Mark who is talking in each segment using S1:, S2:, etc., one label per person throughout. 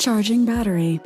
S1: Charging battery.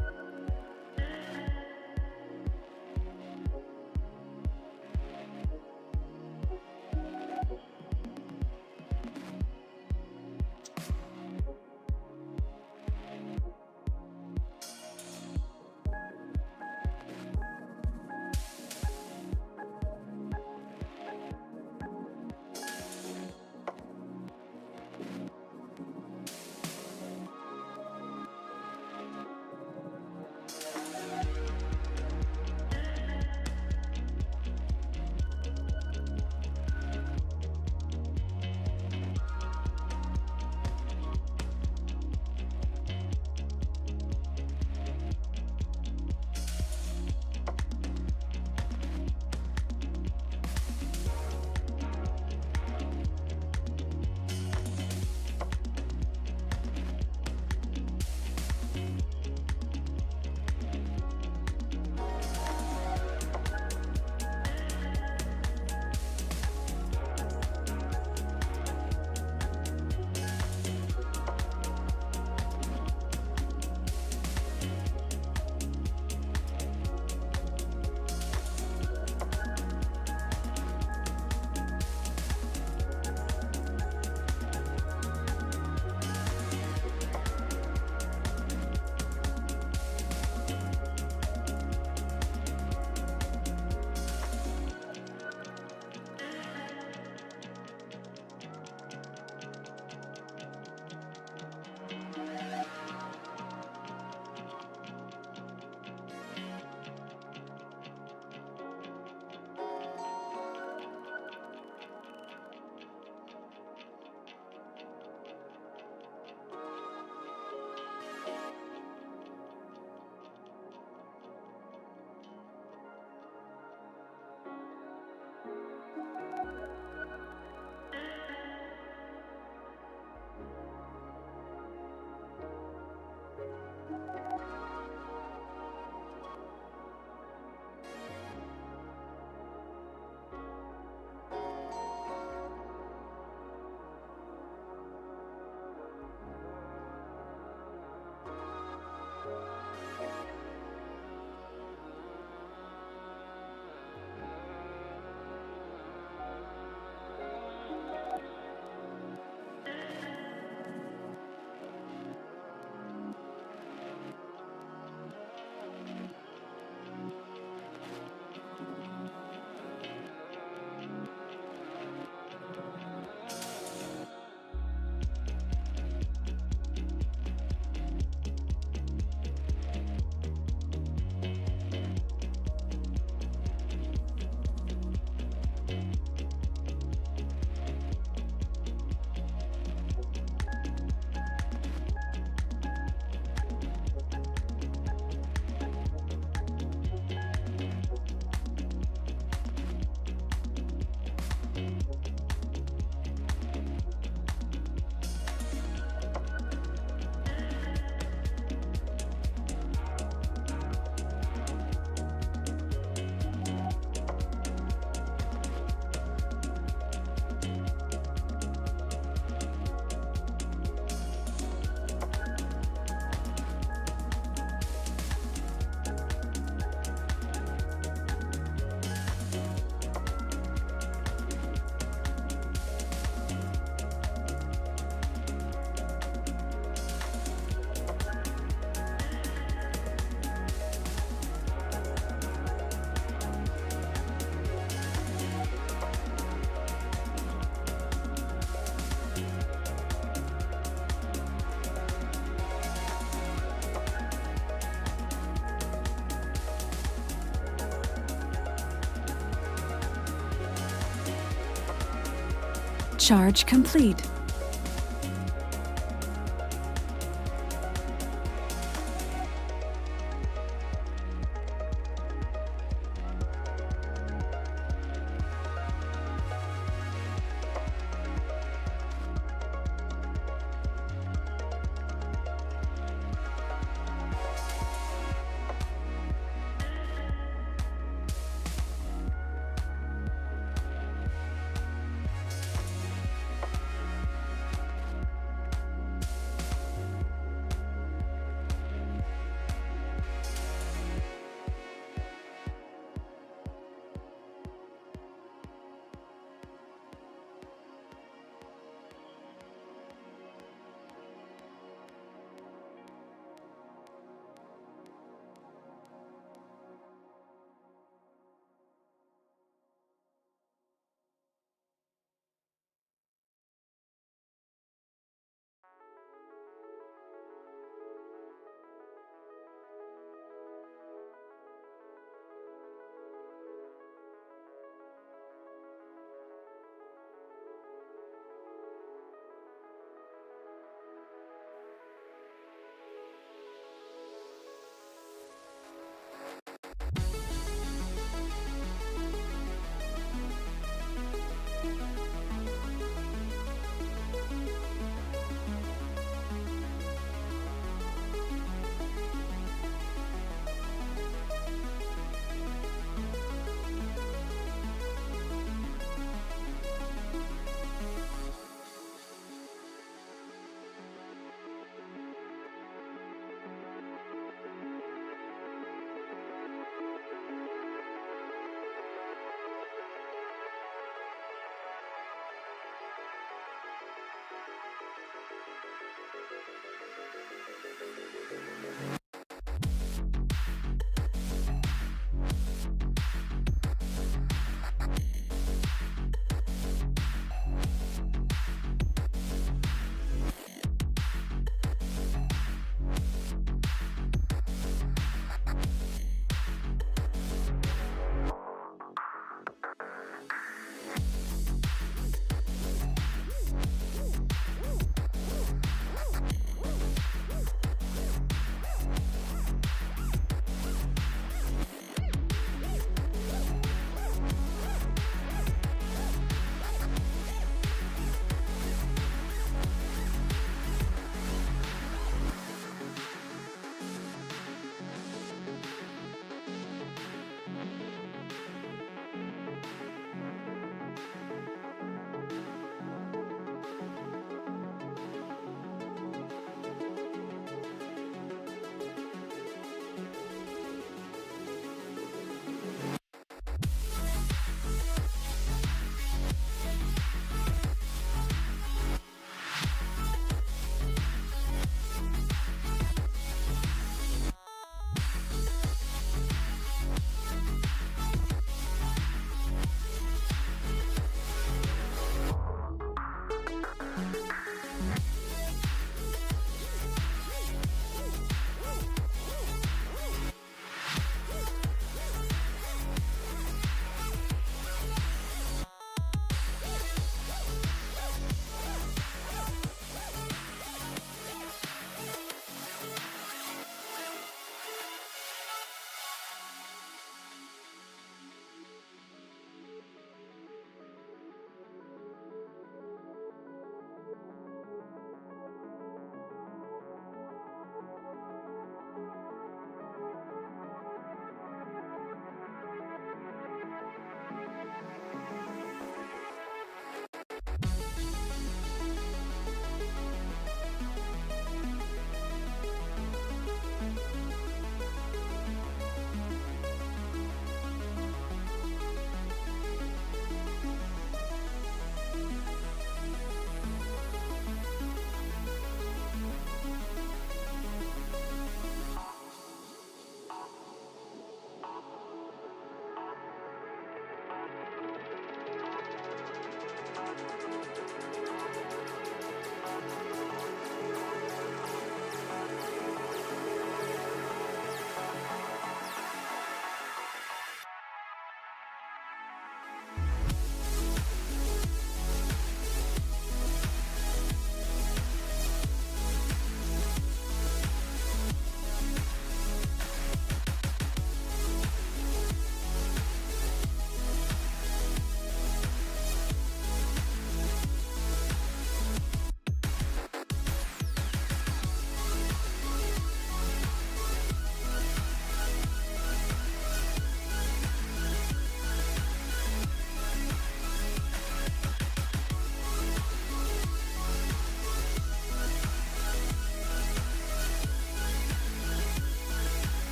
S1: Charge complete.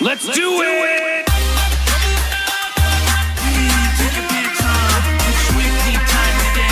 S1: Let's do it!
S2: Take a big time. It's Swifty time today.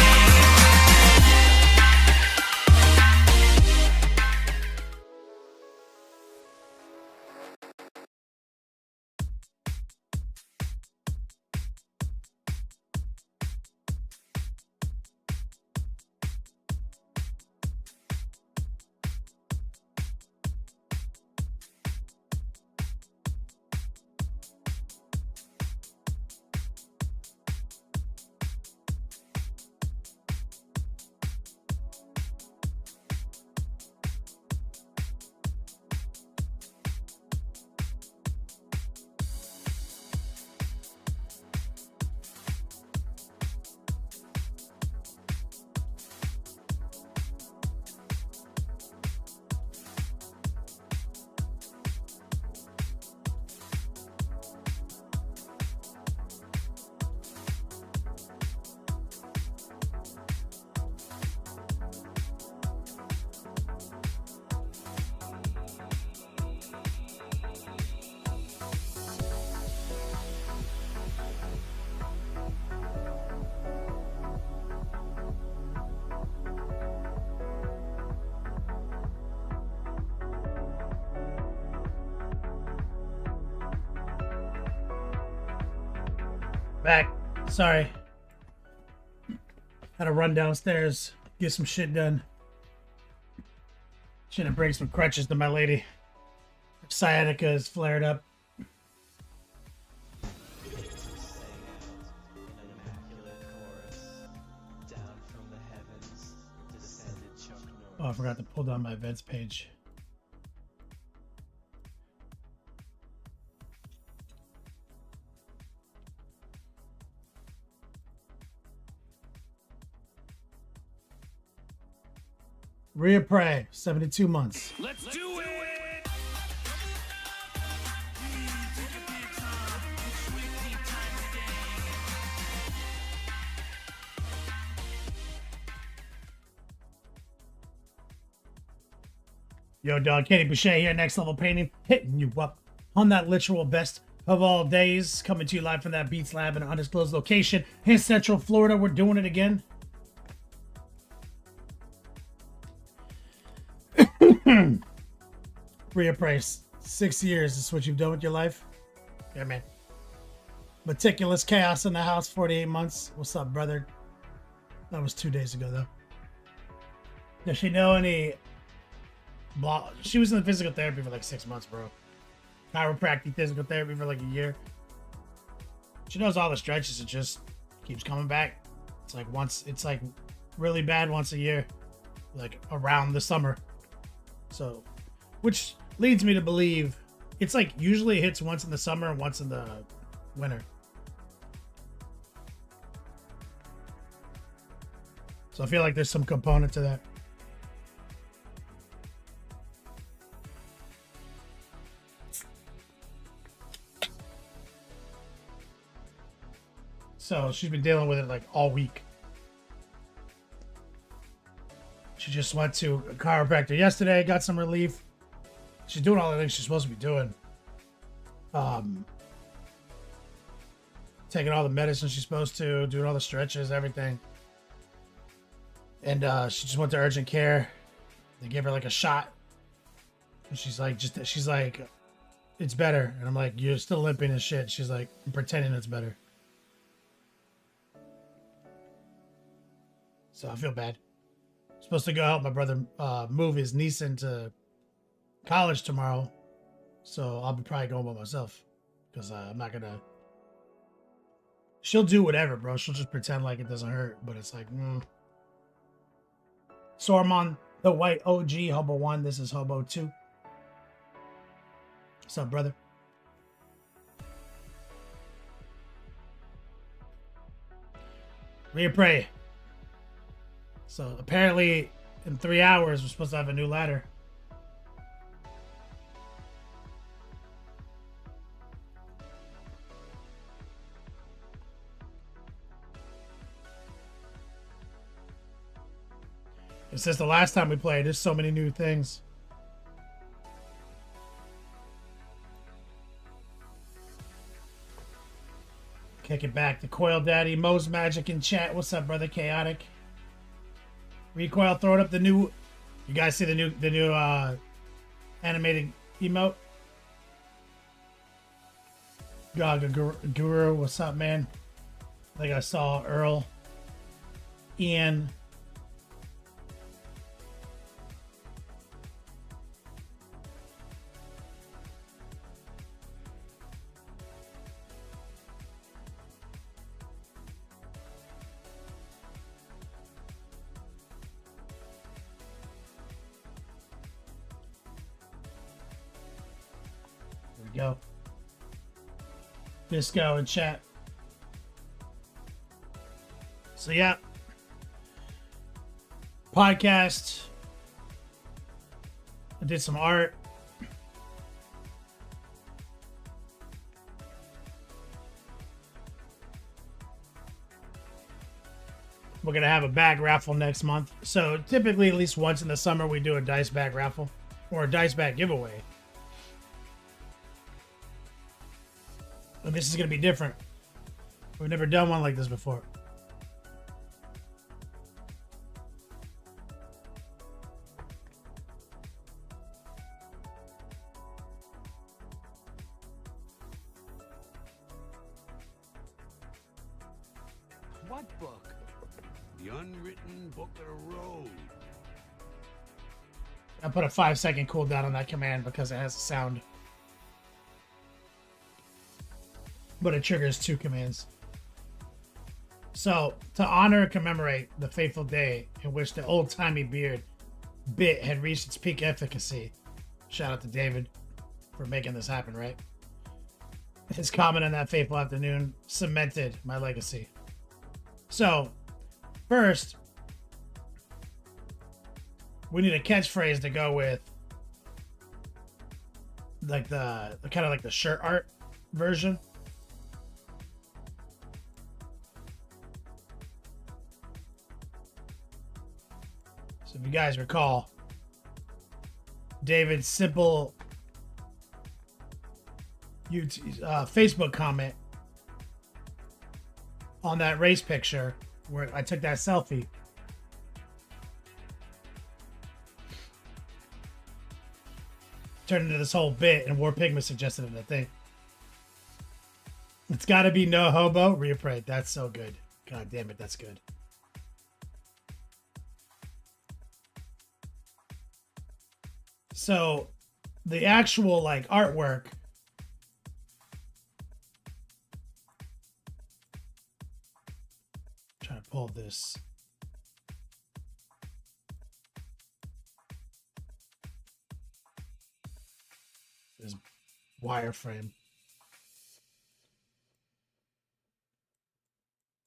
S3: Back. Sorry. Had to run downstairs, get some shit done. Shouldn't bring some crutches to my lady. Sciatica is flared up. Oh, I forgot to pull down my events page. Rhea Prey, 72 months.
S1: Let's do it!
S2: Take a big time. It's Swifty time today.
S3: Yo, dog, Kenny Boucher here, Next Level Painting, hitting you up on that literal best of all days. Coming to you live from that Beats Lab in an undisclosed location in Central Florida. We're doing it again. Rhea Price, 6 years is what you've done with your life. Yeah, man. Meticulous Chaos in the house, 48 months. What's up, brother? That was 2 days ago, though. Does she know any... She was in the physical therapy for like 6 months, bro. Chiropractic physical therapy for like a year. She knows all the stretches. It just keeps coming back. It's like it's like really bad once a year, like around the summer. So, which leads me to believe it's like usually it hits once in the summer and once in the winter. So I feel like there's some component to that. So she's been dealing with it like all week. She just went to a chiropractor yesterday, got some relief. She's doing all the things she's supposed to be doing. Taking all the medicine she's supposed to, doing all the stretches, everything. And she just went to urgent care. They gave her like a shot. And she's like, it's better. And I'm like, you're still limping and shit. She's like, I'm pretending it's better. So I feel bad. Supposed to go help my brother move his niece into college tomorrow. So I'll be probably going by myself. Because I'm not going to... She'll do whatever, bro. She'll just pretend like it doesn't hurt. But it's like, So I'm on the white OG, Hobo 1. This is Hobo 2. What's up, brother? Rhea Prey. So apparently in 3 hours, we're supposed to have a new ladder. And since the last time we played, there's so many new things. Kick it back to Coil Daddy. Mo's Magic in chat. What's up, brother? Chaotic. Recoil throwing up the new. You guys see the new animated emote? Gaga Guru, what's up, man? I think I saw Earl, Ian. There we go. Disco and chat. So yeah, podcast. I did some art. We're gonna have a bag raffle next month. So typically, at least once in the summer, we do a dice bag raffle or a dice bag giveaway. And this is gonna be different. We've never done one like this before.
S1: What book? The unwritten book of the road.
S3: I put a 5-second cooldown on that command because it has a sound. But it triggers 2 commands. So, to honor and commemorate the fateful day in which the old-timey beard bit had reached its peak efficacy, shout out to David for making this happen, right? His comment on that fateful afternoon cemented my legacy. So, first, we need a catchphrase to go with like the kind of like the shirt art version. So if you guys recall, David's simple Facebook comment on that race picture where I took that selfie. Turned into this whole bit, and War Pigma suggested it, I think. It's got to be no hobo. Reappraise. That's so good. God damn it, that's good. So, the actual like artwork. Trying to pull this. This wireframe.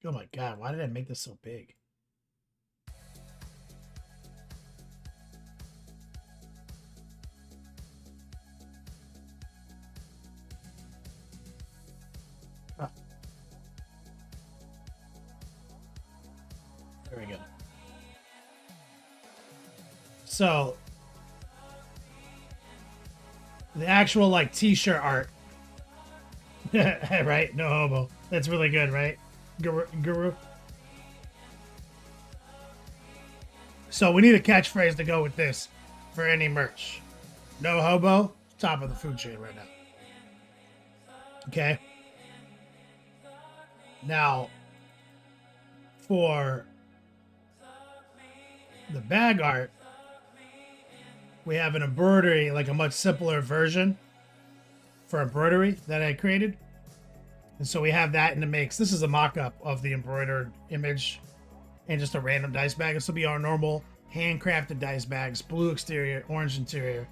S3: Oh my god, why did I make this so big? Ah. There we go. So, the actual like t-shirt art. Right? No homo. That's really good, right? Guru. So we need a catchphrase to go with this for any merch. No hobo, top of the food chain right now. Okay. Now, for the bag art, we have an embroidery, like a much simpler version for embroidery that I created. And so we have that in the mix. This is a mock-up of the embroidered image and just a random dice bag. This will be our normal handcrafted dice bags, blue exterior, orange interior.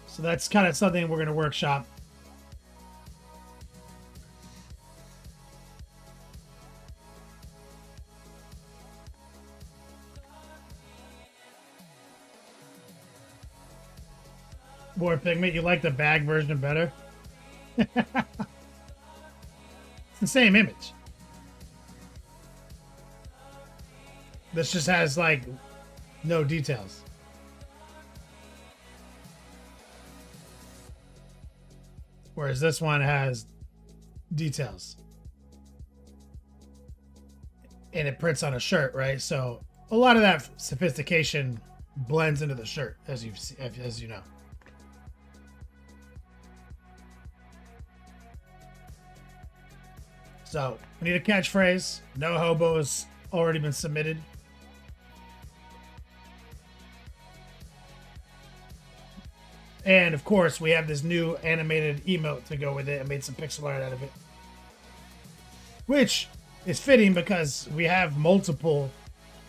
S3: So that's kind of something we're going to workshop. War Pigment, you like the bag version better? It's the same image. This just has like no details. Whereas this one has details. And it prints on a shirt, right? So a lot of that sophistication blends into the shirt, as you know. So we need a catchphrase. No hobo has already been submitted. And of course, we have this new animated emote to go with it. I made some pixel art out of it, which is fitting because we have multiple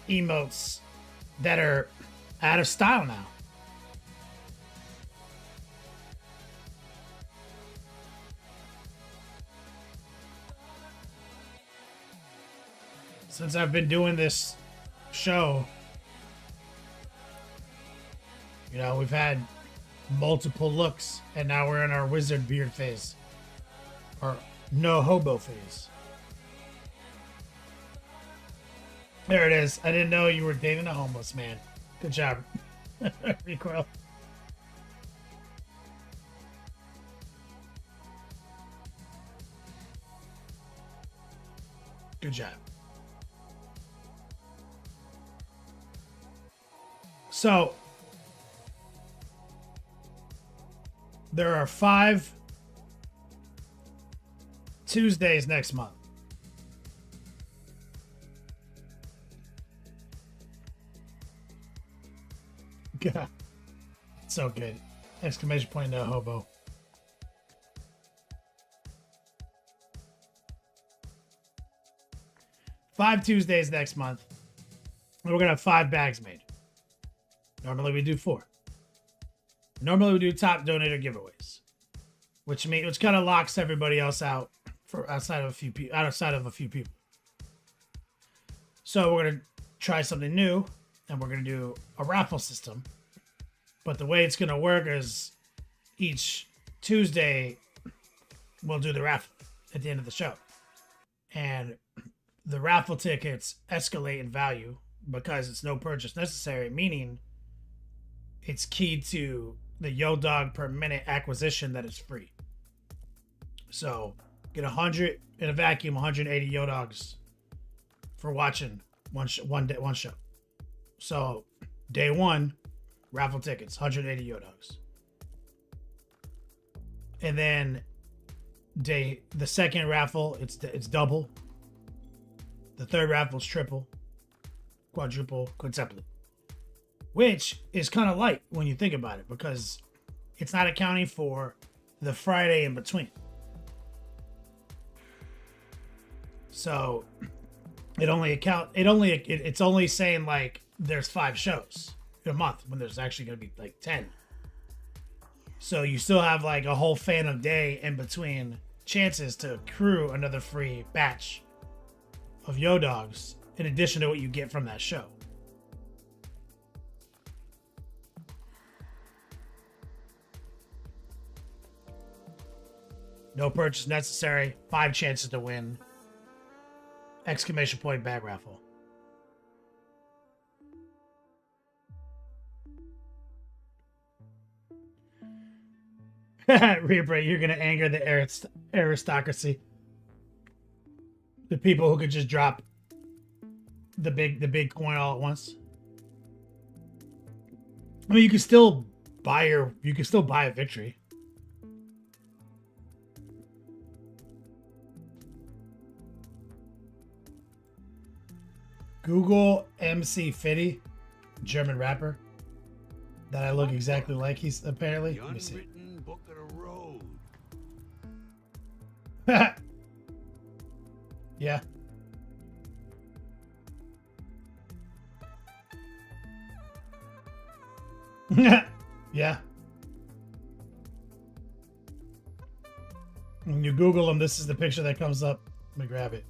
S3: emotes that are out of style now. Since I've been doing this show, you know, we've had multiple looks, and now we're in our wizard beard phase, or no hobo phase. There it is. I didn't know you were dating a homeless man. Good job, Recoil. Good job. So there are 5 Tuesdays next month. God, so good! Exclamation point! No hobo. Five Tuesdays next month, and we're gonna have 5 bags made. Normally we do 4. Normally we do top donator giveaways, which kind of locks everybody else out for outside of a few people. So we're gonna try something new, and we're gonna do a raffle system. But the way it's gonna work is each Tuesday we'll do the raffle at the end of the show, and the raffle tickets escalate in value because it's no purchase necessary, meaning it's key to the Yo Dog per minute acquisition that is free. So get 100 in a vacuum, 180 Yo Dogs for watching one show. So day 1, raffle tickets, 180 Yo Dogs. And then the second raffle, it's double. The third raffle is triple, quadruple, quintuplet. Which is kind of light when you think about it, because it's not accounting for the Friday in between. So it's only saying like there's 5 shows in a month when there's actually going to be like 10. So you still have like a whole phantom day in between chances to accrue another free batch of Yo Dogs in addition to what you get from that show. No purchase necessary. 5 chances to win. Exclamation point bag raffle. Reaper, you're gonna anger the aristocracy. The people who could just drop the big coin all at once. I mean, you can still buy a victory. Google MC Fitty, German rapper that I look exactly like. He's apparently.
S1: The unwritten book of the road.
S3: Yeah. Yeah. When you Google him, this is the picture that comes up. Let me grab it.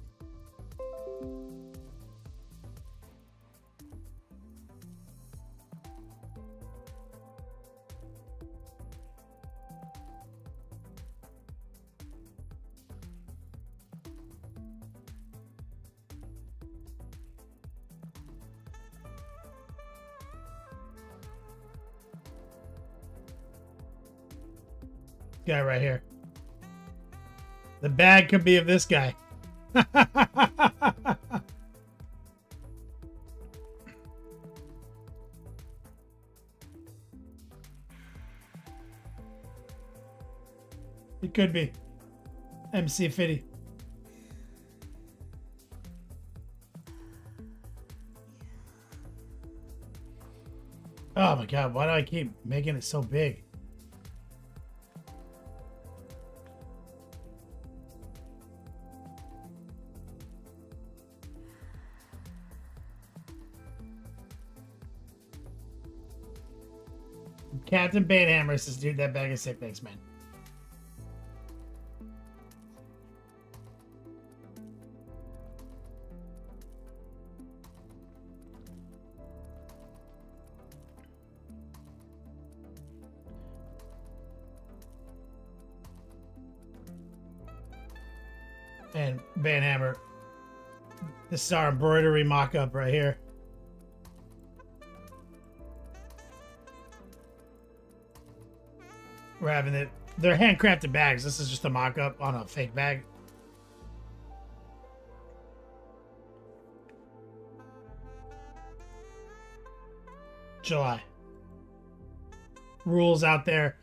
S3: Guy right here. The bag could be of this guy. It could be. MC Fitty. Oh my god, why do I keep making it so big? Captain Banehammer says, dude, that bag is sick. Thanks, man. And Banhammer. This is our embroidery mock-up right here. We're having it. They're handcrafted bags. This is just a mock-up on a fake bag. July. Rules out there.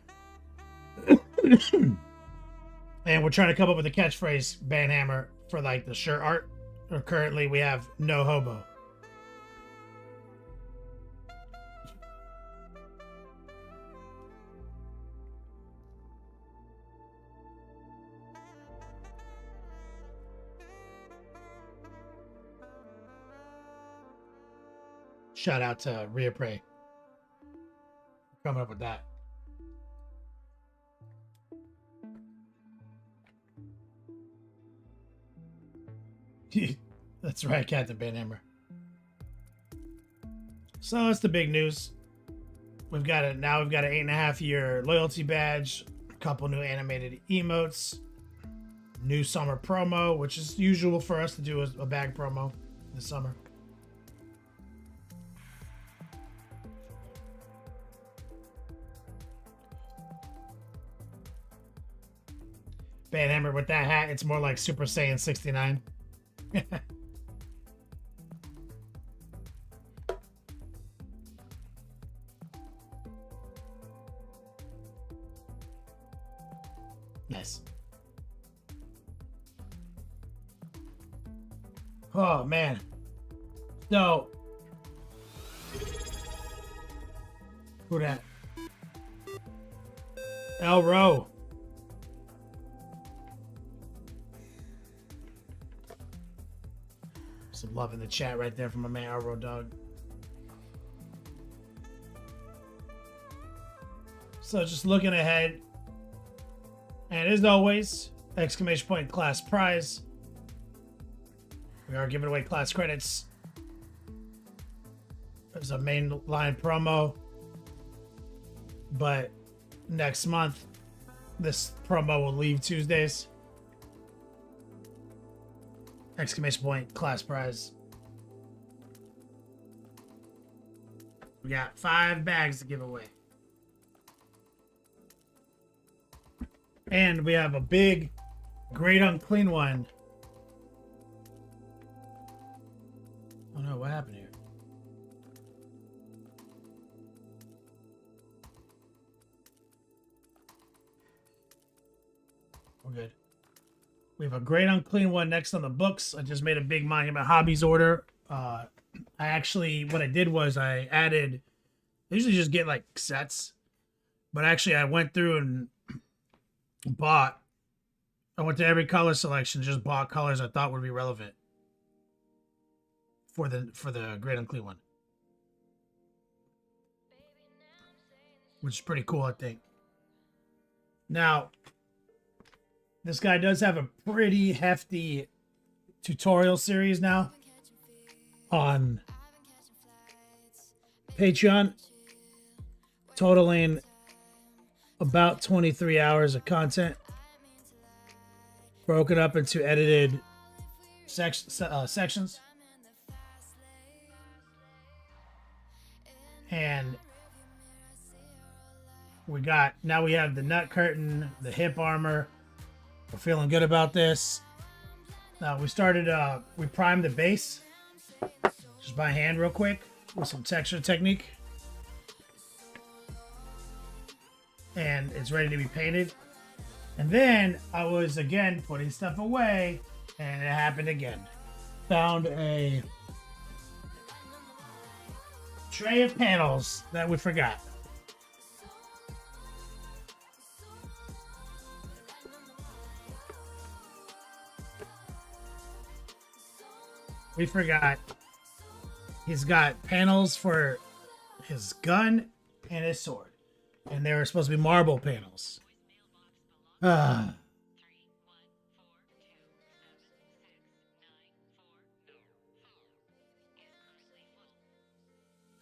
S3: And we're trying to come up with a catchphrase, Banhammer, for like the shirt art. Or currently we have no hobo. Shout out to Rhea Prey. Coming up with that. That's right, Captain Banhammer. So that's the big news. We've got an 8.5-year loyalty badge, a couple new animated emotes, new summer promo, which is usual for us to do a bag promo this summer. Banhammer with that hat, it's more like Super Saiyan 69. Nice. Oh man. So who that? Elro. Some love in the chat right there from my man Elro Dog. So just looking ahead. And as always, exclamation point class prize. We are giving away class credits. There's a main line promo. But next month, this promo will leave Tuesdays. Exclamation point class prize. We got 5 bags to give away. And we have a big, great unclean one. Oh no, what happened here? We're good. We have a great unclean one next on the books. I just made a big Monument Hobbies order. What I did was I usually just get like sets. But actually I went through and I went to every color selection, just bought colors I thought would be relevant for the great unclean one, which is pretty cool, I think. Now, this guy does have a pretty hefty tutorial series now on Patreon, totaling about 23 hours of content, broken up into edited sections. And Now we have the nut curtain, the hip armor. We're feeling good about this. We primed the base just by hand real quick with some texture technique. And it's ready to be painted. And then I was again putting stuff away, and it happened again. Found a tray of panels that we forgot. We forgot. He's got panels for his gun and his sword. And they were supposed to be marble panels.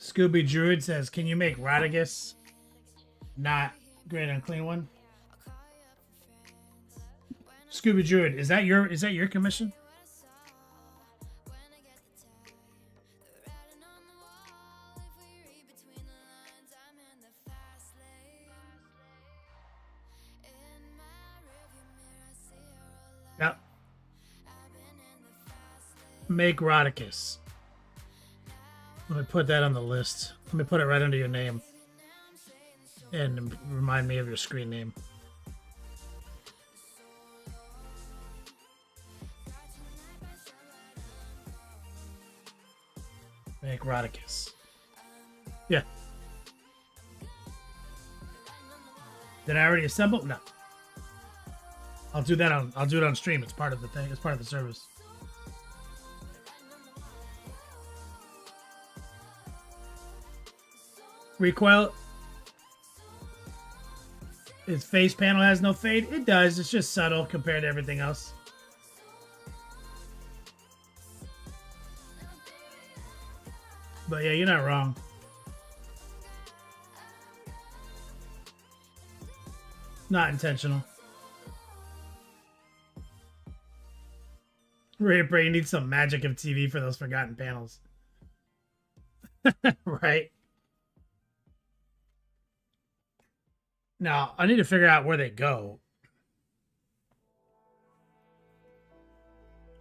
S3: Scooby Druid says, can you make Rodigus not Great Unclean One? Scooby Druid, is that your commission? Yep. Make Rodicus. Let me put that on the list. Let me put it right under your name. And remind me of your screen name. Make Rodicus. Yeah. Did I already assemble? No. I'll do it on stream. It's part of the thing. It's part of the service. Recoil. His face panel has no fade. It does. It's just subtle compared to everything else. But yeah, you're not wrong. Not intentional. Raper, you need some magic of TV for those forgotten panels. Right? Now, I need to figure out where they go.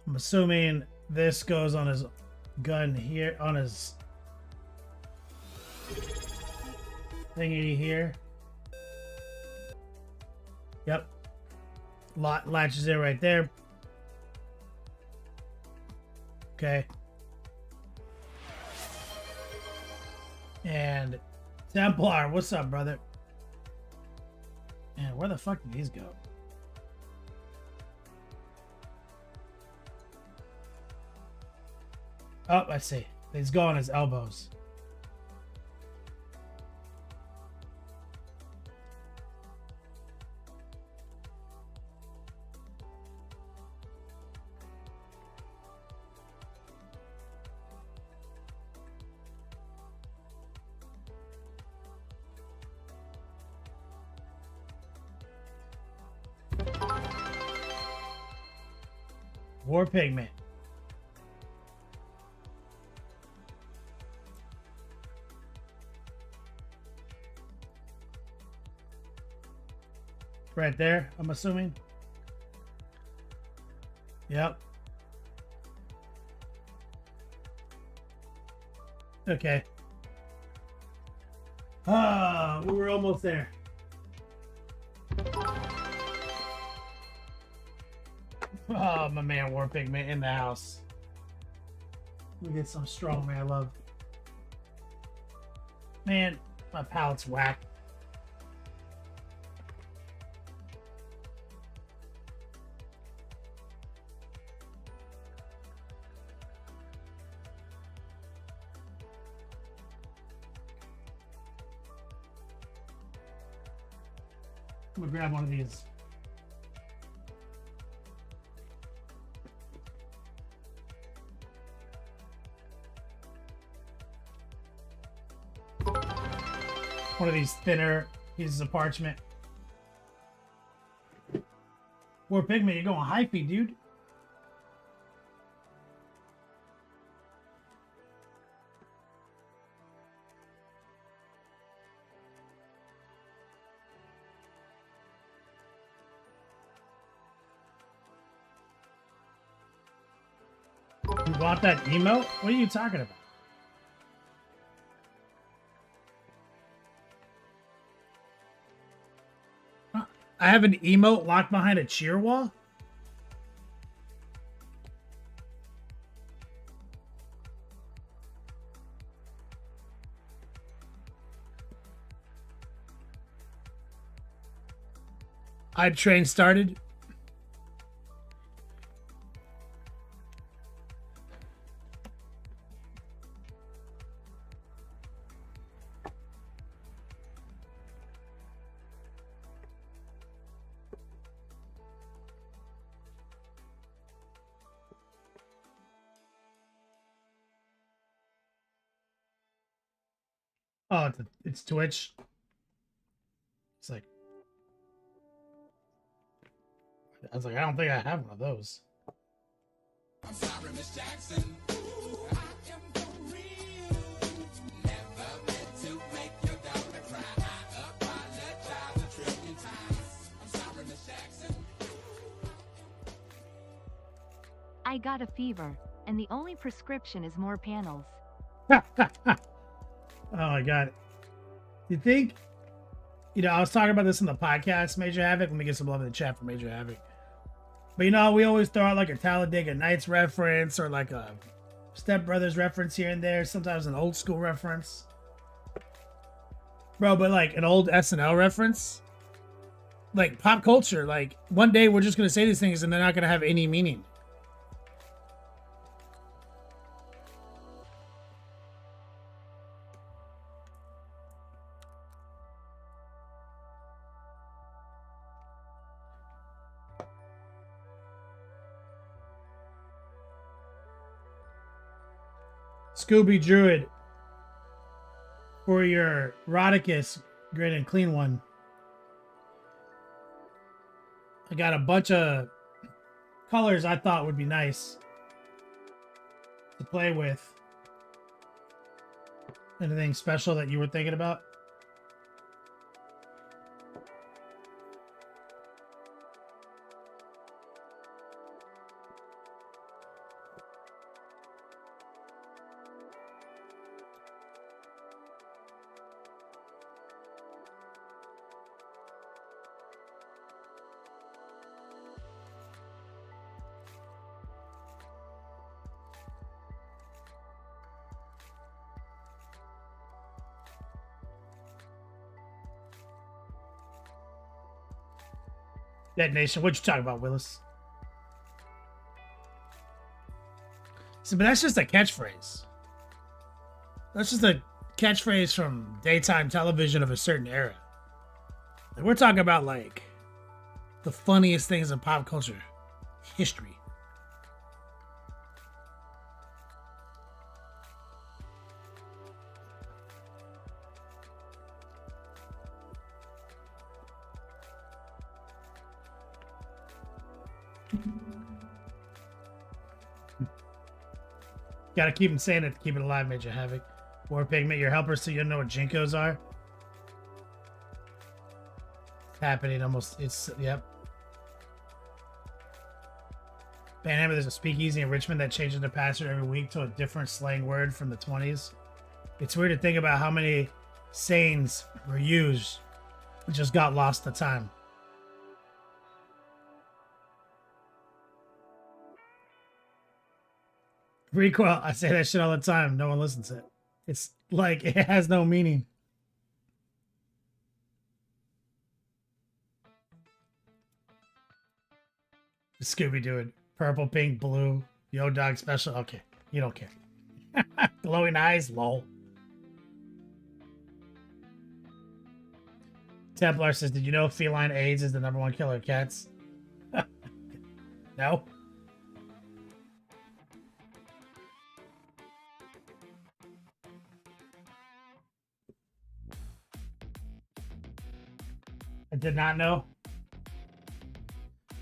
S3: I'm assuming this goes on his gun here, on his thingy here. Yep. Latches in right there. Okay. And Templar, what's up, brother? And where the fuck did these go? Oh, I see. These go on his elbows. War Pigment. Right there, I'm assuming. Yep. Okay. We were almost there. Oh, my man, War Pigment in the house. We get some strong man love. Man, my palette's whack. I'm gonna grab one of these. One of these thinner pieces of parchment. War Pigment, you're going hypey, dude. want that emote? What are you talking about? I have an emote locked behind a cheer wall? Hype train started. Oh, it's Twitch. It's like, I was like, I don't think I have one of those.
S4: I'm sorry, Miss Jackson. Ooh, I am for real. Never meant to make your daughter cry. I apologize a trillion times. I'm sorry, Miss Jackson.
S5: I got a fever, and the only prescription is more panels.
S3: Oh my god. You think, I was talking about this in the podcast, Major Havoc. Let me get some love in the chat for Major Havoc. But we always throw out like a Talladega Nights reference or like a Step Brothers reference here and there, sometimes an old school reference. Bro, but like an old SNL reference, like pop culture, like one day we're just gonna say these things and they're not gonna have any meaning. Scooby Druid for your Rodicus grid and clean one. I got a bunch of colors I thought would be nice to play with. Anything special that you were thinking about? Dead Nation, what you talking about, Willis? So, but that's just a catchphrase. That's just a catchphrase from daytime television of a certain era. Like, we're talking about like the funniest things in pop culture history. Gotta keep them saying it to keep it alive, Major Havoc. War Pigment, your helpers so you know what Jinkos are. It's happening almost. Yep. Panhammer, there's a speakeasy in Richmond that changes the password every week to a different slang word from the 20s. It's weird to think about how many sayings were used. It just got lost to time. Recoil, I say that shit all the time. No one listens to it. It's like it has no meaning. Scooby Doo it. Purple, pink, blue. Yo Dog special. Okay. You don't care. Glowing eyes, lol. Templar says, did you know feline AIDS is the #1 killer of cats? No? I did not know.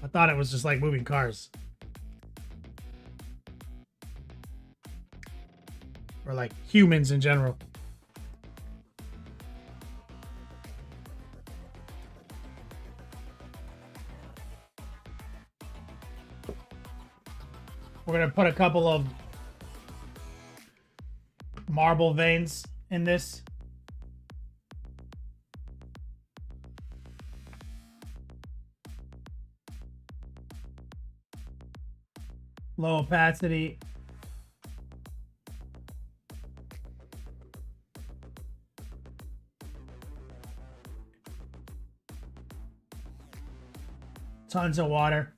S3: I thought it was just like moving cars. Or like humans in general. We're going to put a couple of marble veins in this. Low opacity. Tons of water.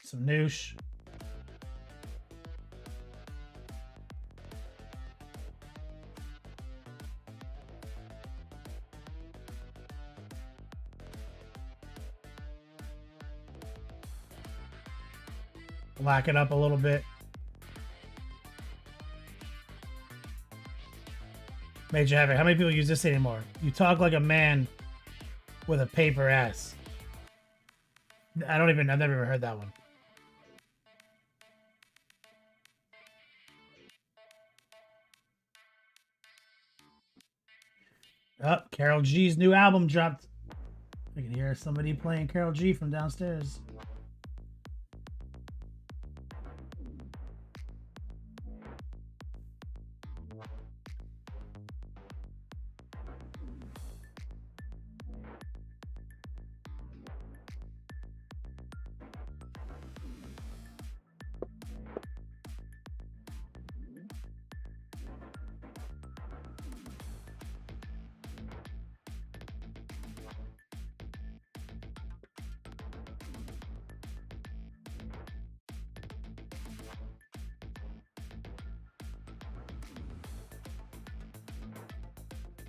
S3: Some noosh. Black it up a little bit. Major Havoc. How many people use this anymore? You talk like a man with a paper ass. I've never even heard that one. Oh, Carol G's new album dropped. I can hear somebody playing Carol G from downstairs.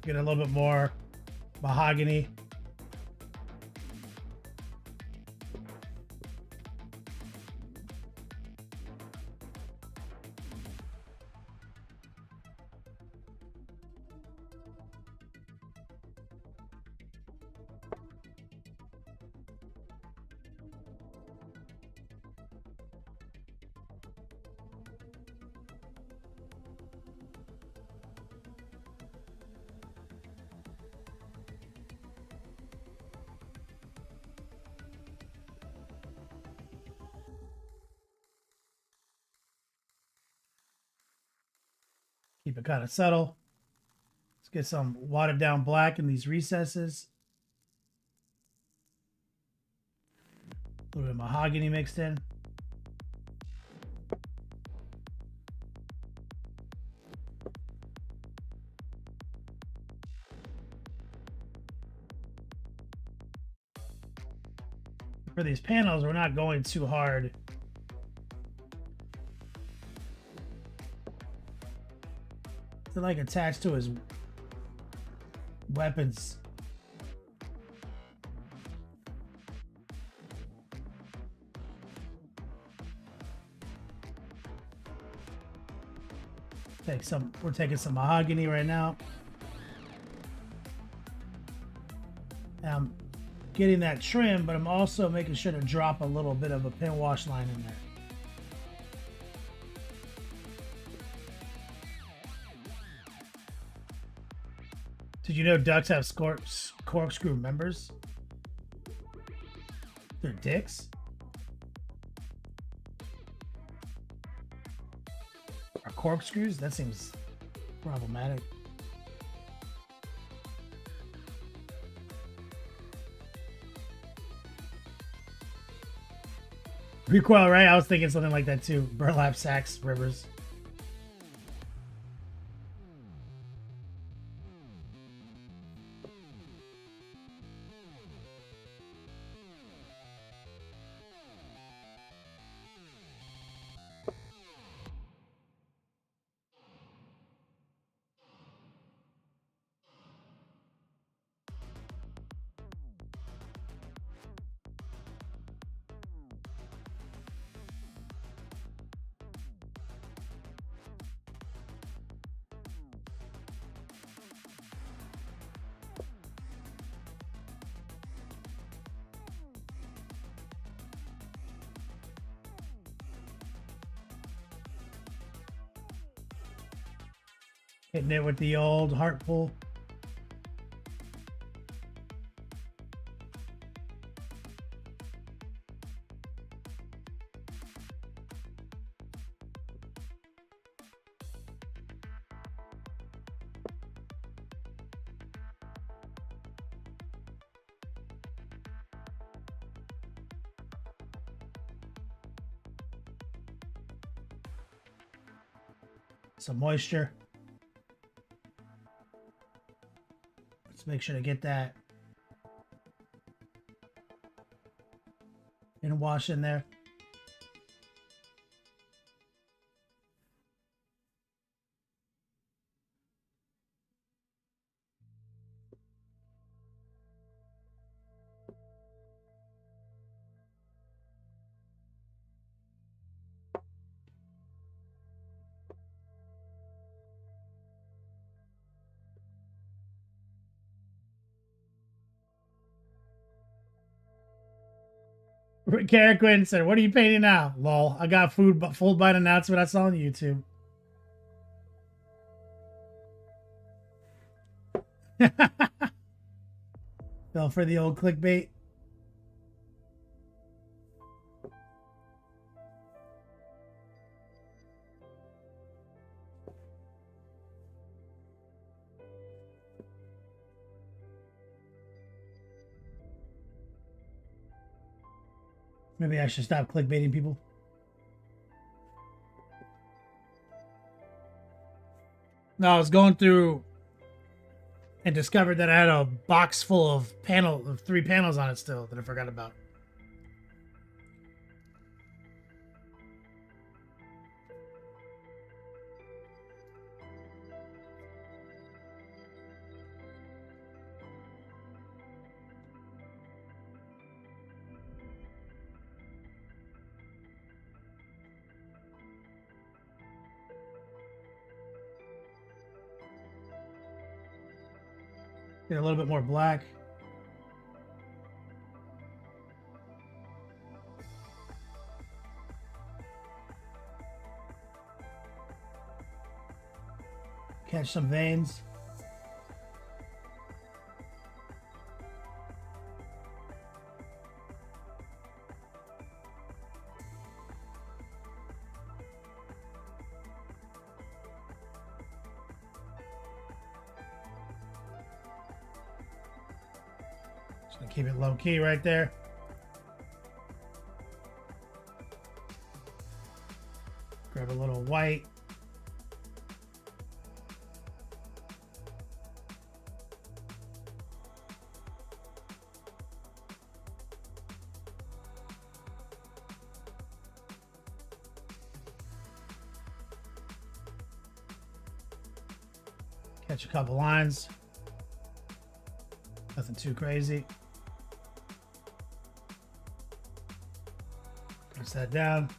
S3: Get a little bit more mahogany. Keep it kind of subtle. Let's get some watered down black in these recesses. A little bit of mahogany mixed in. For these panels, we're not going too hard. They're like attached to his weapons. We're taking some mahogany right now. And I'm getting that trim, but I'm also making sure to drop a little bit of a pin wash line in there. Did you know ducks have corkscrew members? They're dicks? Are corkscrews? That seems problematic. Recoil, right? I was thinking something like that too. Burlap sacks, rivers. Hitting it with the old heart pull. Some moisture. Let's make sure to get that and wash in there. Kara Quinn said, "What are you painting now?" Lol. I got full bite announcement I saw on YouTube. Fell for the old clickbait. Maybe I should stop clickbaiting people. No, I was going through and discovered that I had a box full of 3 panels on it still that I forgot about. Get a little bit more black. Catch some veins. Just gonna keep it low key right there. Grab a little white. Catch a couple lines. Nothing too crazy. Press that down.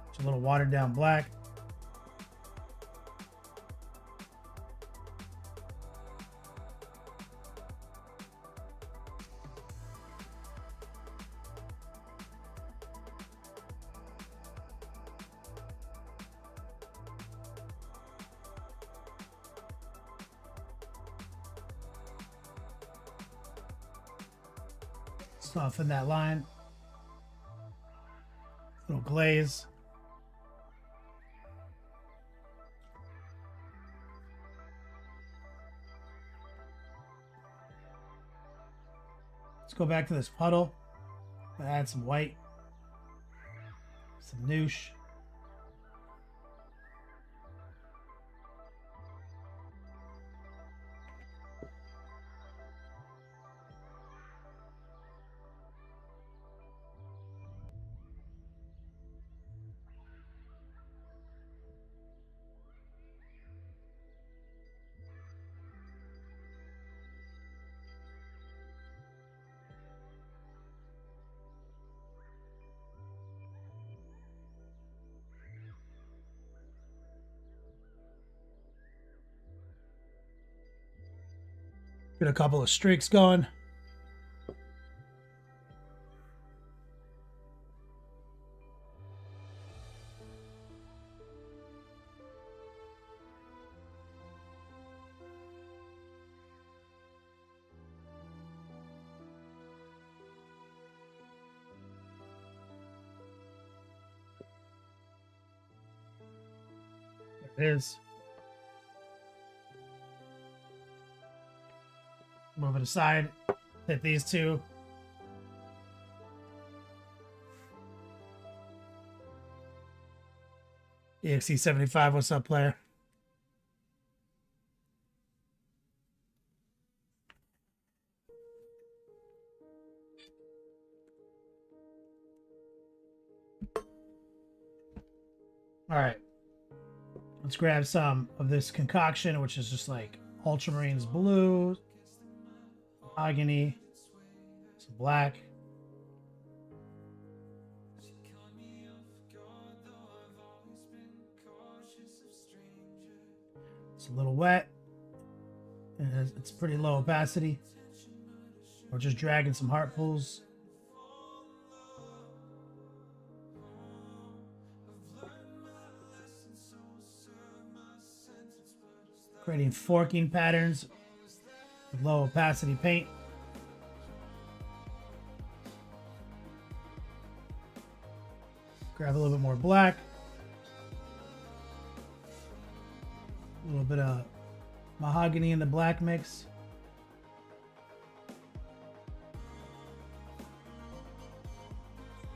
S3: It's a little watered down black. Soften that line. Little glaze. Let's go back to this puddle. Add some white. Some noosh. Get a couple of streaks going. It is. Move it aside. Hit these two. EXE75, what's up, player? All right. Let's grab some of this concoction, which is just like Ultramarines blue, mahogany, some black. It's a little wet. It's pretty low opacity. We're just dragging some heart pulls. Creating forking patterns with low opacity paint. Grab a little bit more black. A little bit of mahogany in the black mix.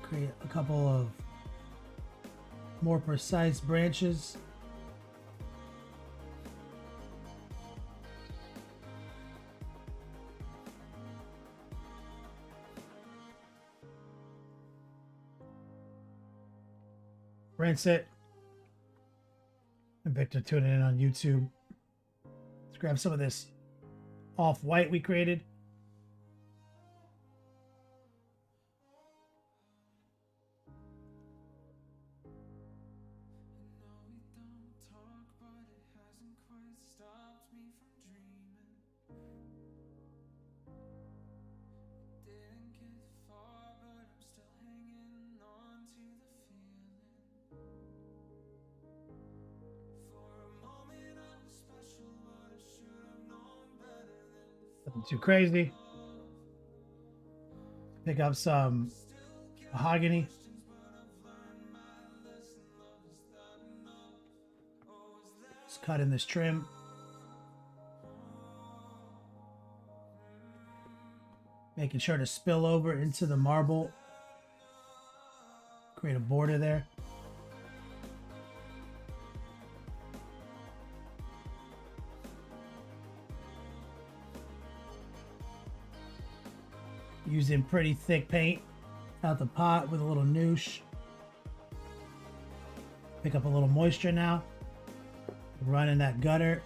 S3: Create a couple of more precise branches. Rinse it. And Victor tuning in on YouTube. Let's grab some of this off-white we created. Nothing too crazy. Pick up some mahogany. Just cut in this trim. Making sure to spill over into the marble. Create a border there. Using pretty thick paint out the pot with a little noosh. Pick up a little moisture now. Run in that gutter.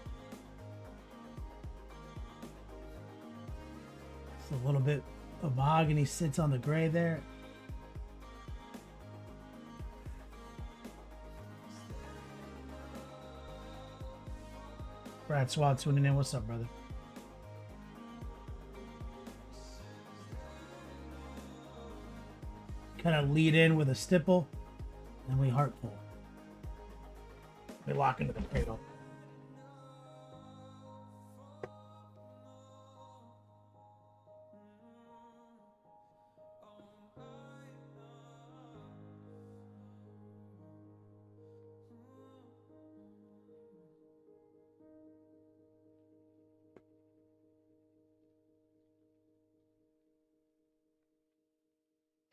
S3: So a little bit of mahogany sits on the gray there. Brad Swat tuning in. What's up, brother? Kind of lead in with a stipple, and we heart pull. We lock into the cradle.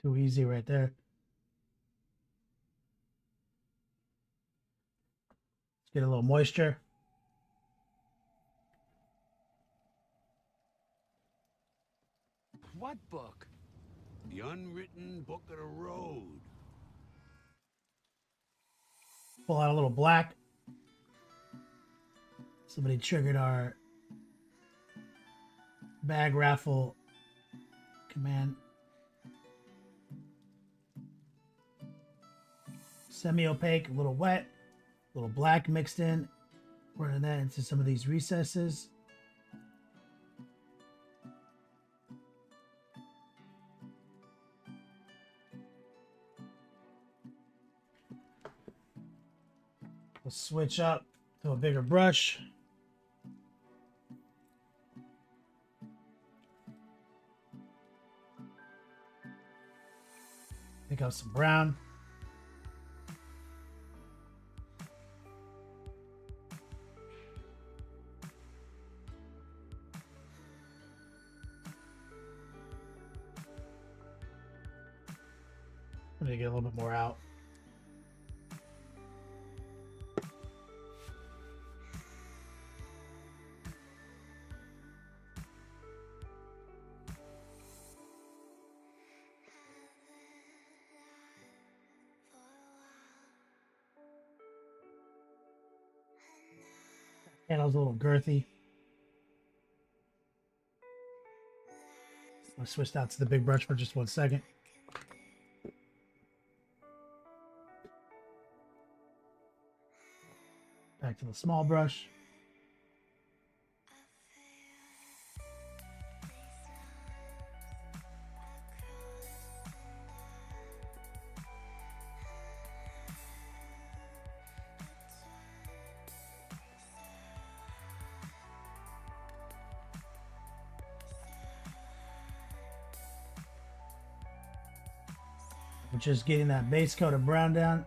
S3: Too easy right there. Let's get a little moisture.
S1: What book? The unwritten book of the road.
S3: Pull out a little black. Somebody triggered our bag raffle command. Semi-opaque, a little wet, a little black mixed in. Running that into some of these recesses. We'll switch up to a bigger brush. Pick up some brown. I need to get a little bit more out. Panel's a little girthy. I'll switch out to the big brush for just 1 second. Back to the small brush. We're just getting that base coat of brown down.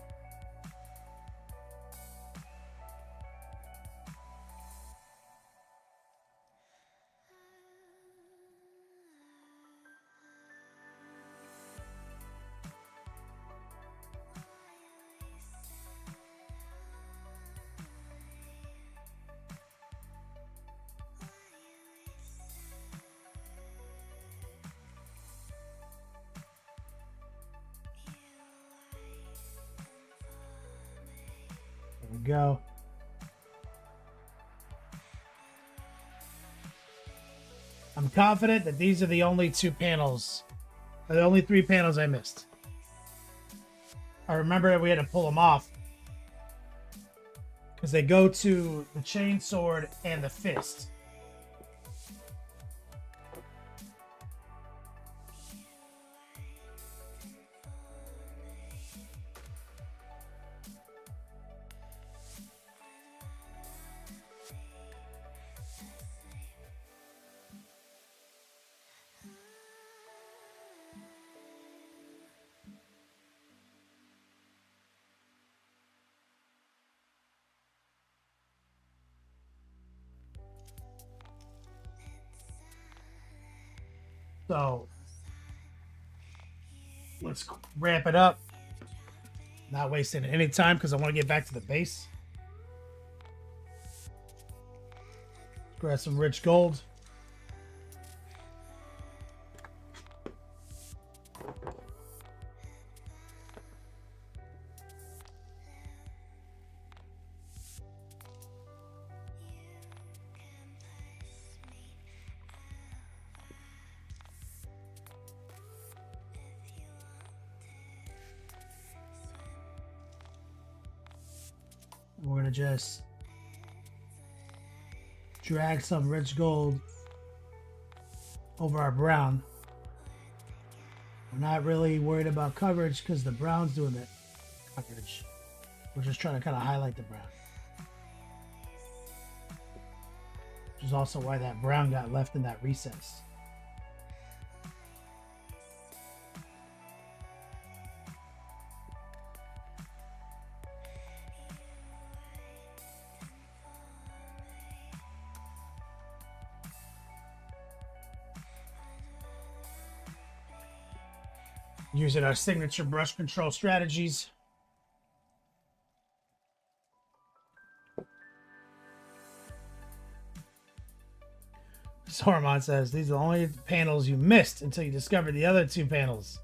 S3: There we go. I'm confident that these are the only 2 panels, or the only 3 panels I missed. I remember that we had to pull them off because they go to the chain sword and the fist. So let's ramp it up. Not wasting any time because I want to get back to the base. Grab some rich gold. We're gonna just drag some rich gold over our brown. We're not really worried about coverage because the brown's doing the coverage. We're just trying to kind of highlight the brown. Which is also why that brown got left in that recess. Using our signature brush control strategies. Sormon says, these are the only panels you missed until you discovered the other 2 panels.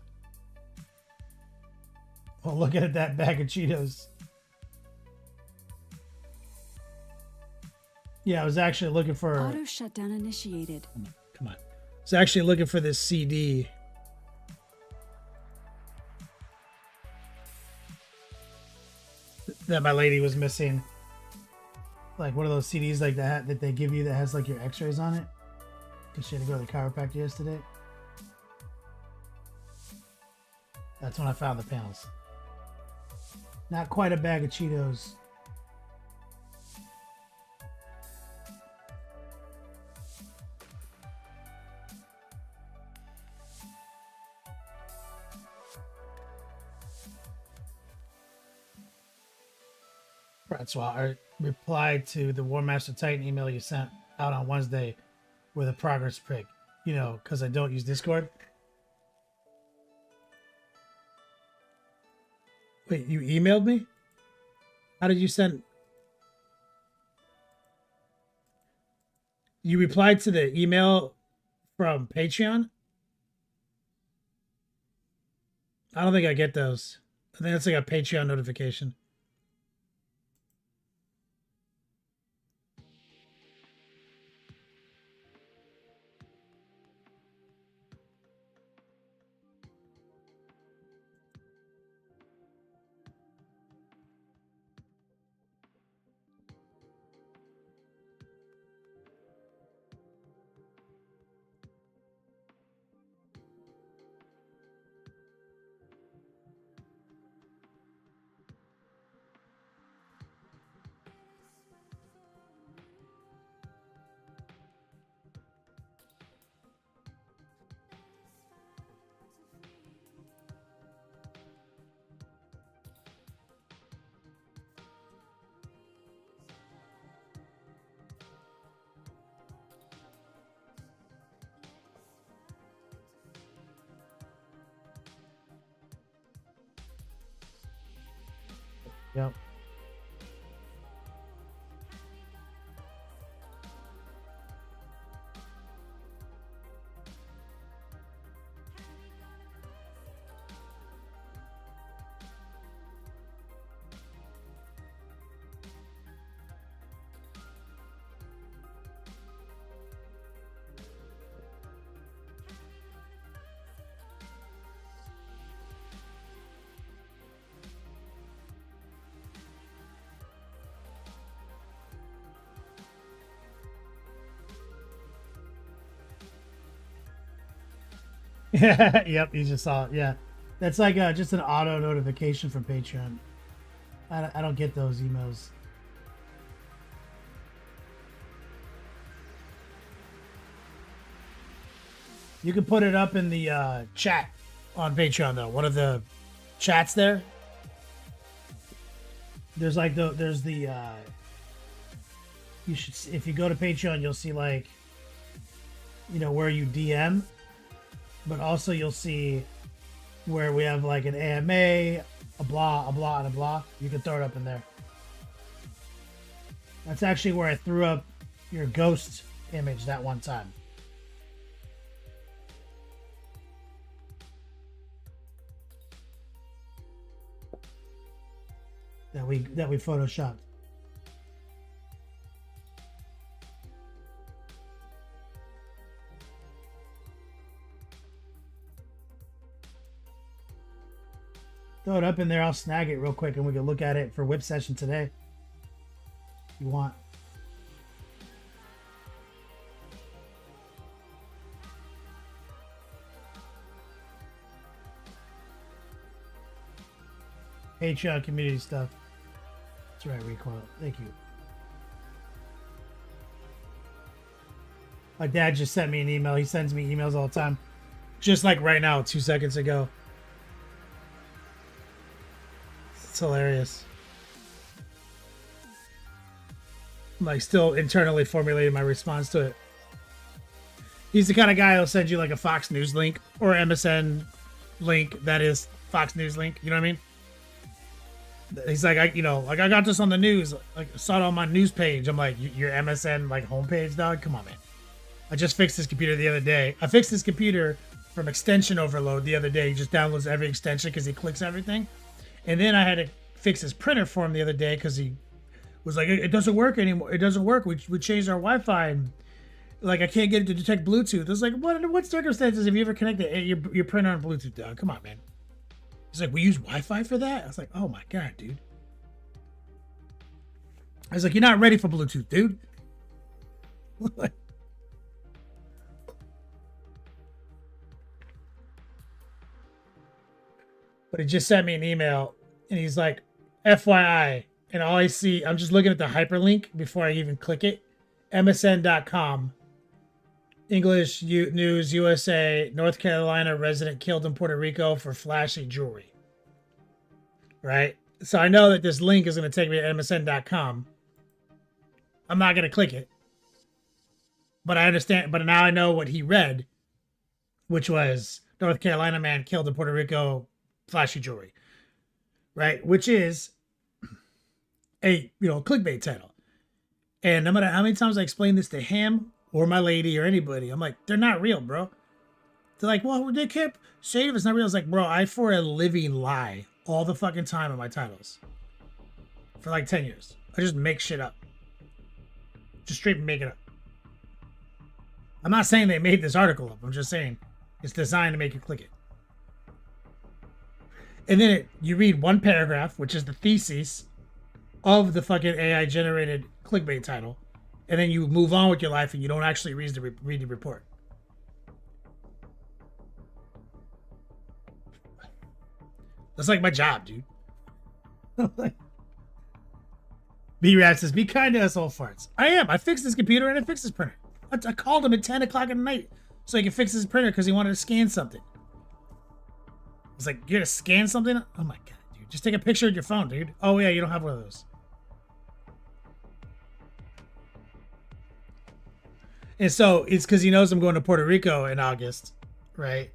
S3: Well, look at that bag of Cheetos. Yeah, I was actually looking for...
S6: Auto shutdown initiated.
S3: Come on. I was actually looking for this CD. That my lady was missing. Like one of those CDs like that that they give you that has like your x-rays on it. Because she had to go to the chiropractor yesterday. That's when I found the panels. Not quite a bag of Cheetos. Francois, I replied to the War Master Titan email you sent out on Wednesday with a progress pic. You know, because I don't use Discord. Wait, you emailed me? How did you send? You replied to the email from Patreon? I don't think I get those. I think that's like a Patreon notification. Yep. Yep, you just saw it. Yeah, that's like just an auto notification from Patreon. I don't get those emails. You can put it up in the chat on Patreon though. One of the chats there. There's like you should, if you go to Patreon, you'll see like, you know, where you DM. But also you'll see where we have like an AMA, a blah, and a blah. You can throw it up in there. That's actually where I threw up your ghost image that one time. That we photoshopped. Throw it up in there. I'll snag it real quick and we can look at it for whip session today. If you want. Patreon community stuff. That's right, Recoil. Thank you. My dad just sent me an email. He sends me emails all the time. Just like right now, 2 seconds ago. It's hilarious. I'm like still internally formulating my response to it. He's the kind of guy who'll send you like a Fox News link or MSN link that is Fox News link. You know what I mean? He's like, I got this on the news. Like, I saw it on my news page. I'm like, your MSN like homepage, dog? Come on, man. I just fixed this computer the other day. I fixed this computer from extension overload the other day. He just downloads every extension because he clicks everything. And then I had to fix his printer for him the other day because he was like, it doesn't work anymore. It doesn't work. We changed our Wi-Fi and like I can't get it to detect Bluetooth. I was like, what circumstances have you ever connected your printer on Bluetooth, dog? Come on, man. He's like, we use Wi-Fi for that? I was like, oh my God, dude. I was like, you're not ready for Bluetooth, dude. But he just sent me an email and he's like, FYI. And all I see, I'm just looking at the hyperlink before I even click it. MSN.com. English News USA, North Carolina resident killed in Puerto Rico for flashy jewelry. Right? So I know that this link is going to take me to MSN.com. I'm not going to click it. But I understand. But now I know what he read, which was North Carolina man killed in Puerto Rico, flashy jewelry. right? Which is a clickbait title. And no matter how many times I explain this to him or my lady or anybody, I'm like, they're not real, bro. They're like, well, they can't say if it's not real. It's like, bro, I for a living lie all the fucking time in my titles for like 10 years. I just make shit up. Just straight make it up. I'm not saying they made this article up. I'm just saying it's designed to make you click it. And then you read one paragraph, which is the thesis of the fucking AI generated clickbait title, and then you move on with your life and you don't actually read the report. That's like my job, dude. B-Rat says, be kind to us old farts. I am. I fixed his computer and I fixed his printer. I called him at 10 o'clock at night so he could fix his printer because he wanted to scan something. I was like, you're going to scan something? Oh my God, dude. Just take a picture of your phone, dude. Oh yeah, you don't have one of those. And so it's because he knows I'm going to Puerto Rico in August, right?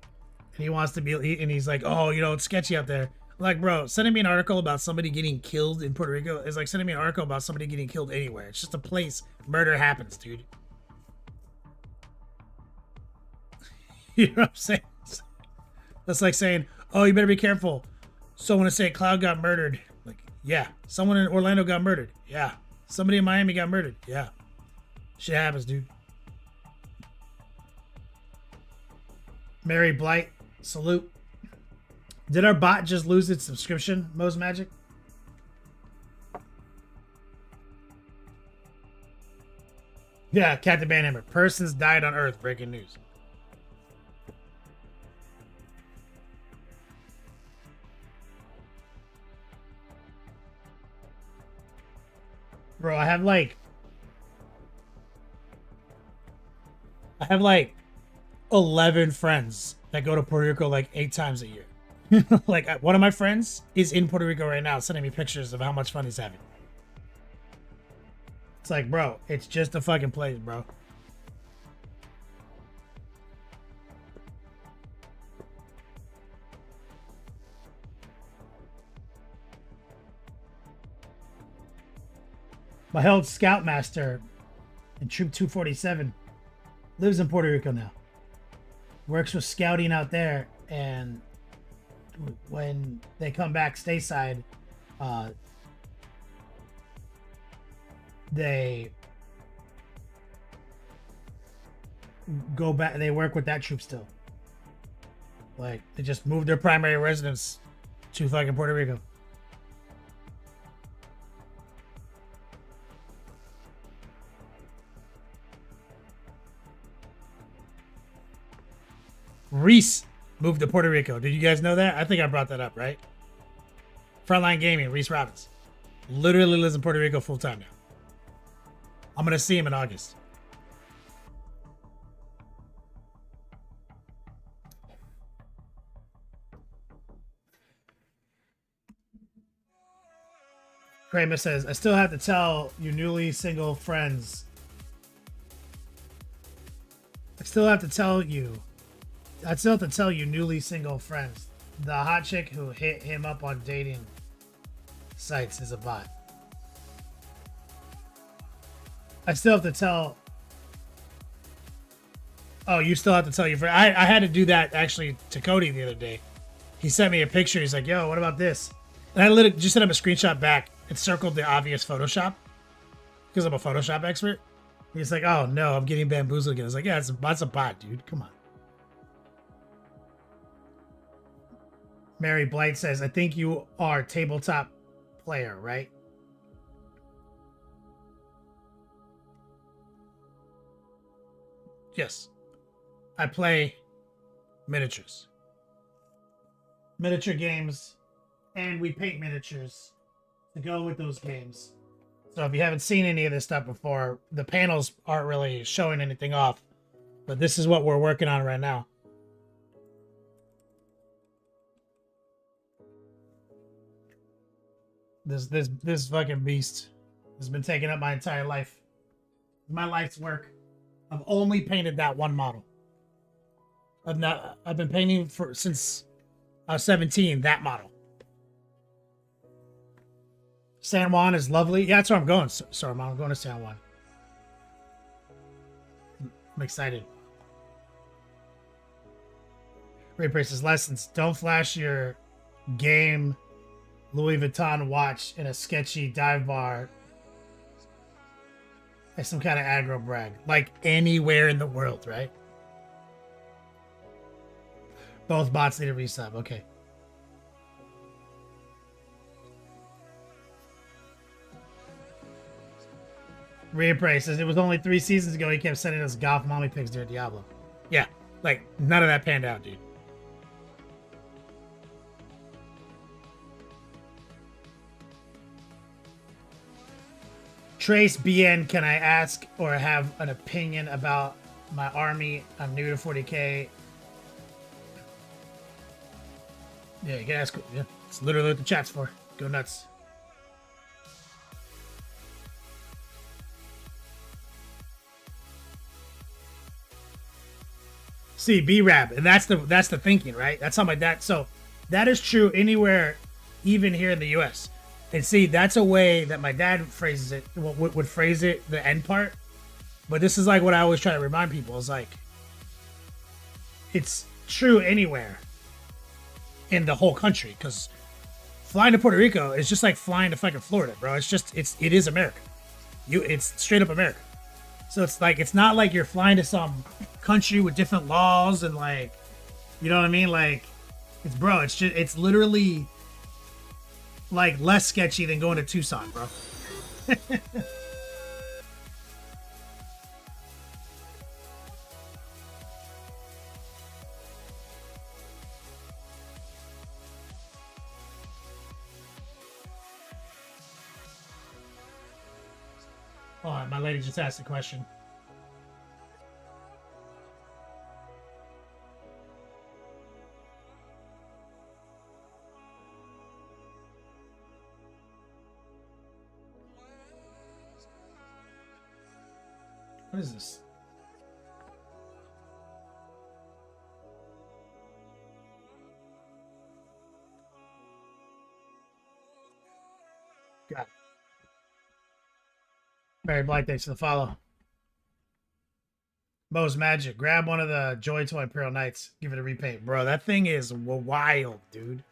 S3: And he wants to be, and he's like, oh, it's sketchy out there. I'm like, bro, sending me an article about somebody getting killed in Puerto Rico is like sending me an article about somebody getting killed anywhere. It's just a place murder happens, dude. You know what I'm saying? That's like saying, oh, you better be careful. So when I say Cloud got murdered, like, yeah. Someone in Orlando got murdered. Yeah. Somebody in Miami got murdered. Yeah. Shit happens, dude. Mary Blight, salute. Did our bot just lose its subscription, Mo's Magic? Yeah, Captain Banhammer. Persons died on Earth. Breaking news. Bro, I have like 11 friends that go to Puerto Rico like 8 times a year. Like one of my friends is in Puerto Rico right now sending me pictures of how much fun he's having. It's like, bro, it's just a fucking place, bro. My old scoutmaster in Troop 247 lives in Puerto Rico now. Works with scouting out there, and when they come back stateside, they go back. They work with that troop still. Like, they just moved their primary residence to fucking Puerto Rico. Reese moved to Puerto Rico. Did you guys know that? I think I brought that up, right? Frontline Gaming, Reese Robbins. Literally lives in Puerto Rico full time now. I'm going to see him in August. Kramer says, I still have to tell you newly single friends. I still have to tell you newly single friends. The hot chick who hit him up on dating sites is a bot. I still have to tell. Oh, you still have to tell your friend. I had to do that actually to Cody the other day. He sent me a picture. He's like, yo, what about this? And I literally just sent him a screenshot back. It circled the obvious Photoshop because I'm a Photoshop expert. He's like, oh no, I'm getting bamboozled again. I was like, yeah, that's a bot, dude. Come on. Mary Blight says, I think you are a tabletop player, right? Yes. I play miniatures. Miniature games, and we paint miniatures to go with those games. So if you haven't seen any of this stuff before, the panels aren't really showing anything off, but this is what we're working on right now. This fucking beast has been taking up my entire life. My life's work. I've only painted that one model. I've been painting since I was 17, that model. San Juan is lovely. Yeah, that's where I'm going. Sorry, Mom, I'm going to San Juan. I'm excited. Ray Price's lessons. Don't flash your game Louis Vuitton watch in a sketchy dive bar as some kind of aggro brag. Like anywhere in the world, right? Both bots need a resub. Okay. Ray Price says it was only 3 seasons ago he kept sending us golf mommy pics during Diablo. Yeah, like none of that panned out, dude. Trace BN, can I ask or have an opinion about my army? I'm new to 40k. Yeah, you can ask. Yeah, it's literally what the chat's for. Go nuts. See, B-Rab, and that's the thinking, right? That's how my dad. So that is true anywhere, even here in the U.S. And see, that's a way that my dad phrases it. Would phrase it, the end part. But this is like what I always try to remind people is like, it's true anywhere in the whole country, because flying to Puerto Rico is just like flying to fucking Florida, bro. It is America. It's straight up America. So it's like, it's not like you're flying to some country with different laws and like, you know what I mean? Like, it's literally like less sketchy than going to Tucson, bro. Hold on, my lady just asked a question. What is this? God. Barry Black, thanks for the follow. Mo's Magic. Grab one of the Joy Toy Imperial Knights. Give it a repaint. Bro, that thing is wild, dude.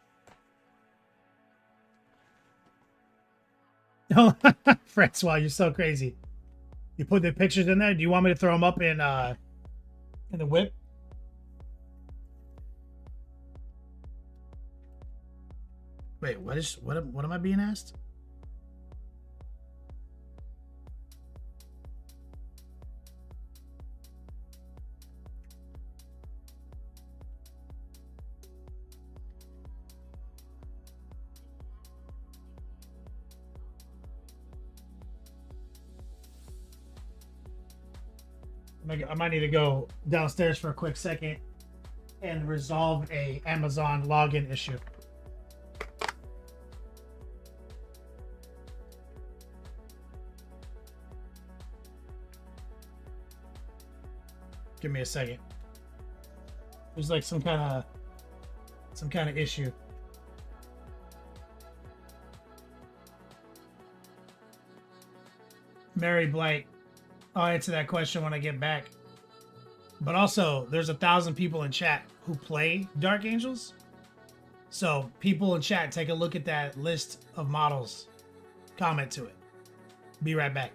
S3: Oh, Francois, you're so crazy. You put the pictures in there? Do you want me to throw them up in the whip? Wait, what am I being asked? I might need to go downstairs for a quick second and resolve a Amazon login issue. Give me a second. There's like some kind of issue. Mary Blight. I'll answer that question when I get back. But also, there's 1,000 people in chat who play Dark Angels. So people in chat, take a look at that list of models. Comment to it. Be right back.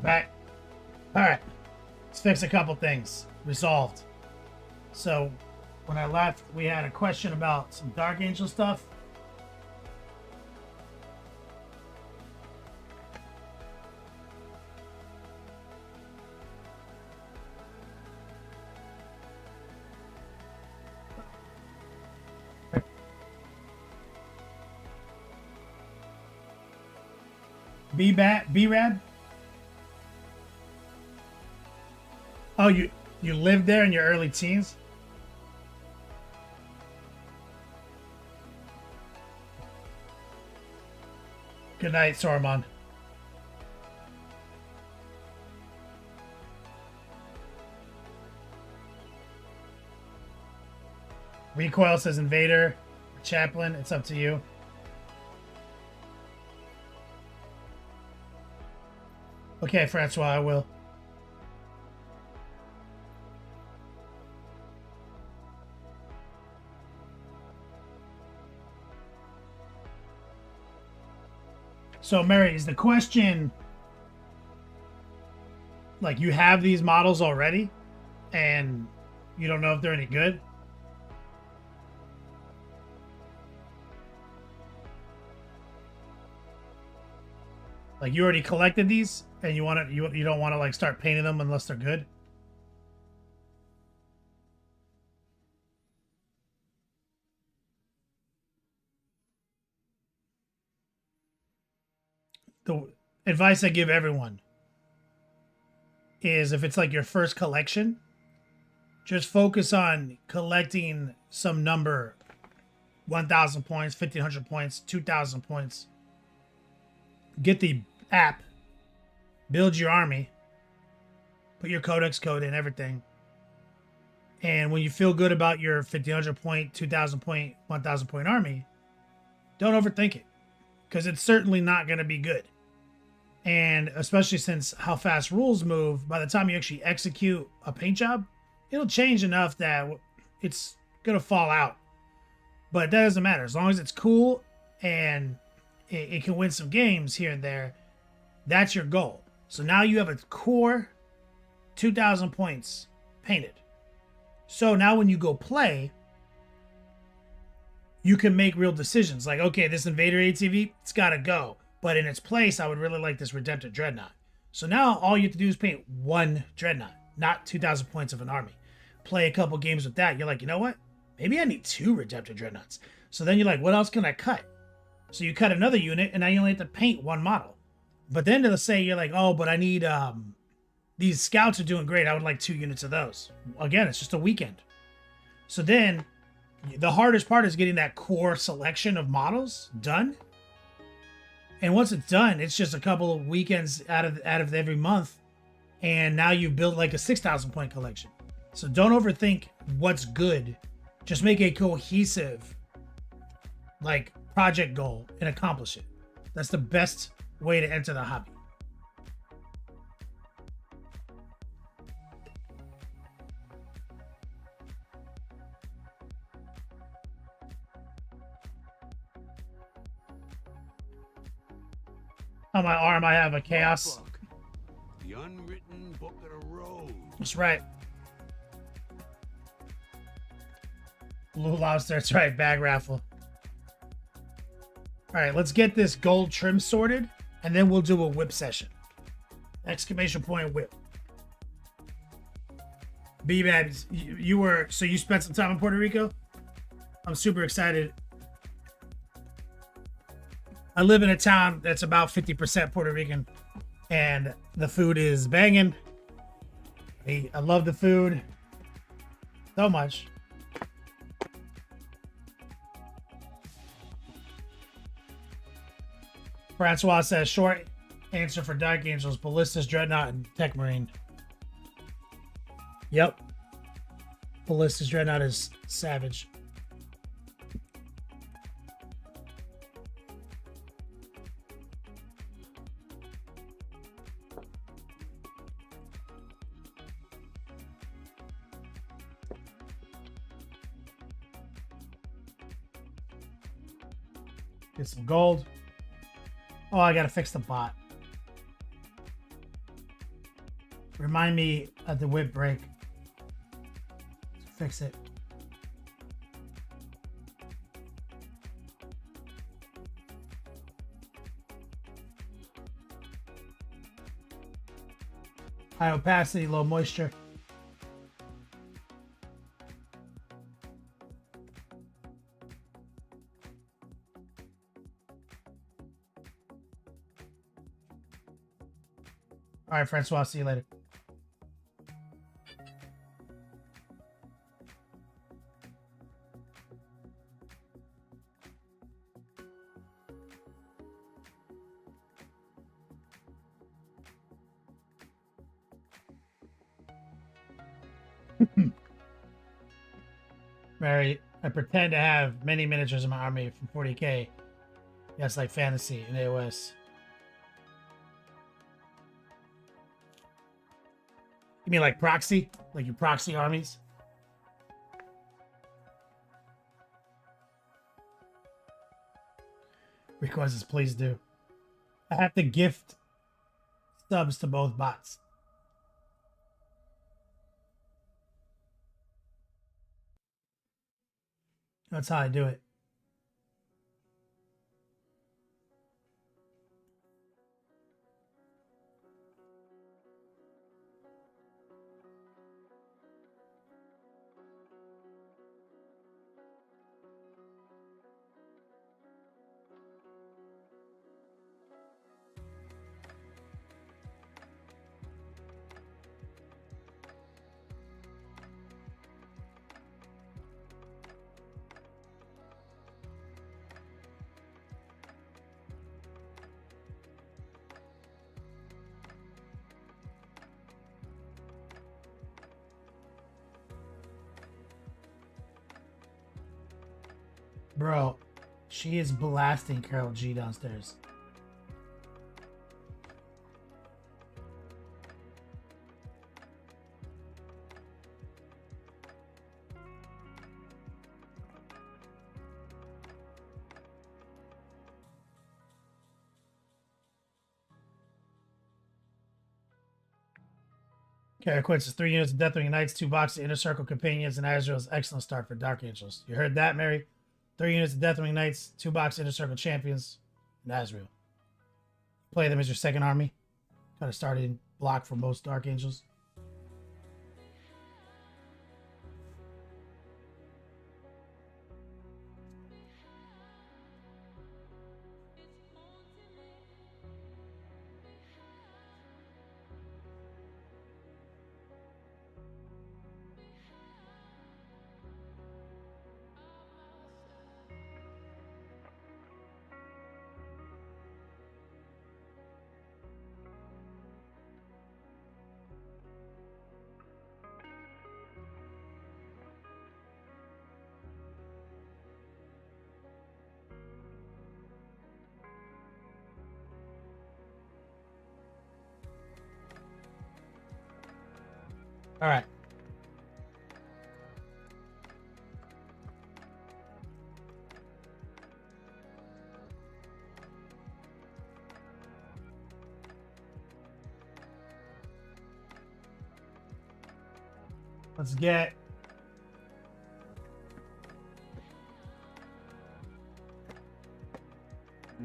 S3: Right. All right. Let's fix a couple things. Resolved. So, when I left, we had a question about some Dark Angel stuff. B-Rad? Oh, you lived there in your early teens? Good night, Sormon. Recoil says Invader. Chaplain, it's up to you. Okay, Francois, I will. So, Mary, is the question, like, you have these models already, and you don't know if they're any good? Like, you already collected these, and you want to, you don't want to, like, start painting them unless they're good? The advice I give everyone is, if it's like your first collection, just focus on collecting some number, 1,000 points, 1,500 points, 2,000 points. Get the app, build your army, put your codex code in, everything. And when you feel good about your 1,500 point, 2,000 point, 1,000 point army, don't overthink it, because it's certainly not going to be good. And especially since how fast rules move, by the time you actually execute a paint job, it'll change enough that it's going to fall out. But that doesn't matter. As long as it's cool and it can win some games here and there, that's your goal. So now you have a core 2,000 points painted. So now when you go play, you can make real decisions. Like, okay, this Invader ATV, it's got to go. But in its place, I would really like this Redemptor Dreadnought. So now all you have to do is paint one Dreadnought, not 2,000 points of an army. Play a couple games with that. You're like, you know what? Maybe I need 2 Redemptor Dreadnoughts. So then you're like, what else can I cut? So you cut another unit, and now you only have to paint one model. But then to say, you're like, oh, but I need, these scouts are doing great. I would like 2 units of those. Again, it's just a weekend. So then the hardest part is getting that core selection of models done. And once it's done, it's just a couple of weekends out of every month. And now you've built like a 6,000 point collection. So don't overthink what's good. Just make a cohesive, like, project goal and accomplish it. That's the best way to enter the hobby. On my arm, I have a chaos.
S1: Book. The unwritten book of the road.
S3: That's right. Blue Lobster, that's right. Bag raffle. All right, let's get this gold trim sorted, and then we'll do a whip session. Exclamation point whip. B-Babs, you spent some time in Puerto Rico? I'm super excited. I live in a town that's about 50% Puerto Rican, and the food is banging. I love the food so much. Francois says, short answer for Dark Angels, Ballistas, Dreadnought, and Tech Marine. Yep. Ballistas, Dreadnought is savage. Get some gold. Oh, I gotta fix the bot. Remind me at the whip break. Fix it. High opacity, low moisture. All right, Francois, see you later. Mary, I pretend to have many miniatures in my army from 40k. That's like fantasy in AOS. You mean like proxy? Like you proxy armies? Requests, please do. I have to gift subs to both bots. That's how I do it. Bro, she is blasting Carol G downstairs. Okay, quits 3 units of Deathwing Knights, 2 boxes of Inner Circle Companions, and Azrael's excellent start for Dark Angels. You heard that, Mary? 3 units of Deathwing Knights, 2 boxes of Inner Circle Champions, and Azrael. Play them as your second army. Kind of started in block for most Dark Angels. All right. Let's get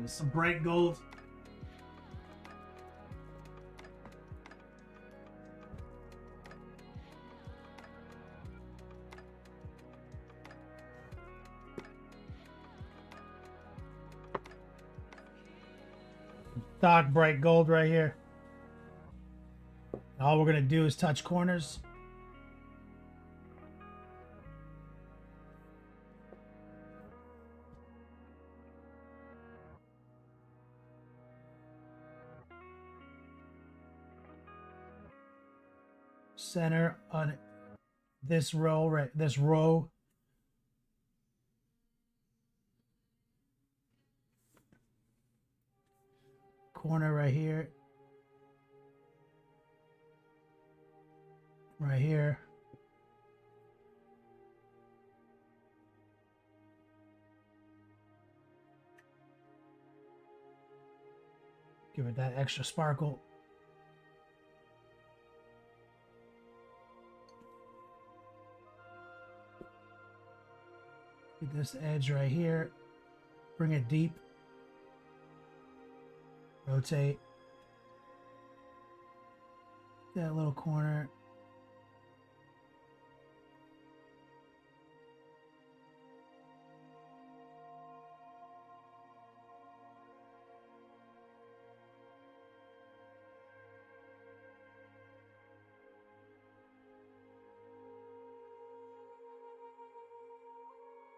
S3: some bright gold. Stock bright gold right here. All we're gonna do is touch corners. Center on this row, right? This row. Corner right here. Right here. Give it that extra sparkle. Get this edge right here. Bring it deep. Rotate. That little corner.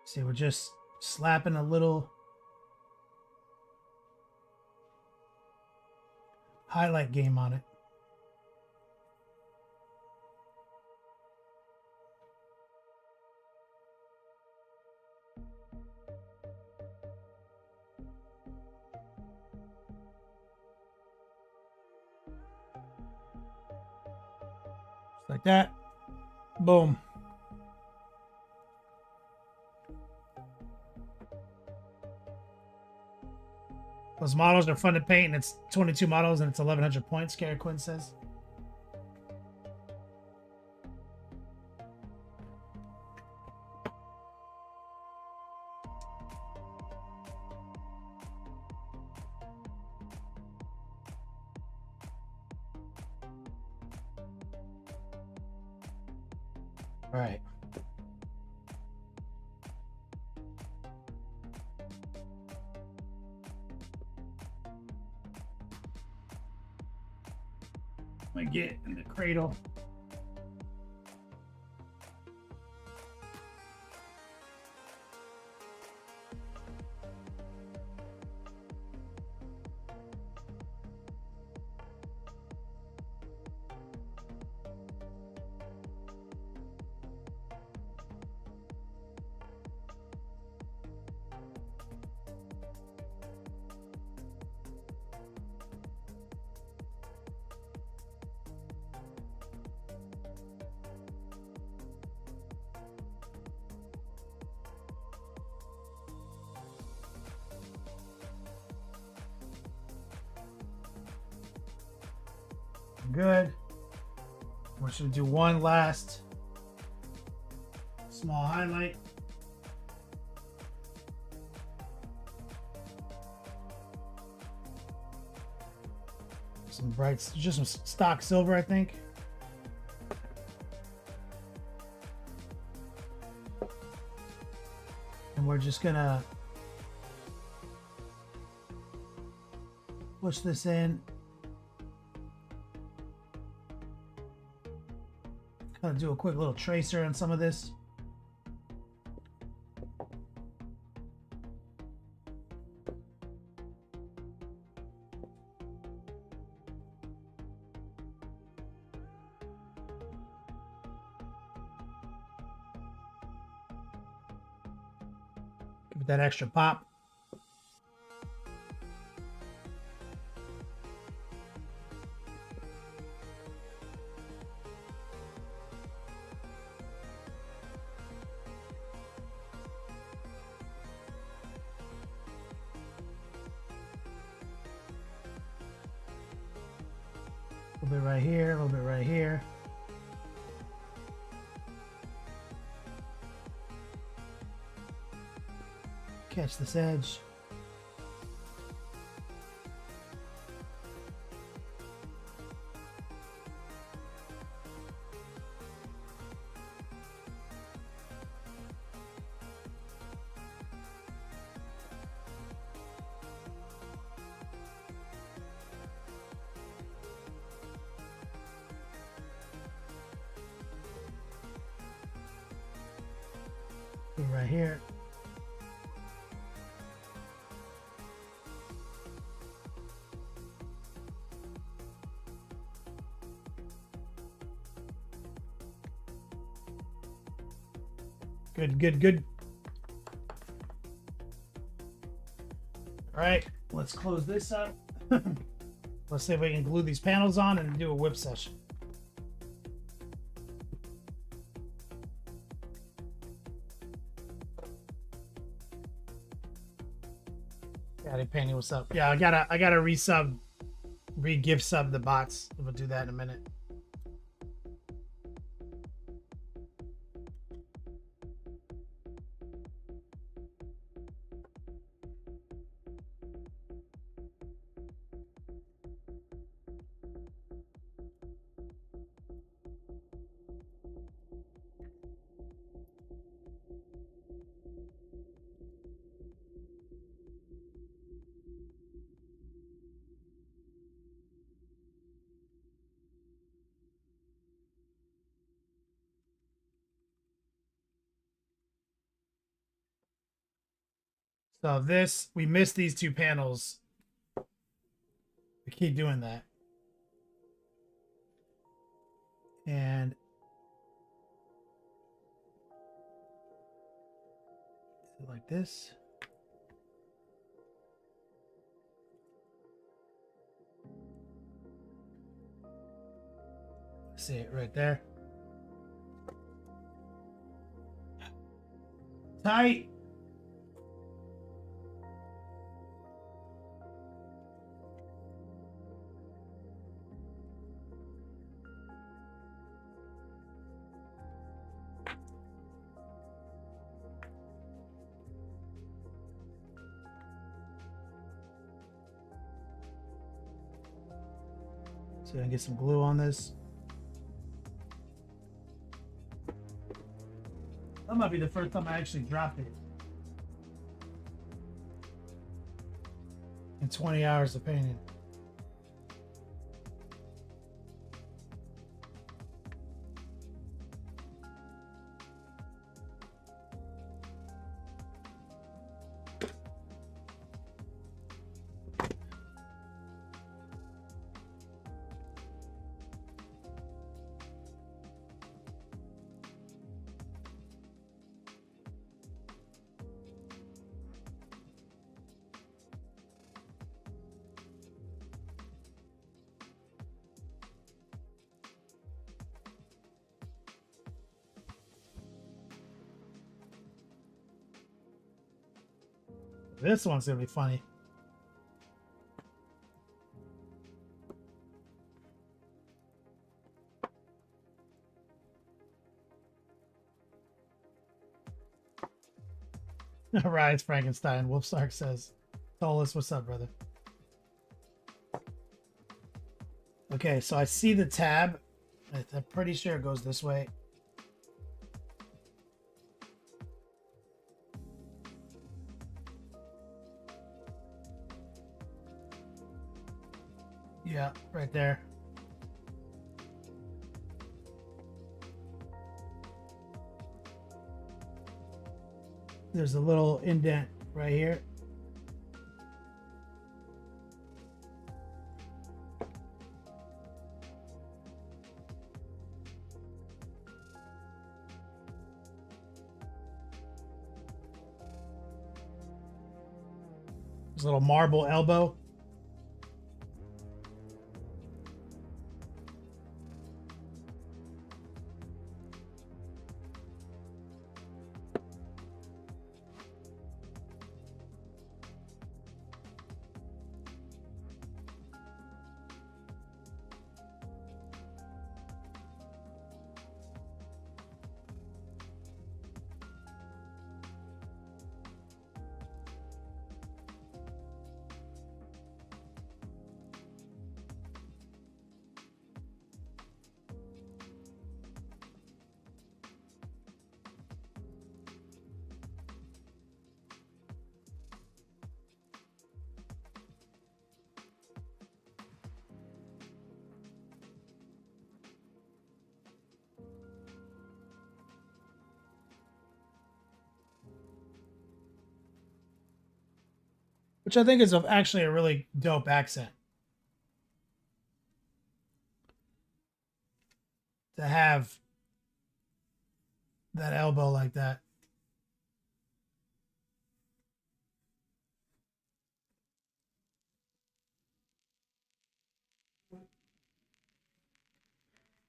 S3: See, we're just slapping a little highlight game on it. Just like that. Boom. Those models are fun to paint, and it's 22 models, and it's 1,100 points, Gary Quinn says. All right. I get in the cradle. Good. We're just gonna do one last small highlight. Some brights, just some stock silver, I think. And we're just gonna push this in. Gonna do a quick little tracer on some of this. Give it that extra pop. A little bit right here, a little bit right here. Catch this edge. Right here. Good, good, good. All right, let's close this up. Let's see if we can glue these panels on and do a whip session. Yeah, Penny, what's up? Yeah, I gotta resub, re-gift sub the bots. We'll do that in a minute. So this, we missed these two panels. We keep doing that. And like this. See it right there. Tight. So I can get some glue on this. That might be the first time I actually dropped it. In 20 hours of painting. This one's gonna be funny. Rise Frankenstein. Wolfsark says, Tolus, what's up, brother? Okay, so I see the tab. I'm pretty sure it goes this way. Yeah, right there. There's a little indent right here. There's a little marble elbow. Which I think is actually a really dope accent. To have that elbow like that.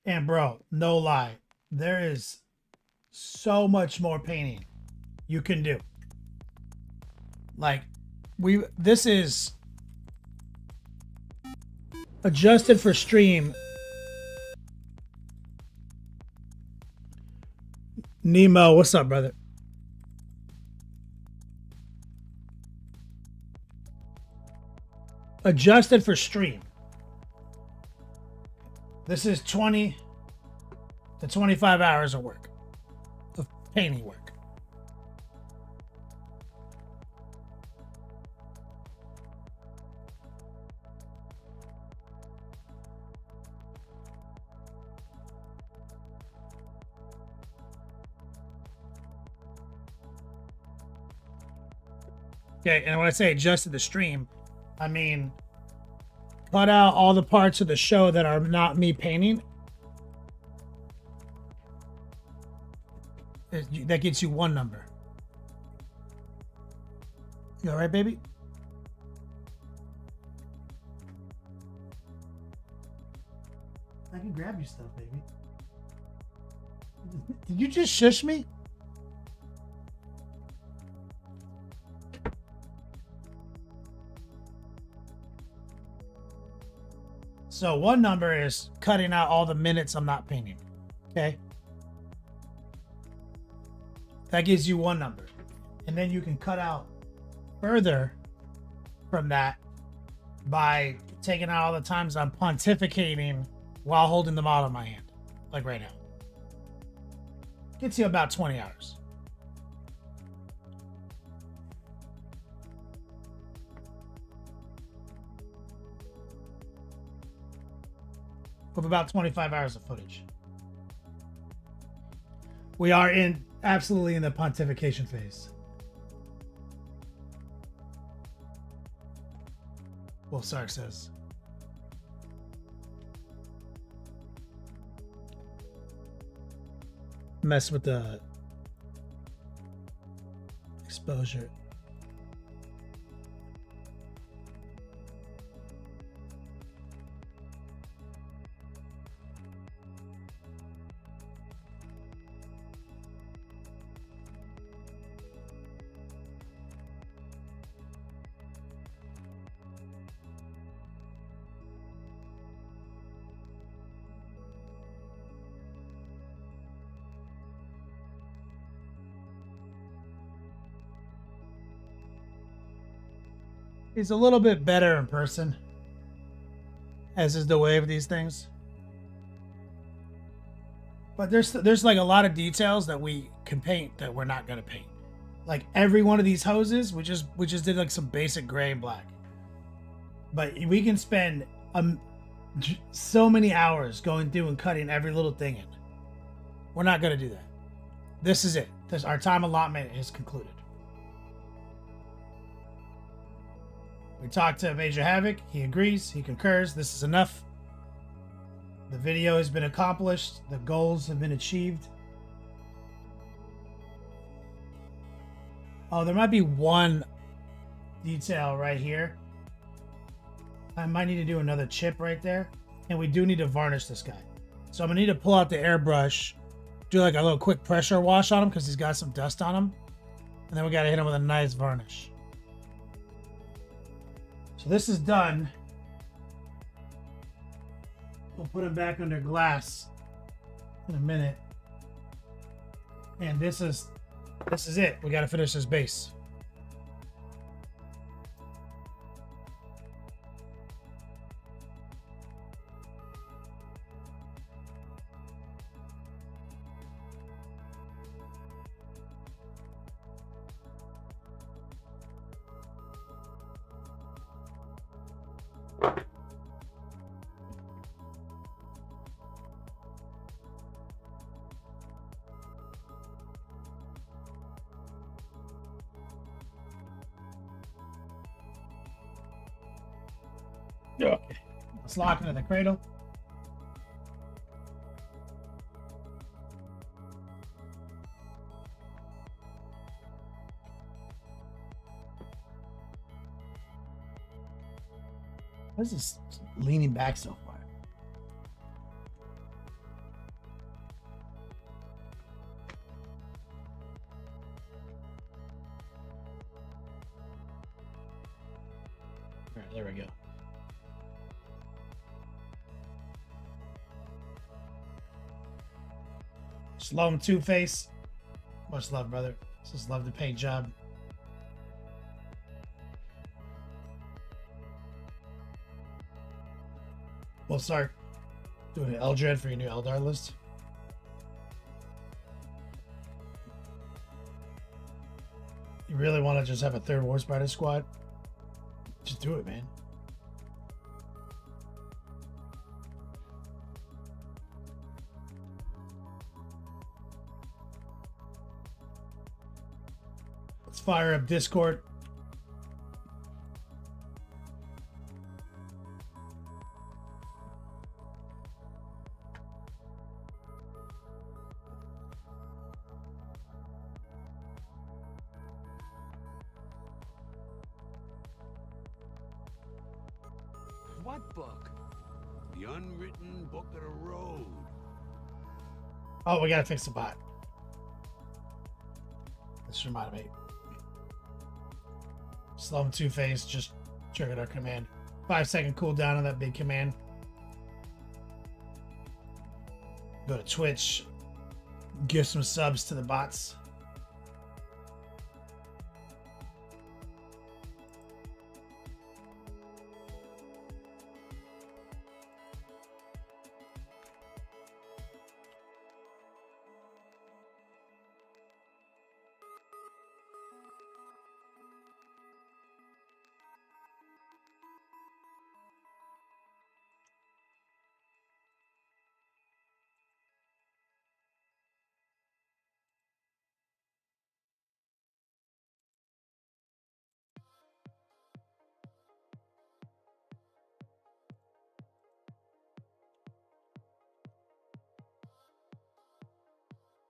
S3: And bro, no lie, there is so much more painting you can do. Like, this is adjusted for stream. Nemo, what's up, brother? Adjusted for stream. This is 20 to 25 hours of work, of painting work. Okay, and when I say adjusted the stream, I mean cut out all the parts of the show that are not me painting. That gets you 1 number. You all right, baby? I can grab you stuff, baby. Did you just shush me? So 1 number is cutting out all the minutes I'm not painting. Okay. That gives you 1 number. And then you can cut out further from that by taking out all the times I'm pontificating while holding the model in my hand. Like right now. Gets you about 20 hours. With about 25 hours of footage. We are absolutely in the pontification phase. Well, Sark says. Mess with the exposure. He's a little bit better in person, as is the way of these things. But there's like a lot of details that we can paint that we're not gonna paint. Like every one of these hoses, we just did like some basic gray and black. But we can spend so many hours going through and cutting every little thing in. We're not gonna do that. This is it. Our time allotment is concluded. We talked to Major Havoc. He agrees. He concurs. This is enough. The video has been accomplished. The goals have been achieved. Oh, there might be one detail right here. I might need to do another chip right there. And we do need to varnish this guy. So I'm going to need to pull out the airbrush, do like a little quick pressure wash on him because he's got some dust on him. And then we got to hit him with a nice varnish. So this is done. We'll put him back under glass in a minute. And this is it. We got to finish this base. Okay. Let's lock into the cradle. What is this leaning back so far? All right, there we go. Shalom Two-Face. Much love, brother. Just love the paint job. We'll start doing an Eldred for your new Eldar list. You really want to just have a third War Spider squad? Just do it, man. Let's fire up Discord.
S1: What book? The unwritten book of the road.
S3: Oh, we gotta fix the bot. This reminded me. Slow and Two-Face just triggered our command. 5-second cooldown on that big command. Go to Twitch. Give some subs to the bots.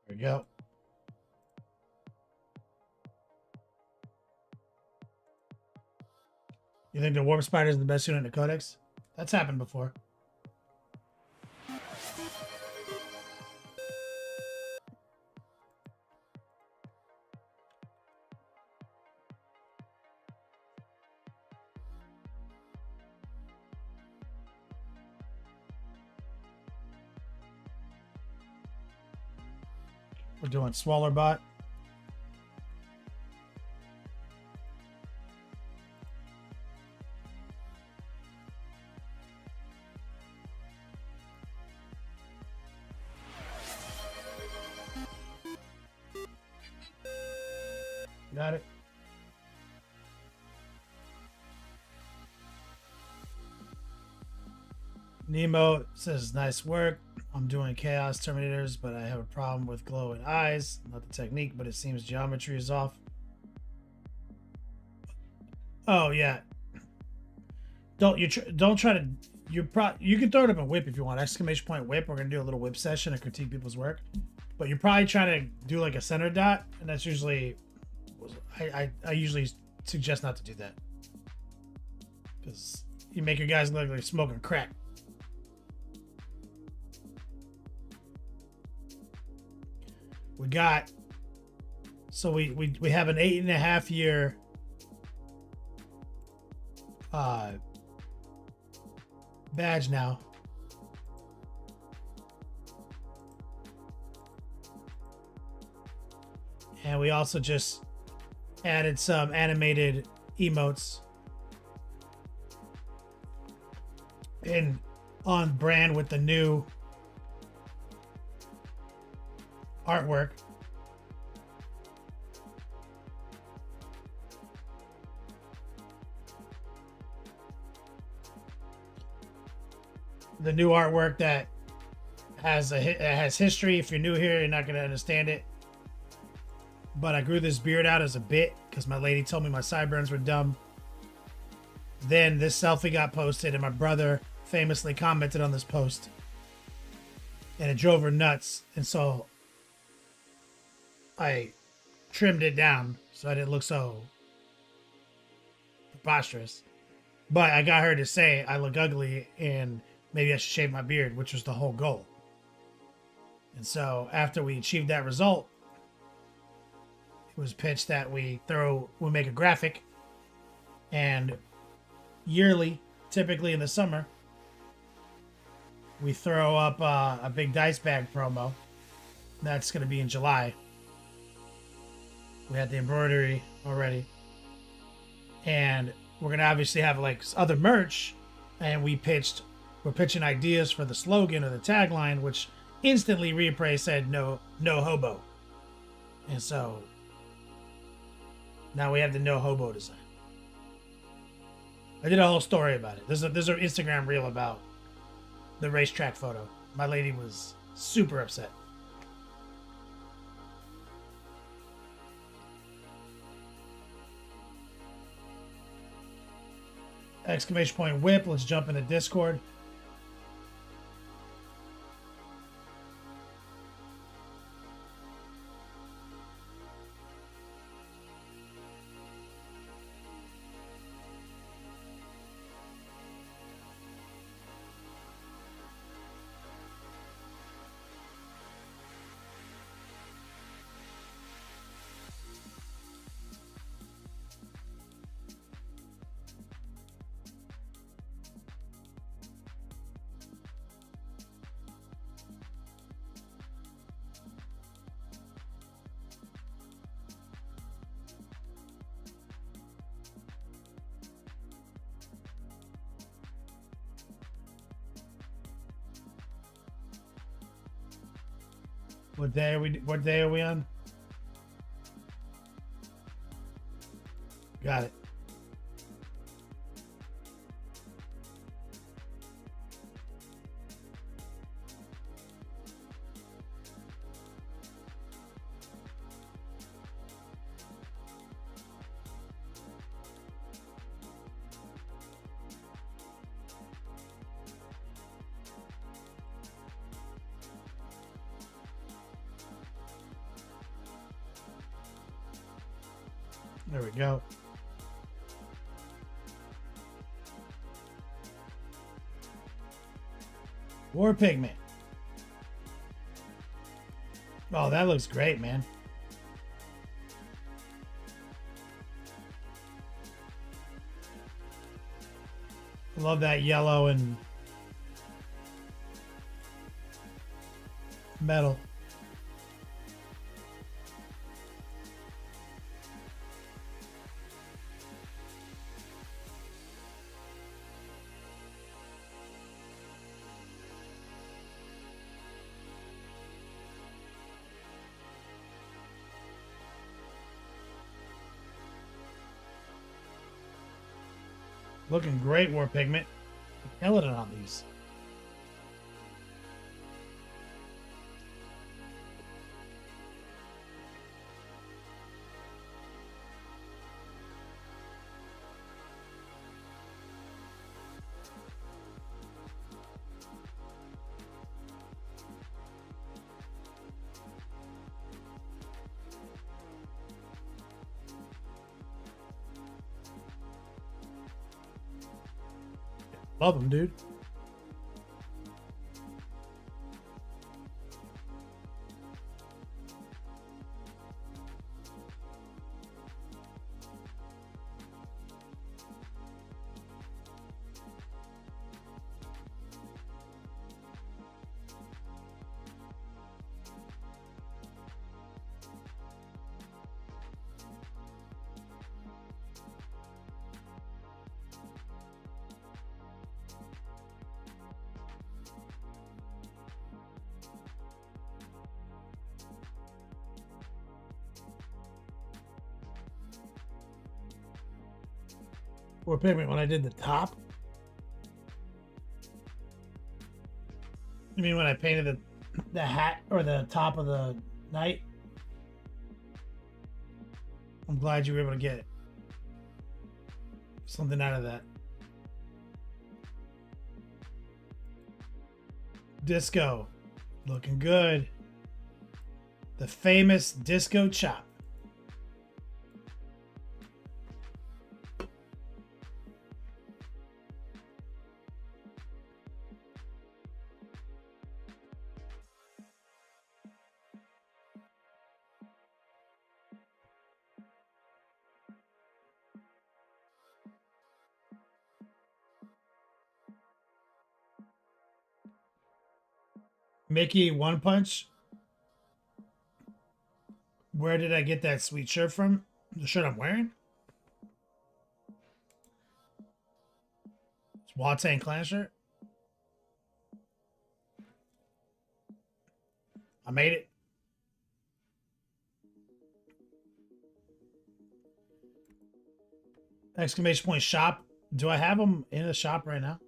S3: There we go. You think the Warp Spider is the best unit in the Codex? That's happened before. We're doing smaller bot. Got it. Nemo says, nice work. I'm doing Chaos Terminators, but I have a problem with glowing eyes. Not the technique, but it seems geometry is off. Oh, yeah. Don't try to... You can throw it up a whip if you want. Exclamation point whip. We're going to do a little whip session and critique people's work. But you're probably trying to do like a center dot, and that's usually... I usually suggest not to do that. Because you make your guys look like they're smoking crack. We got, so we have an 8.5 year badge now. And we also just added some animated emotes in on brand with the new artwork. The new artwork that has history. If you're new here, you're not going to understand it. But I grew this beard out as a bit because my lady told me my sideburns were dumb. Then this selfie got posted, and my brother famously commented on this post, and it drove her nuts. And so I trimmed it down so I didn't look so preposterous. But I got her to say I look ugly and maybe I should shave my beard, which was the whole goal. And so after we achieved that result, it was pitched that we make a graphic, and yearly, typically in the summer, we throw up a big dice bag promo. That's going to be in July. We had the embroidery already. And we're going to obviously have like other merch. And we're pitching ideas for the slogan or the tagline, which instantly Reappraise said no hobo. And so now we have the no hobo design. I did a whole story about it. There's an Instagram reel about the racetrack photo. My lady was super upset. Exclamation point whip. Let's jump into Discord. What day are we on? Got it. There we go. War Pigment. Oh, that looks great, man. I love that yellow and metal. Looking great, War Pigment. Killing it on these. Love them, dude. War Pigment when I did the top. You mean when I painted the hat or the top of the knight? I'm glad you were able to get something out of that. Disco. Looking good. The famous Disco Chop. Mickey One Punch. Where did I get that sweet shirt from? The shirt I'm wearing? It's Wu-Tang Clan shirt. I made it. Exclamation point shop. Do I have them in the shop right now?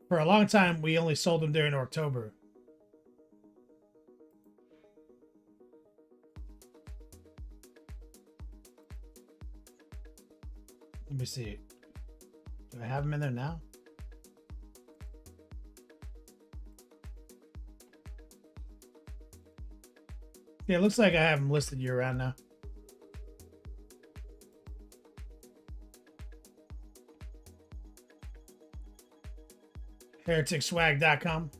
S3: For a long time, we only sold them during October. Let me see. Do I have them in there now? Yeah, it looks like I have them listed year-round now. HereticSwag.com.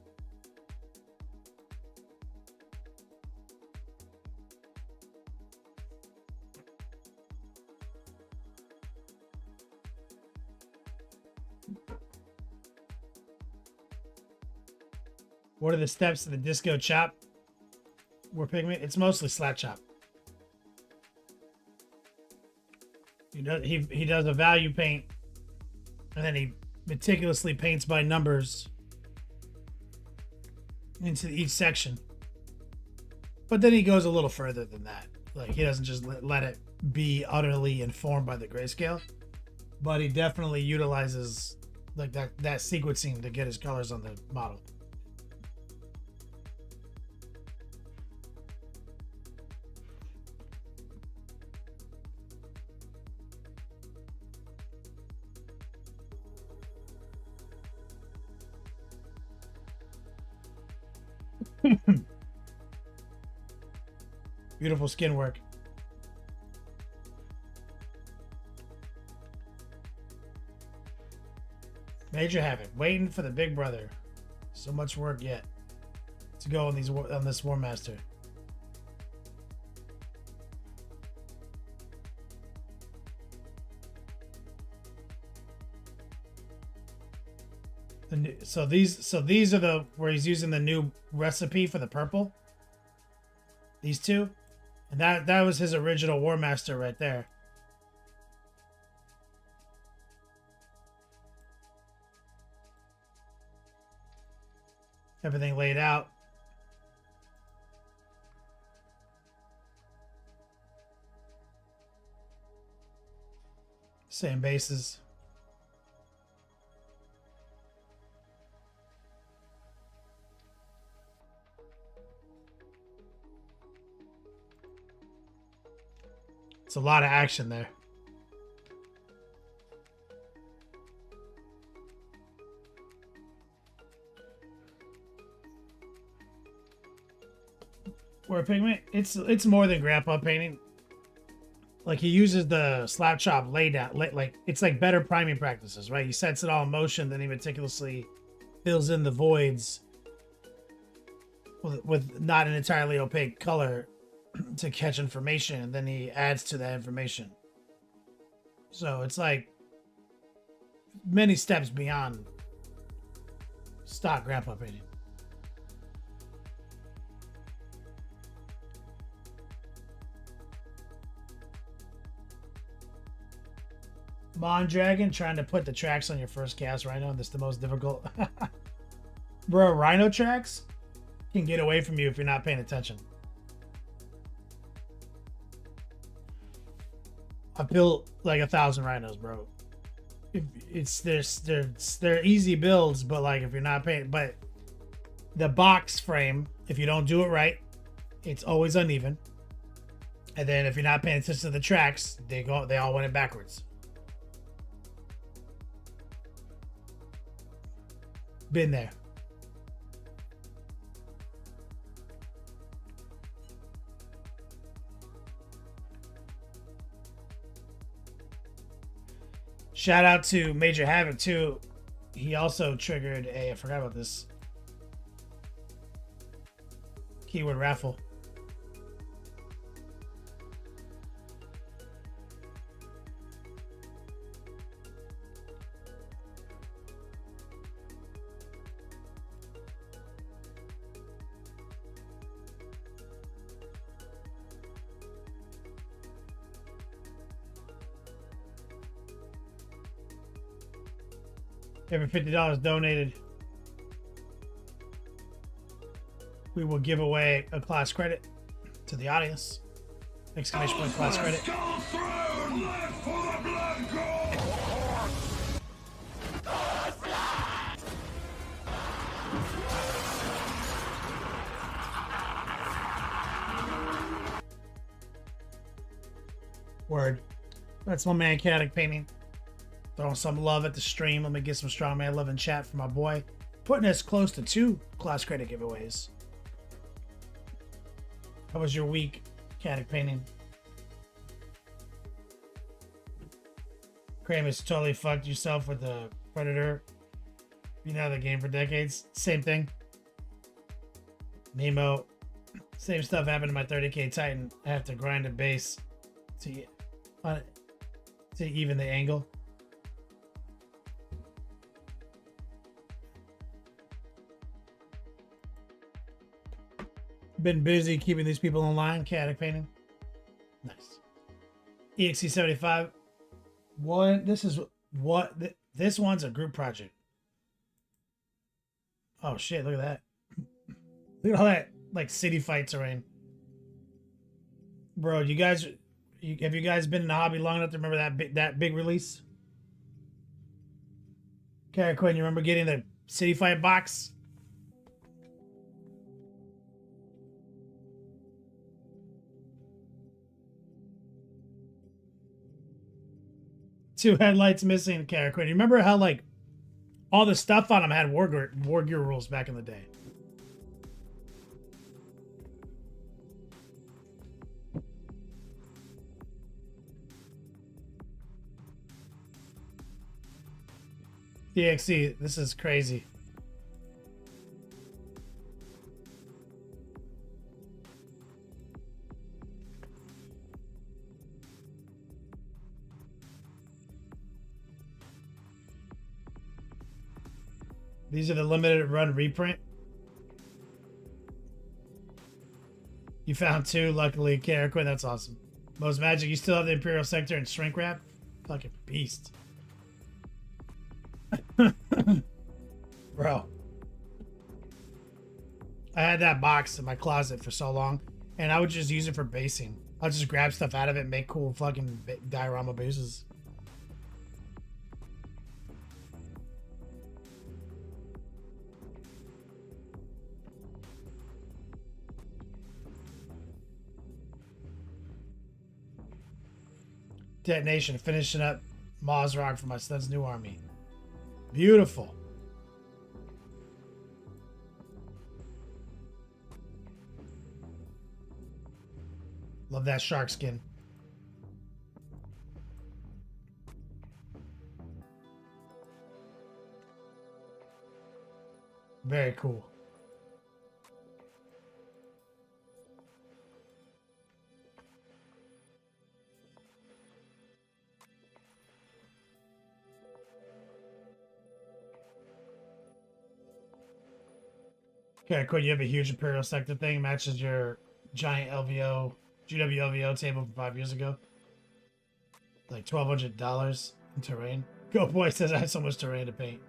S3: What are the steps to the Disco Chop? War Pigment? It's mostly slap chop. He does a value paint, and then he meticulously paints by numbers into each section. But then he goes a little further than that. Like, he doesn't just let it be utterly informed by the grayscale, but he definitely utilizes like that sequencing to get his colors on the model. Beautiful skin work. Major Havoc, waiting for the big brother. So much work yet to go on this War Master. So these are the where he's using the new recipe for the purple. These two, and that was his original War Master right there. Everything laid out. Same bases. It's a lot of action there. War Pigment, it's more than grandpa painting. Like, he uses the slap chop laydown, like it's like better priming practices, right? He sets it all in motion, then he meticulously fills in the voids with not an entirely opaque color to catch information, and then he adds to that information. So it's like many steps beyond stock grandpa painting. Mondragon trying to put the tracks on your first cast Rhino. That's the most difficult. Bro, Rhino tracks can get away from you if you're not paying attention. I built like 1,000 Rhinos, bro. They're easy builds, but like if you're not paying, but the box frame, if you don't do it right, it's always uneven. And then if you're not paying attention to the tracks, they all went it backwards. Been there. Shout out to Major Havoc too. He also triggered I forgot about this, keyword raffle. Every $50 donated, we will give away a class credit to the audience. Exclamation point class credit. Word. That's my man Caddick painting. Throwing some love at the stream. Let me get some strong man love in chat for my boy. Putting us close to 2 class credit giveaways. How was your week, Caddick painting? Kramus totally fucked yourself with the Predator. You know the game for decades. Same thing. Nemo. Same stuff happened to my 30k Titan. I have to grind a base to even the angle. Been busy keeping these people in line. Caddick painting. Nice. EXE75. This one's a group project. Oh shit, look at that. Look at all that like city fight terrain. Bro, you guys, have you guys been in the hobby long enough to remember that big release? Okay, Quinn, you remember getting the city fight box? Two headlights missing, okay, Quinn. You remember how like all the stuff on them had war gear rules back in the day? DXC, this is crazy. These are the limited run reprint. You found two, luckily, Karaquin. That's awesome. Most Magic, you still have the Imperial Sector and Shrink Wrap? Fucking beast. Bro. I had that box in my closet for so long, and I would just use it for basing. I'll just grab stuff out of it and make cool fucking diorama bases. Detonation, finishing up Mozrog for my son's new army. Beautiful. Love that shark skin. Very cool. Okay, cool. You have a huge Imperial Sector thing. Matches your giant LVO, GW LVO table from 5 years ago. Like $1,200 in terrain. Go Boy says I have so much terrain to paint.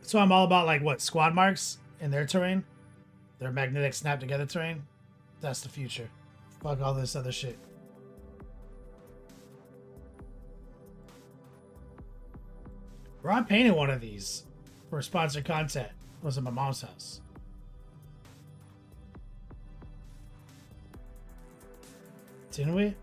S3: So I'm all about like what? Squad marks in their terrain? Their magnetic snap together terrain? That's the future. Fuck all this other shit. Bro, I painted one of these for sponsored content. It was at my mom's house. Didn't we?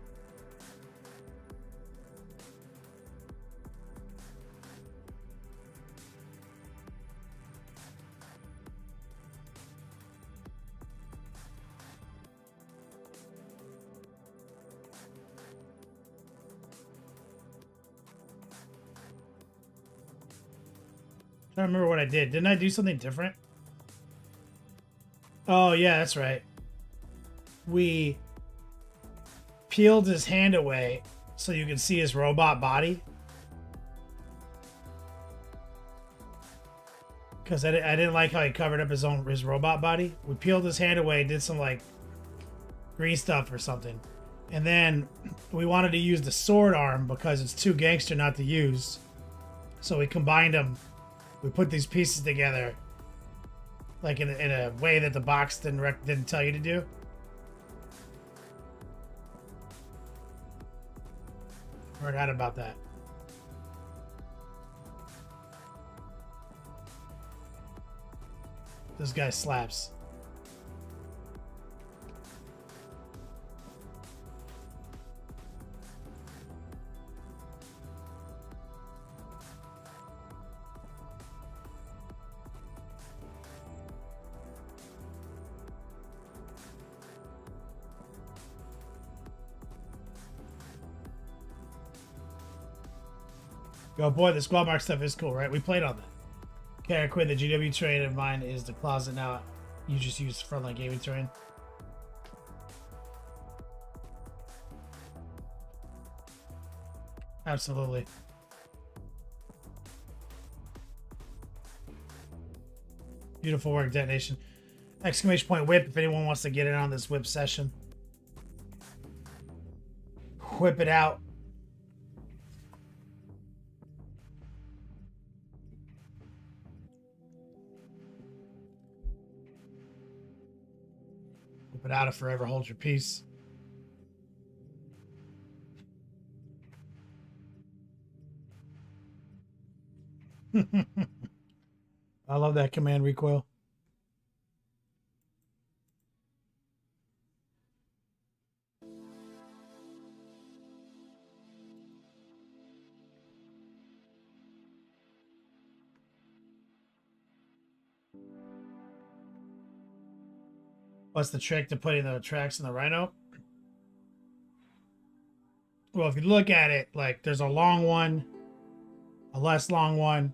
S3: I don't remember what I did. Didn't I do something different? Oh, yeah, that's right. We peeled his hand away so you could see his robot body. Because I didn't like how he covered up his robot body. We peeled his hand away, did some like green stuff or something. And then we wanted to use the sword arm because it's too gangster not to use. So we combined them. We put these pieces together, like in a way that the box didn't tell you to do. Forgot about that. This guy slaps. Oh boy, the squad mark stuff is cool, right? We played on that. Okay, I quit. The GW terrain of mine is the closet now. You just use frontline gaming terrain. Absolutely. Beautiful work, Detonation. Exclamation point whip if anyone wants to get in on this whip session. Whip it out. Whip it out if forever hold your peace. I love that command recoil. What's the trick to putting the tracks in the Rhino? Well, if you look at it, like there's a long one, a less long one,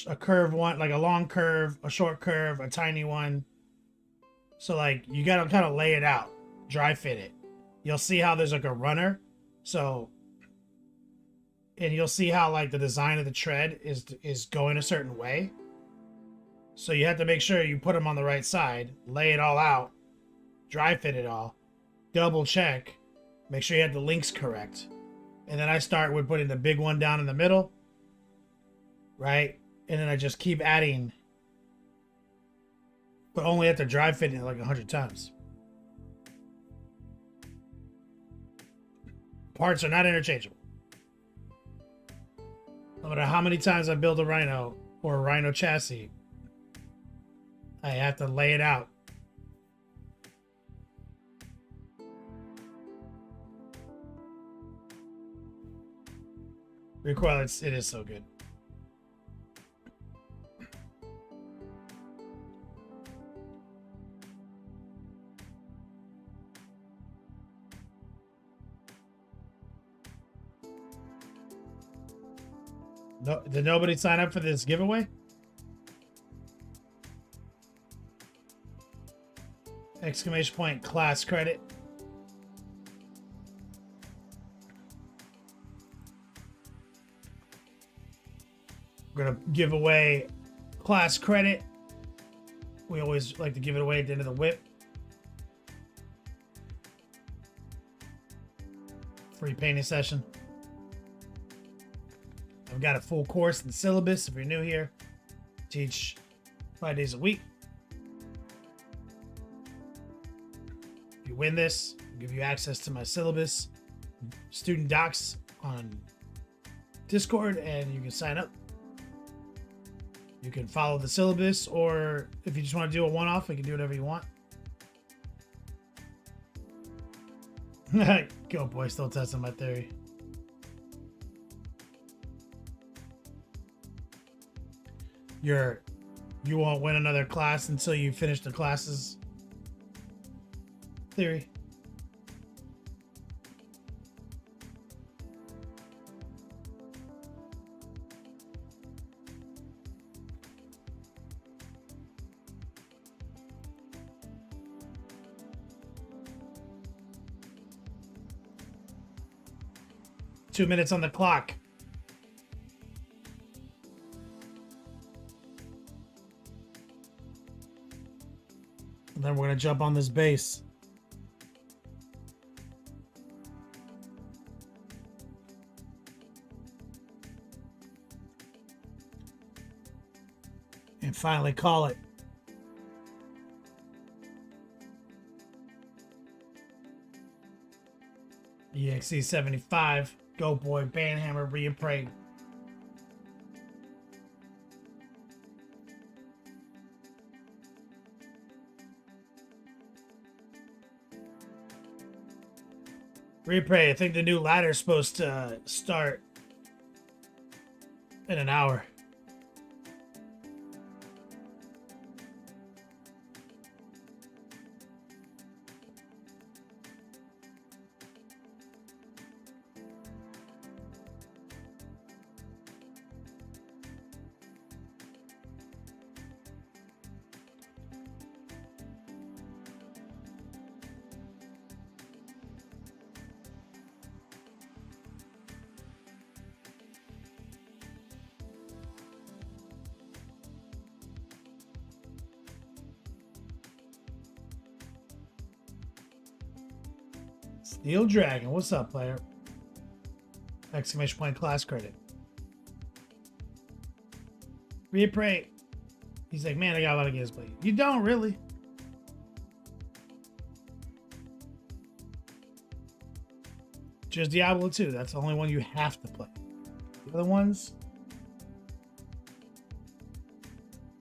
S3: a curved one, like a long curve, a short curve, a tiny one. So like you gotta kind of lay it out, dry fit it. You'll see how there's like a runner. So, and you'll see how like the design of the tread is going a certain way. So you have to make sure you put them on the right side, lay it all out, dry fit it all, double check, make sure you have the links correct. And then I start with putting the big one down in the middle, right? And then I just keep adding, but only have to dry fit it like 100 times. Parts are not interchangeable. No matter how many times I build a Rhino or a Rhino chassis, I have to lay it out. Recoil, it is so good. No, did nobody sign up for this giveaway? Exclamation point class credit. We're gonna give away class credit. We always like to give it away at the end of the whip. Free painting session. I've got a full course in the syllabus if you're new here. Teach 5 days a week. If you win this, I'll give you access to my syllabus, student docs on Discord, and you can sign up. You can follow the syllabus, or if you just want to do a one-off, you can do whatever you want. Go, boy, still testing my theory. You won't win another class until you finish the classes theory. Two minutes on the clock. And then we're going to jump on this base. And finally call it. EXE 75. Go boy, Banhammer, Reappraise. Reappraise, I think the new ladder is supposed to start in an hour. Steel Dragon, what's up, player? Exclamation point class credit. Reappraise. He's like, man, I got a lot of games to play. You don't really. just Diablo 2. That's the only one you have to play. The other ones,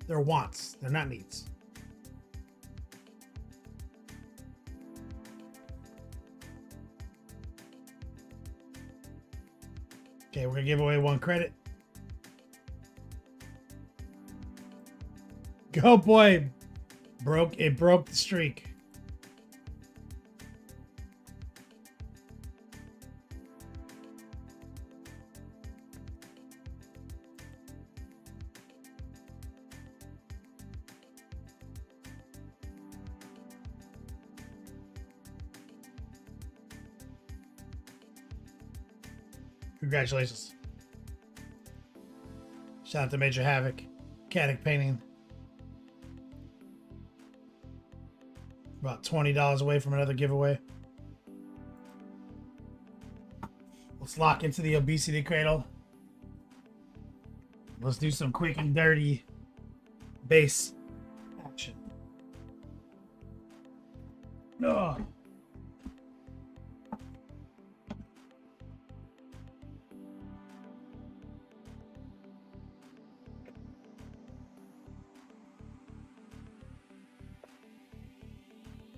S3: they're wants. They're not needs. Okay, we're gonna give away 1 credit. Go boy! Broke the streak. Congratulations. Shout out to Major Havoc. Caddick Painting. About $20 away from another giveaway. Let's lock into the obesity cradle. Let's do some quick and dirty base action. No.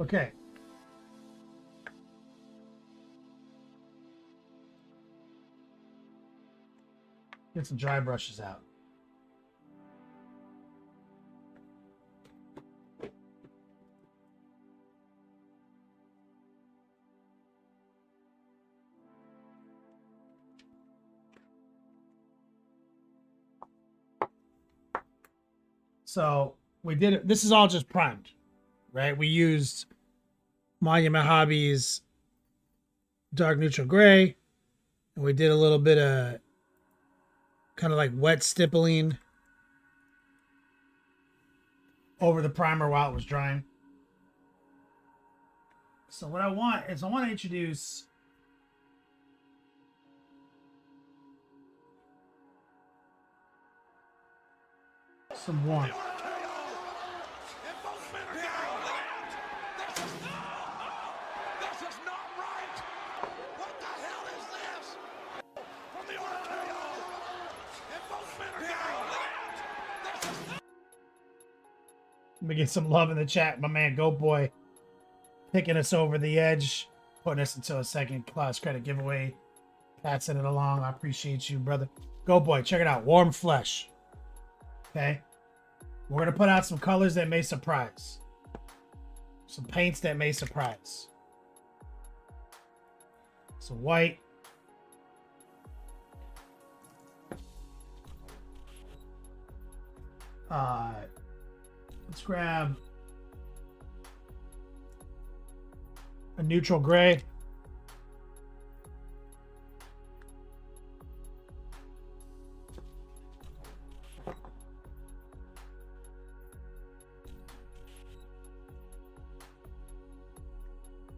S3: Okay. Get some dry brushes out. So we did it. This is all just primed, right? We used Monument Hobbies dark neutral gray, and we did a little bit of kind of like wet stippling over the primer while it was drying. So what I want to introduce some warmth. Let me get some love in the chat. My man Go Boy picking us over the edge, putting us into a second class credit giveaway, passing it along. I appreciate you, brother. Go Boy, check it out. Warm Flesh. Okay. We're going to put out some colors that may surprise. Some paints that may surprise. Some white. Let's grab a neutral gray.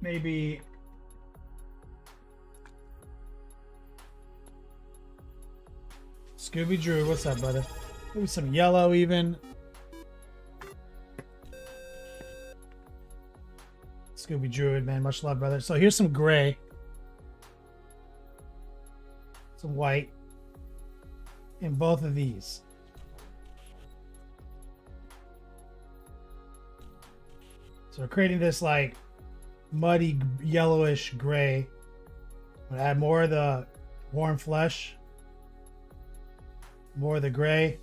S3: Maybe Scooby Drew, what's up, brother? Maybe some yellow even. Scooby Druid, man. Much love, brother. So here's some gray. Some white. In both of these. So we're creating this like muddy yellowish gray. I'm gonna add more of the warm flesh. More of the gray.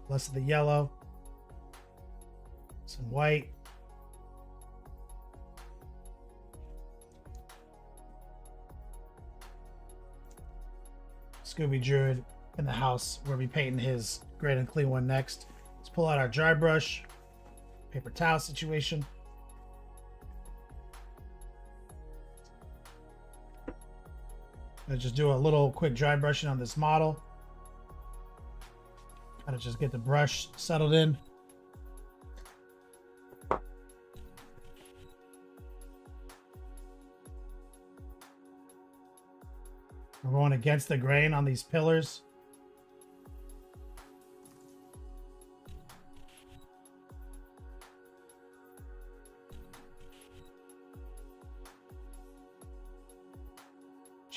S3: Less of the yellow. Some white. Scooby Druid in the house. We'll be painting his Great and Clean one next. Let's pull out our dry brush, paper towel situation. Let's just do a little quick dry brushing on this model. Kind of just get the brush settled in. We're going against the grain on these pillars.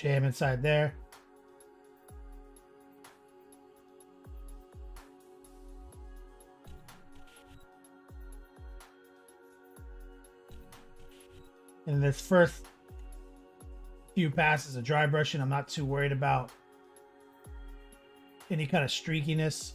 S3: Jam inside there. And this first few passes of dry brushing, I'm not too worried about any kind of streakiness.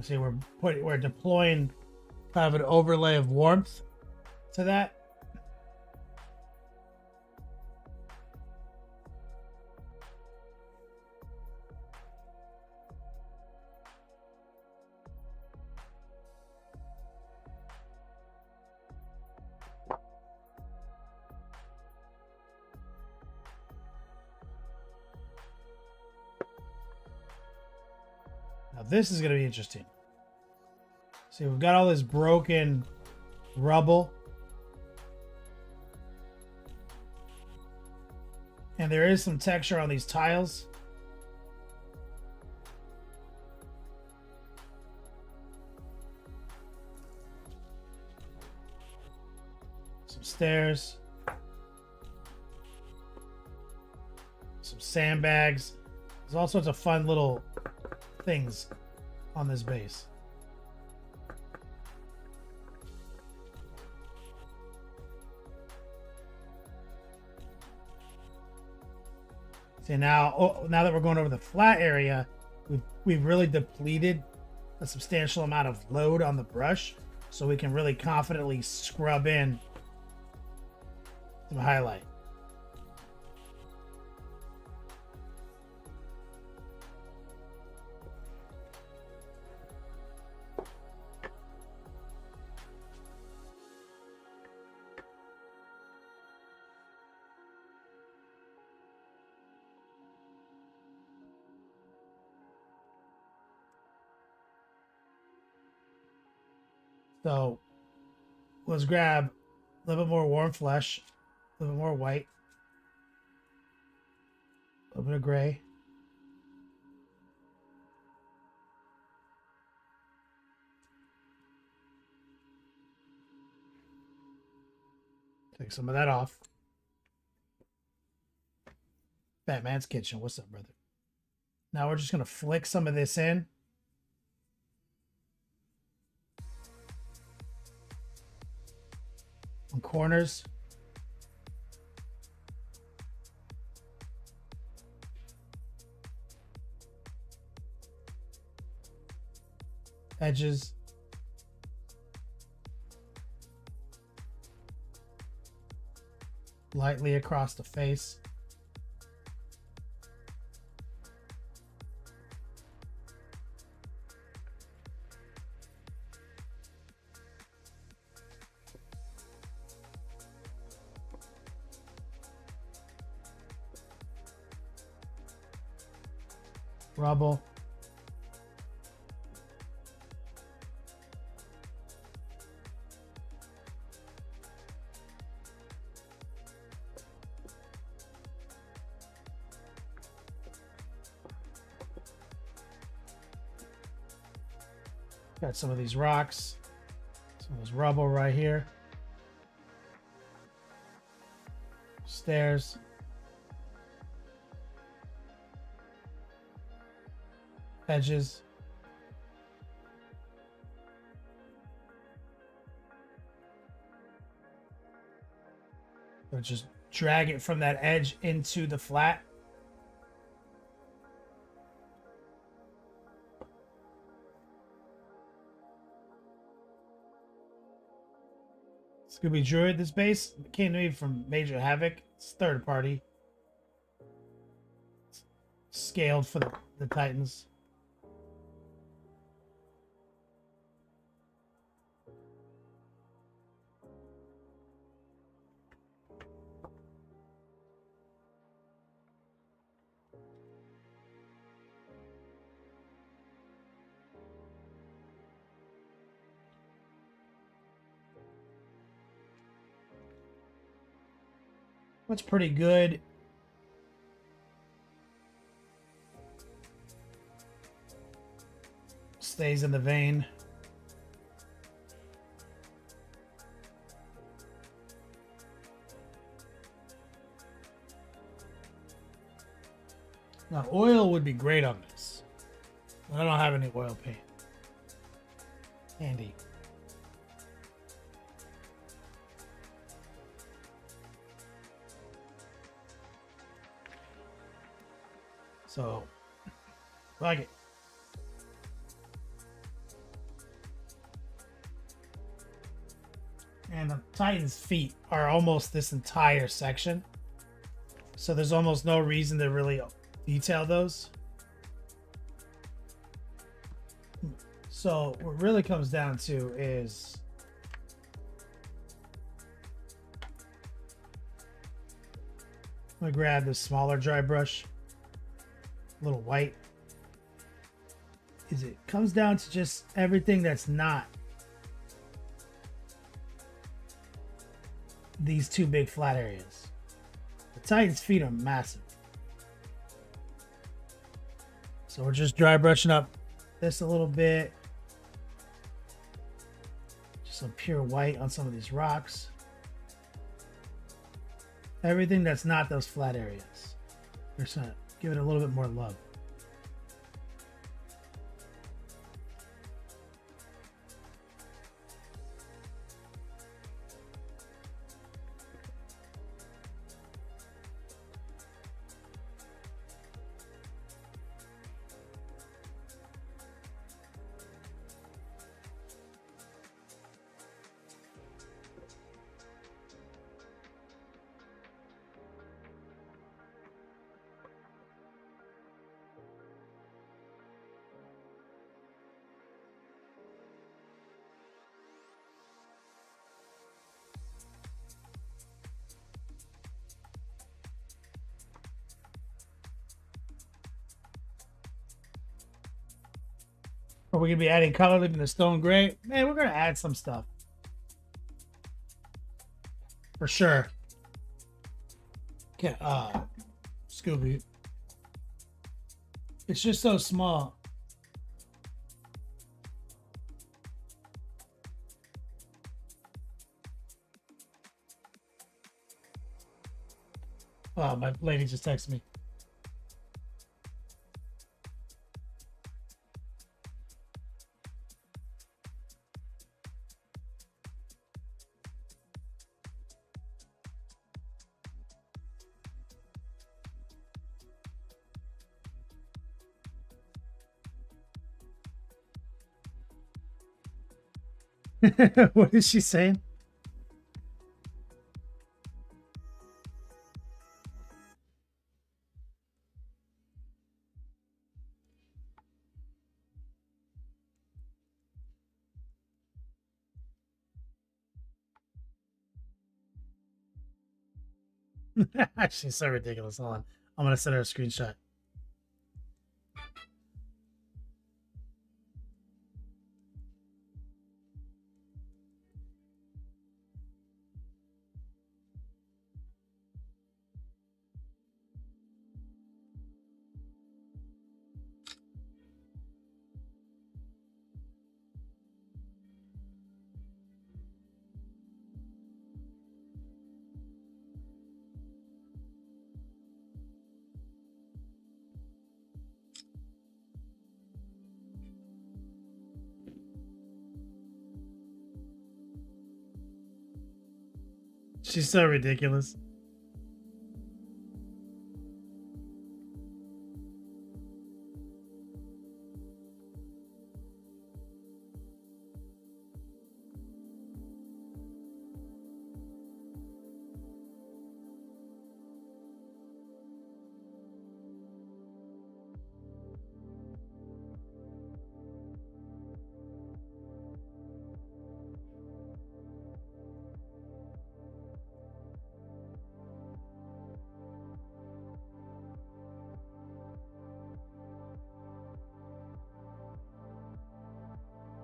S3: See, we're deploying kind of an overlay of warmth to that. Now this is going to be interesting. See, we've got all this broken rubble. And there is some texture on these tiles. Some stairs. Some sandbags. There's all sorts of fun little things on this base. See, now that we're going over the flat area, we've really depleted a substantial amount of load on the brush, so we can really confidently scrub in some highlight. So let's grab a little bit more warm flesh, a little bit more white, a little bit of gray. Take some of that off. Batman's Kitchen. What's up, brother? Now we're just going to flick some of this in. On corners. Edges. Lightly across the face. Rubble. Got some of these rocks, some of this rubble right here. Stairs. Edges. So just drag it from that edge into the flat. Scooby Druid, this base came to me from Major Havoc. It's third party. It's scaled for the Titans. What's pretty good stays in the vein. Now, oil would be great on this. But I don't have any oil paint handy. So, like it. And the Titan's feet are almost this entire section. So there's almost no reason to really detail those. So what really comes down to is I'm gonna grab this smaller dry brush, a little white. It comes down to just everything that's not these two big flat areas. The Titan's feet are massive. So we're just dry brushing up this a little bit. Just some pure white on some of these rocks. Everything that's not those flat areas. We're just gonna give it a little bit more love. Are we gonna be adding color, leaving the stone gray? Man, we're gonna add some stuff. For sure. Okay, Scooby. It's just so small. Oh, my lady just texted me. What is she saying? She's so ridiculous. Hold on. I'm gonna send her a screenshot. She's so ridiculous.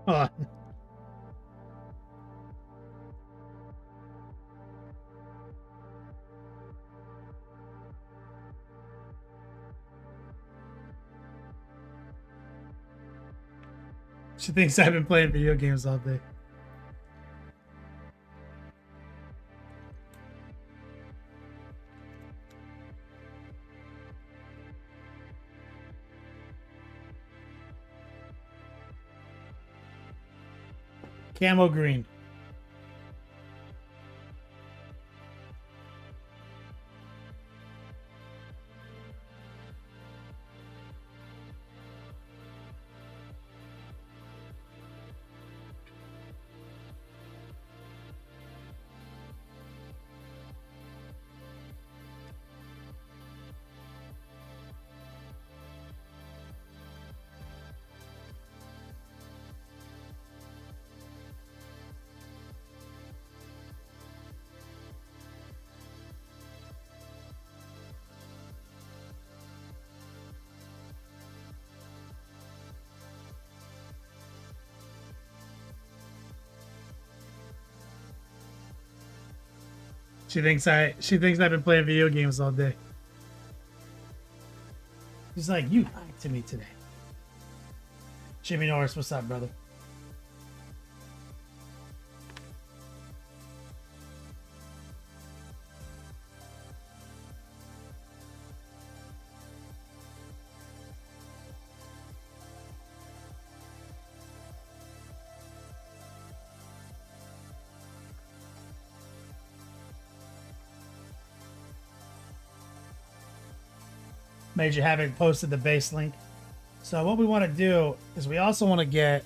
S3: Hold on. She thinks I've been playing video games all day. Camo green. She thinks I've been playing video games all day. She's like, you lied to me today. Jimmy Norris, what's up, brother? Major Havoc posted the base link. So what we want to do is we also want to get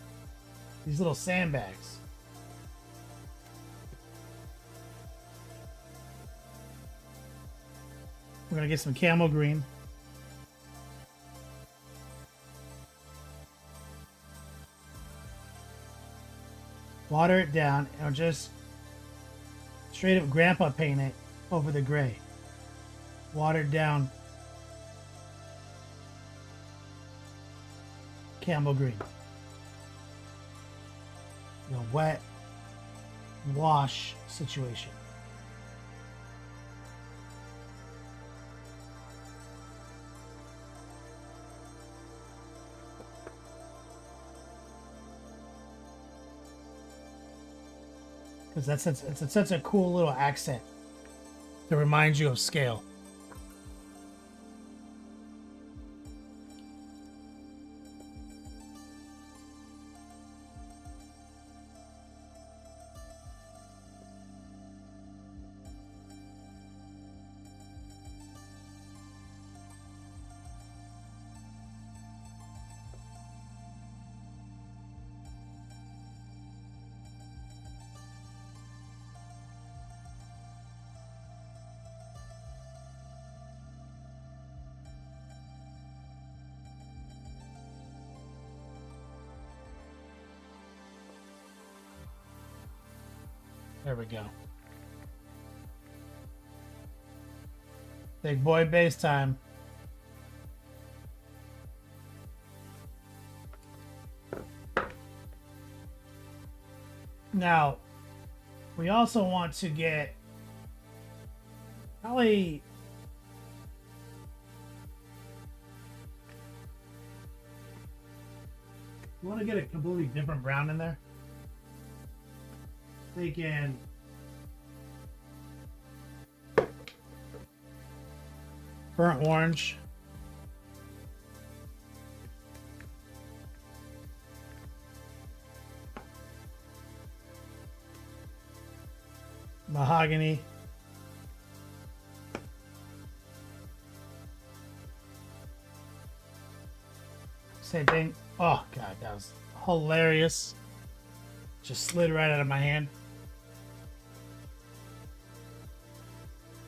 S3: these little sandbags. We're going to get some camel green. Water it down and we'll just straight up grandpa paint it over the gray. Watered down camel green. You know, wet wash situation. Because it's such a cool little accent that reminds you of scale. There we go. Big boy base time. Now, we also want to get probably you want to get a completely different brown in there. Thinking burnt orange. Mahogany. Same thing. Oh god, that was hilarious. Just slid right out of my hand.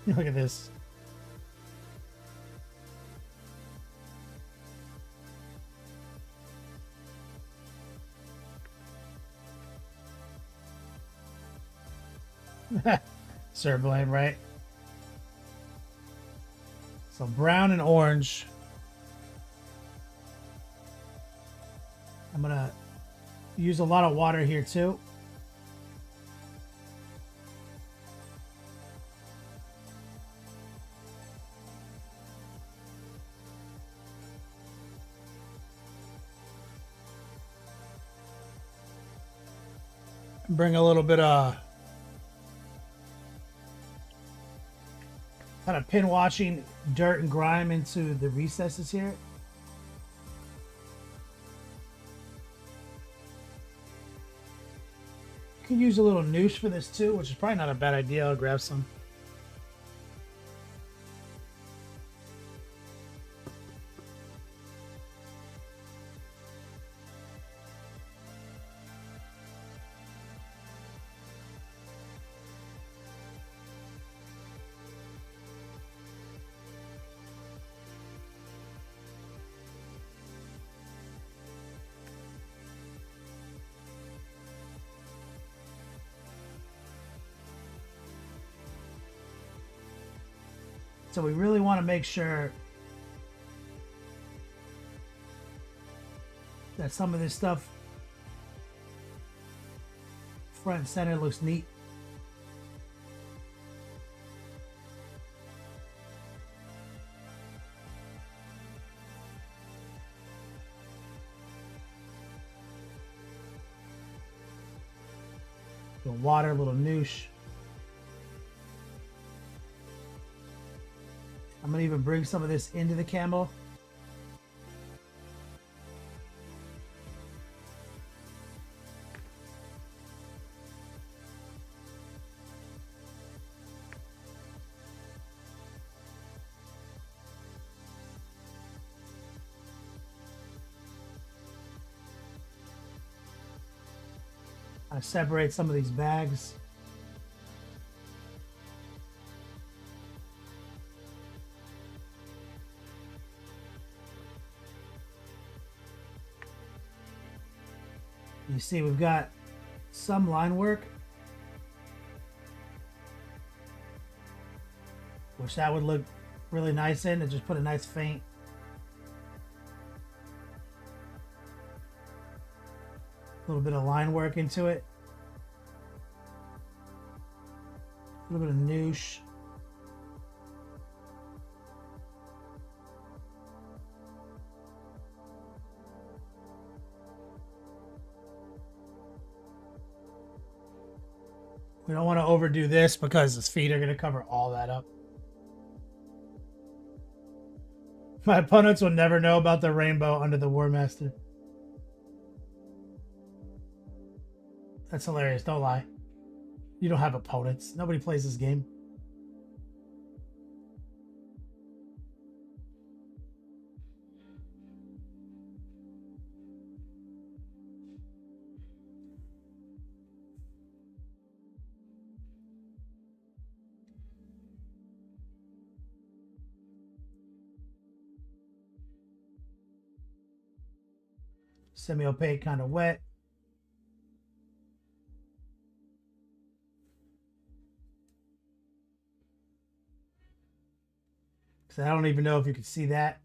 S3: Look at this. Sir Blame, right? So brown and orange. I'm gonna use a lot of water here too. Bring a little bit of kind of pin washing dirt and grime into the recesses here. You can use a little noosh for this too, which is probably not a bad idea. I'll grab some. So we really want to make sure that some of this stuff front and center looks neat. A little water, a little noosh. I'm gonna even bring some of this into the camo. I separate some of these bags. You see, we've got some line work, which that would look really nice in, and just put a nice faint. A little bit of line work into it. A little bit of noosh. We don't want to overdo this because his feet are going to cover all that up. My opponents will never know about the rainbow under the War Master. That's hilarious. Don't lie. You don't have opponents. Nobody plays this game. Semi-opaque, kind of wet. So I don't even know if you can see that.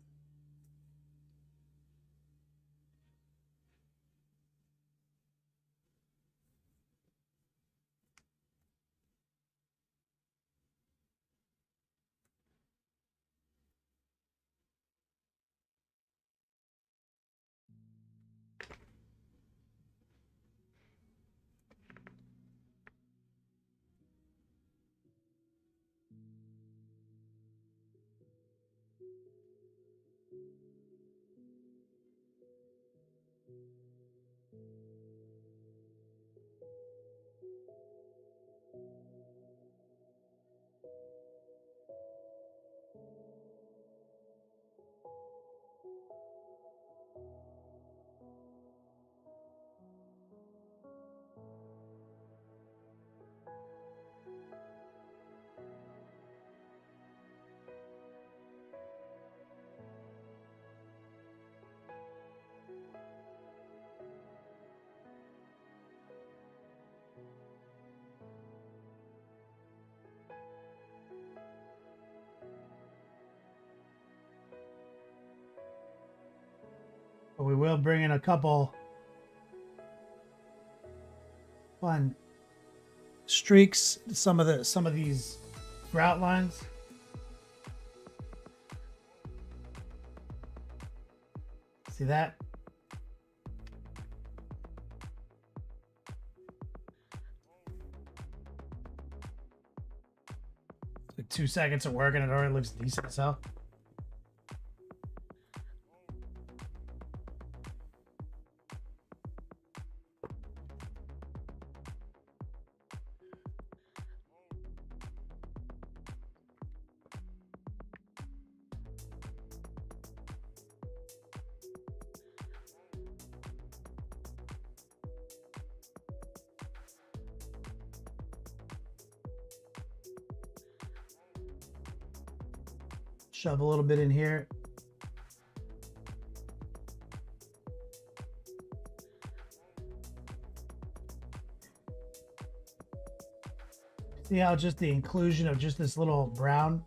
S3: But we will bring in a couple fun streaks, some of these grout lines. See that? 2 seconds of work and it already looks decent as hell. Shove a little bit in here. See how just the inclusion of just this little brown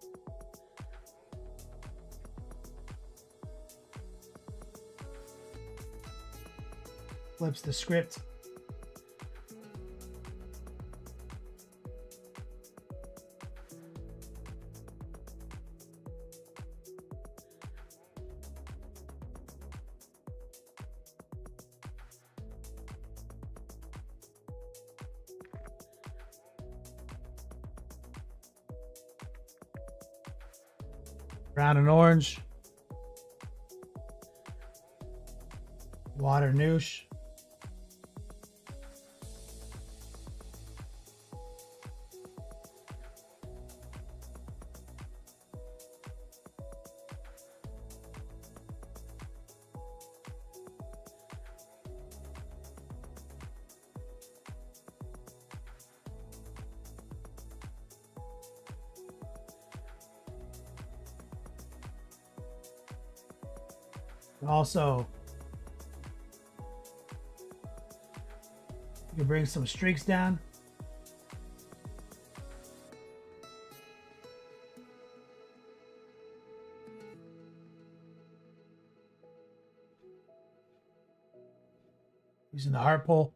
S3: flips the script. Brown and orange. Water noosh. Also, you can bring some streaks down. Using the heart pull.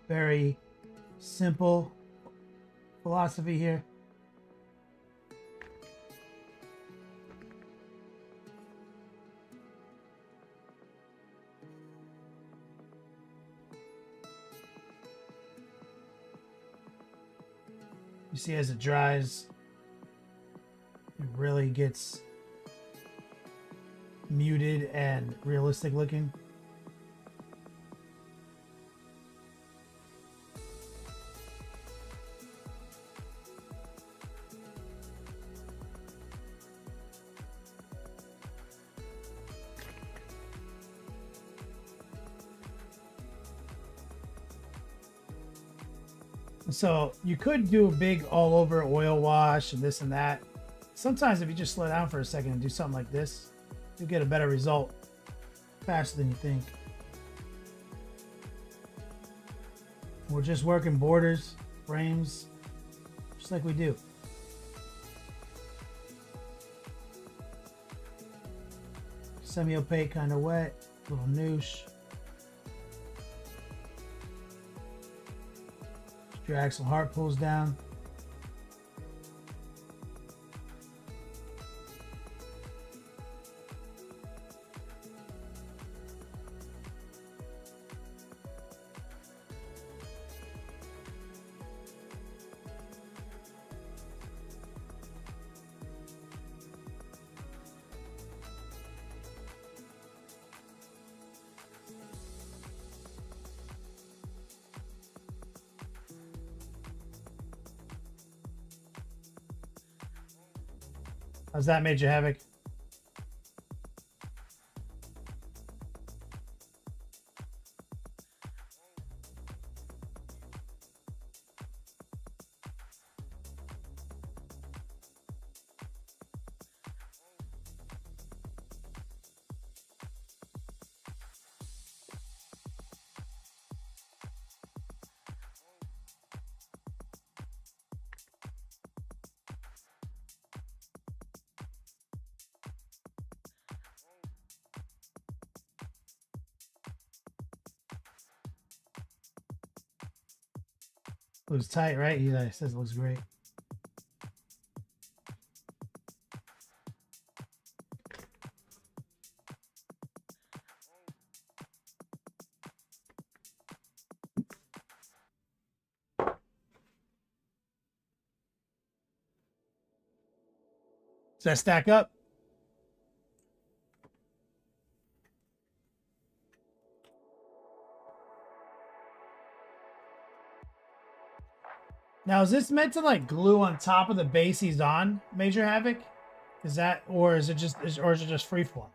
S3: Very simple philosophy here. You see, as it dries, it really gets muted and realistic looking. So you could do a big all over oil wash and this and that. Sometimes if you just slow down for a second and do something like this, you'll get a better result faster than you think. We're just working borders, frames, just like we do. Semi-opaque, kind of wet, little noosh. Drag some heart pulls down. How's that, Major Havoc? Looks tight, right? He says it looks great. Does that stack up? Now, is this meant to like glue on top of the base he's on, Major Havoc? Is that, or is it just freeform?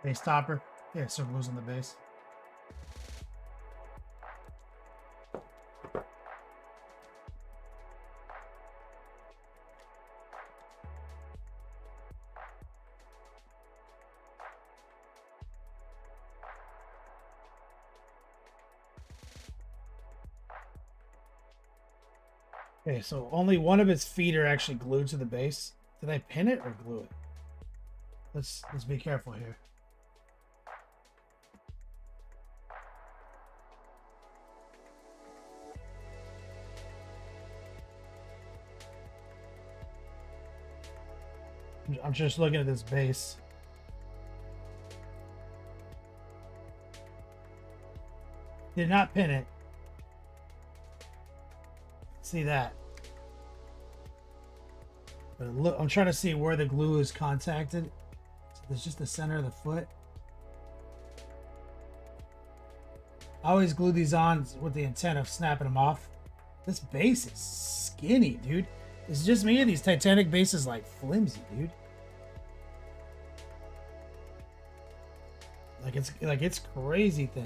S3: Base topper. Yeah, so glues on the base. Okay, so only one of its feet are actually glued to the base. Did I pin it or glue it? Let's be careful here. I'm just looking at this base. Did not pin it. See that? But look, I'm trying to see where the glue is contacted. So there's just the center of the foot. I always glue these on with the intent of snapping them off. This base is skinny, dude. It's just me and these Titanic bases like flimsy, dude. Like it's crazy thin.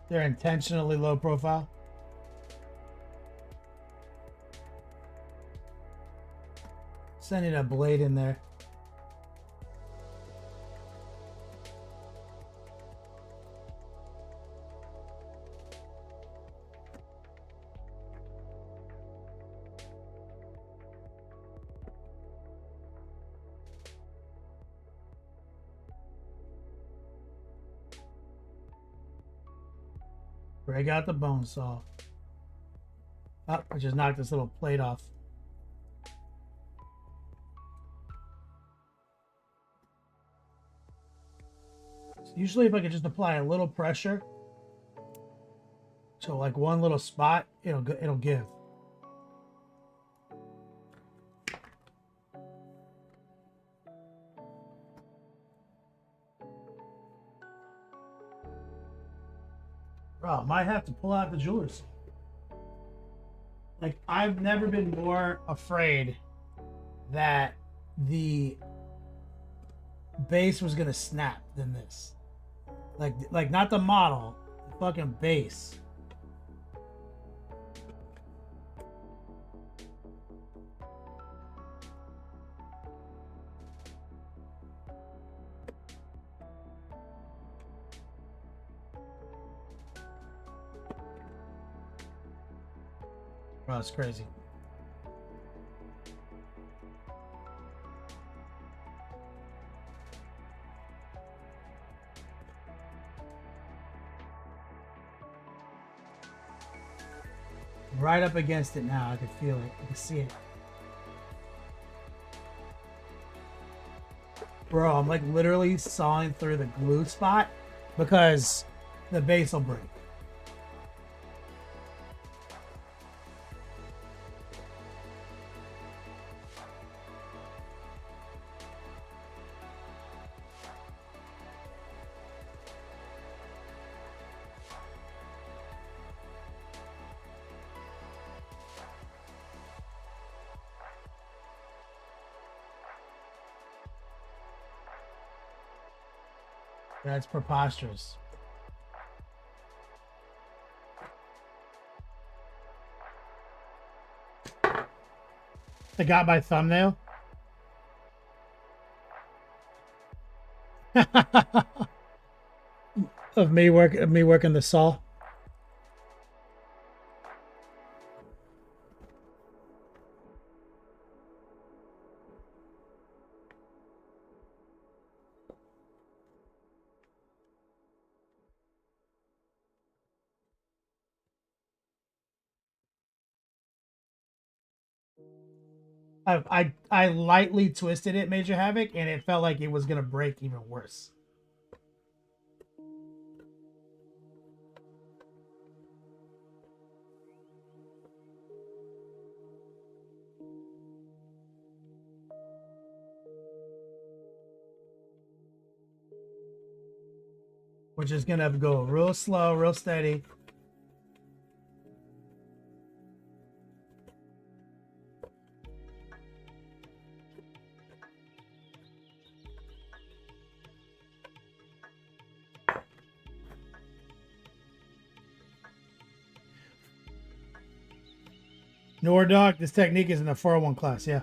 S3: They're intentionally low profile. Sending a blade in there. Break out the bone saw. Oh, I just knocked this little plate off. Usually if I could just apply a little pressure, so like one little spot, it'll give. Bro, I might have to pull out the jeweler's. Like, I've never been more afraid that the base was gonna snap than this. Like not the model, the fucking base. Bro, it's crazy. Right up against it now. I can feel it. I can see it. Bro, I'm like literally sawing through the glue spot because the base will break. That's preposterous. I got my thumbnail. of me working the saw. I lightly twisted it, Major Havoc, and it felt like it was gonna break even worse. We're just gonna go real slow, real steady. Nordog, this technique is in the 401 class, yeah.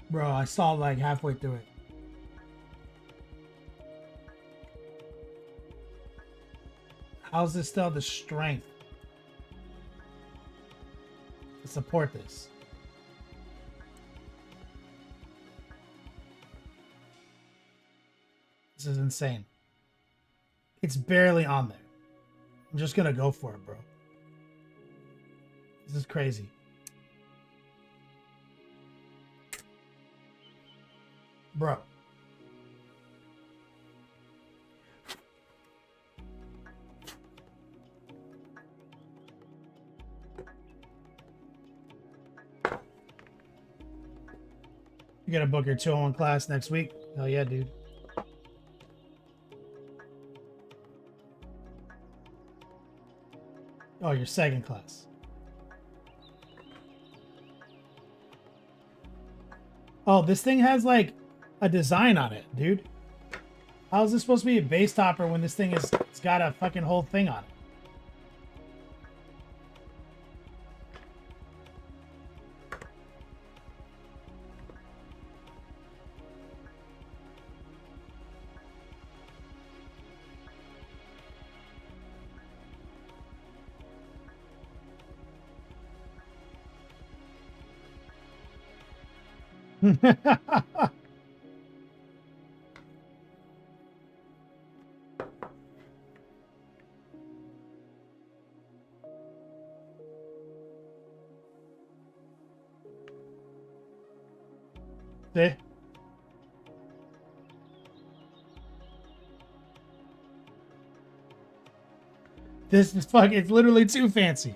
S3: Bro, I saw like halfway through it. How's this still the strength to support this? This is insane. It's barely on there. I'm just gonna go for it, bro. This is crazy. Bro. You gotta book your 201 class next week? Hell yeah, dude. Oh, your second class. Oh, this thing has like a design on it, dude. How is this supposed to be a base topper when this thing is, it's got a fucking whole thing on it? See? This is fucking, it's literally too fancy.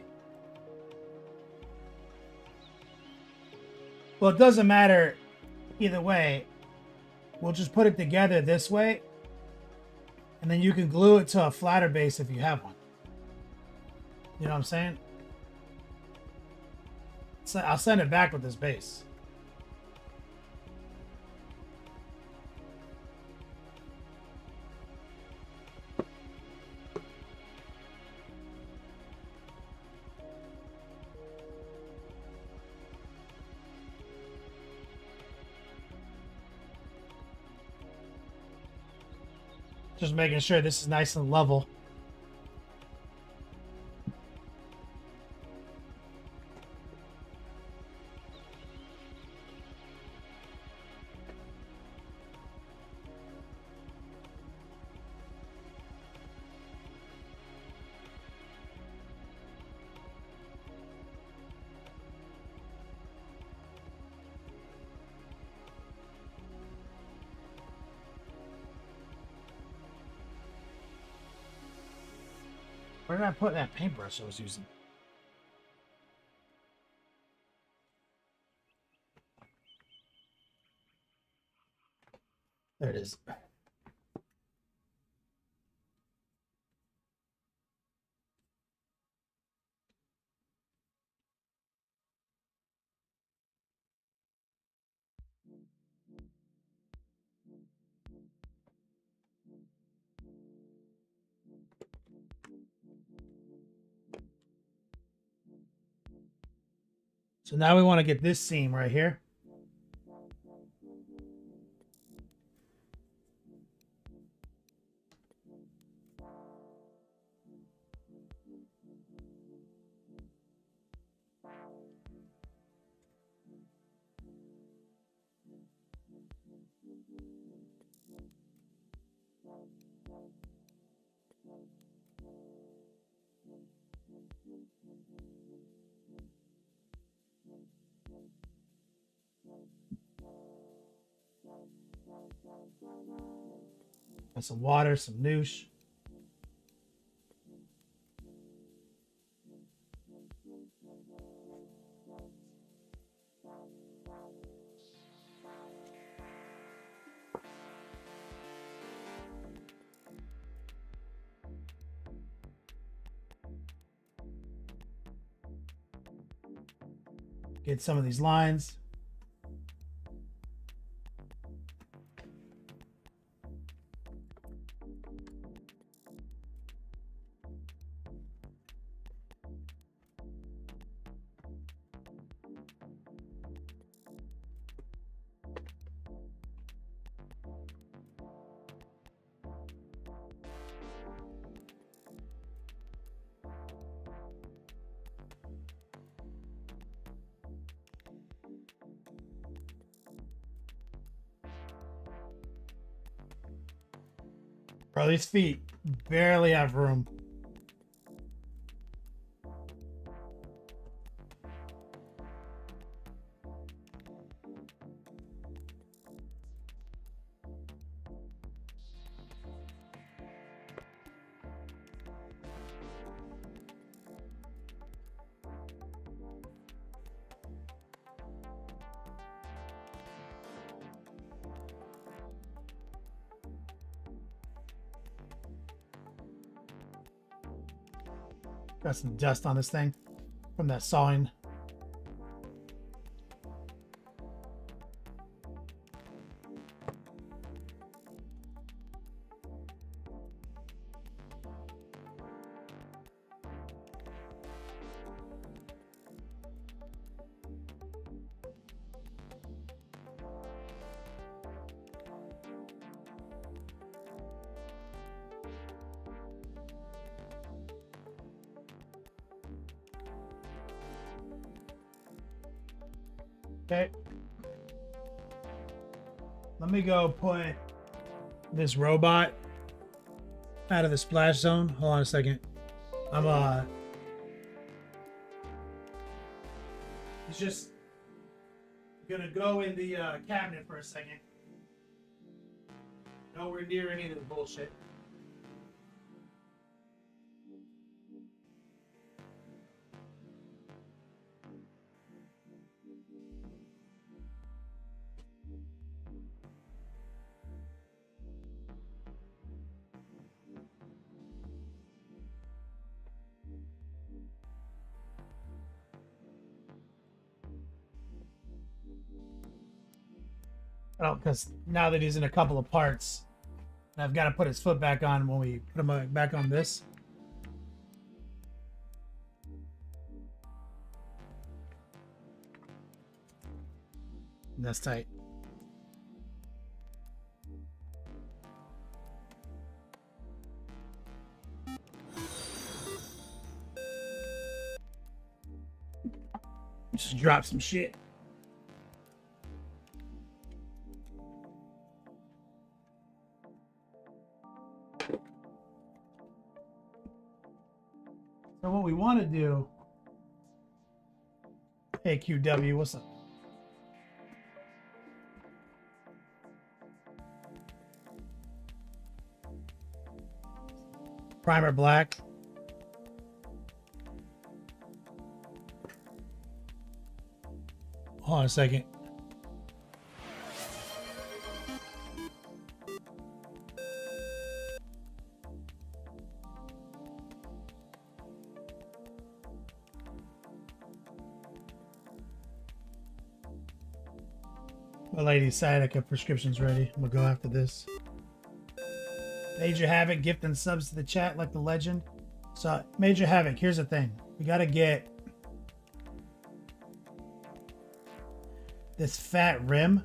S3: Well, it doesn't matter either way. We'll just put it together this way, and then you can glue it to a flatter base if you have one. You know what I'm saying? So I'll send it back with this base. Just making sure this is nice and level. Where did I put that paintbrush I was using? There it is. So now we want to get this seam right here. Got some water, some noosh. Get some of these lines. Bro, these feet barely have room. Got some dust on this thing from that sawing. Okay. Let me go put this robot out of the splash zone. Hold on a second. He's just gonna go in the cabinet for a second. Nowhere near any of the bullshit. Oh, because now that he's in a couple of parts, I've got to put his foot back on when we put him back on this. And that's tight. Just drop some shit. So what we want to do, hey QW, what's up? Primer black. Hold on a second. The lady Sciatica prescription's ready. I'm gonna go after this. Major Havoc gifting subs to the chat like the legend. So Major Havoc, here's the thing. We gotta get this fat rim.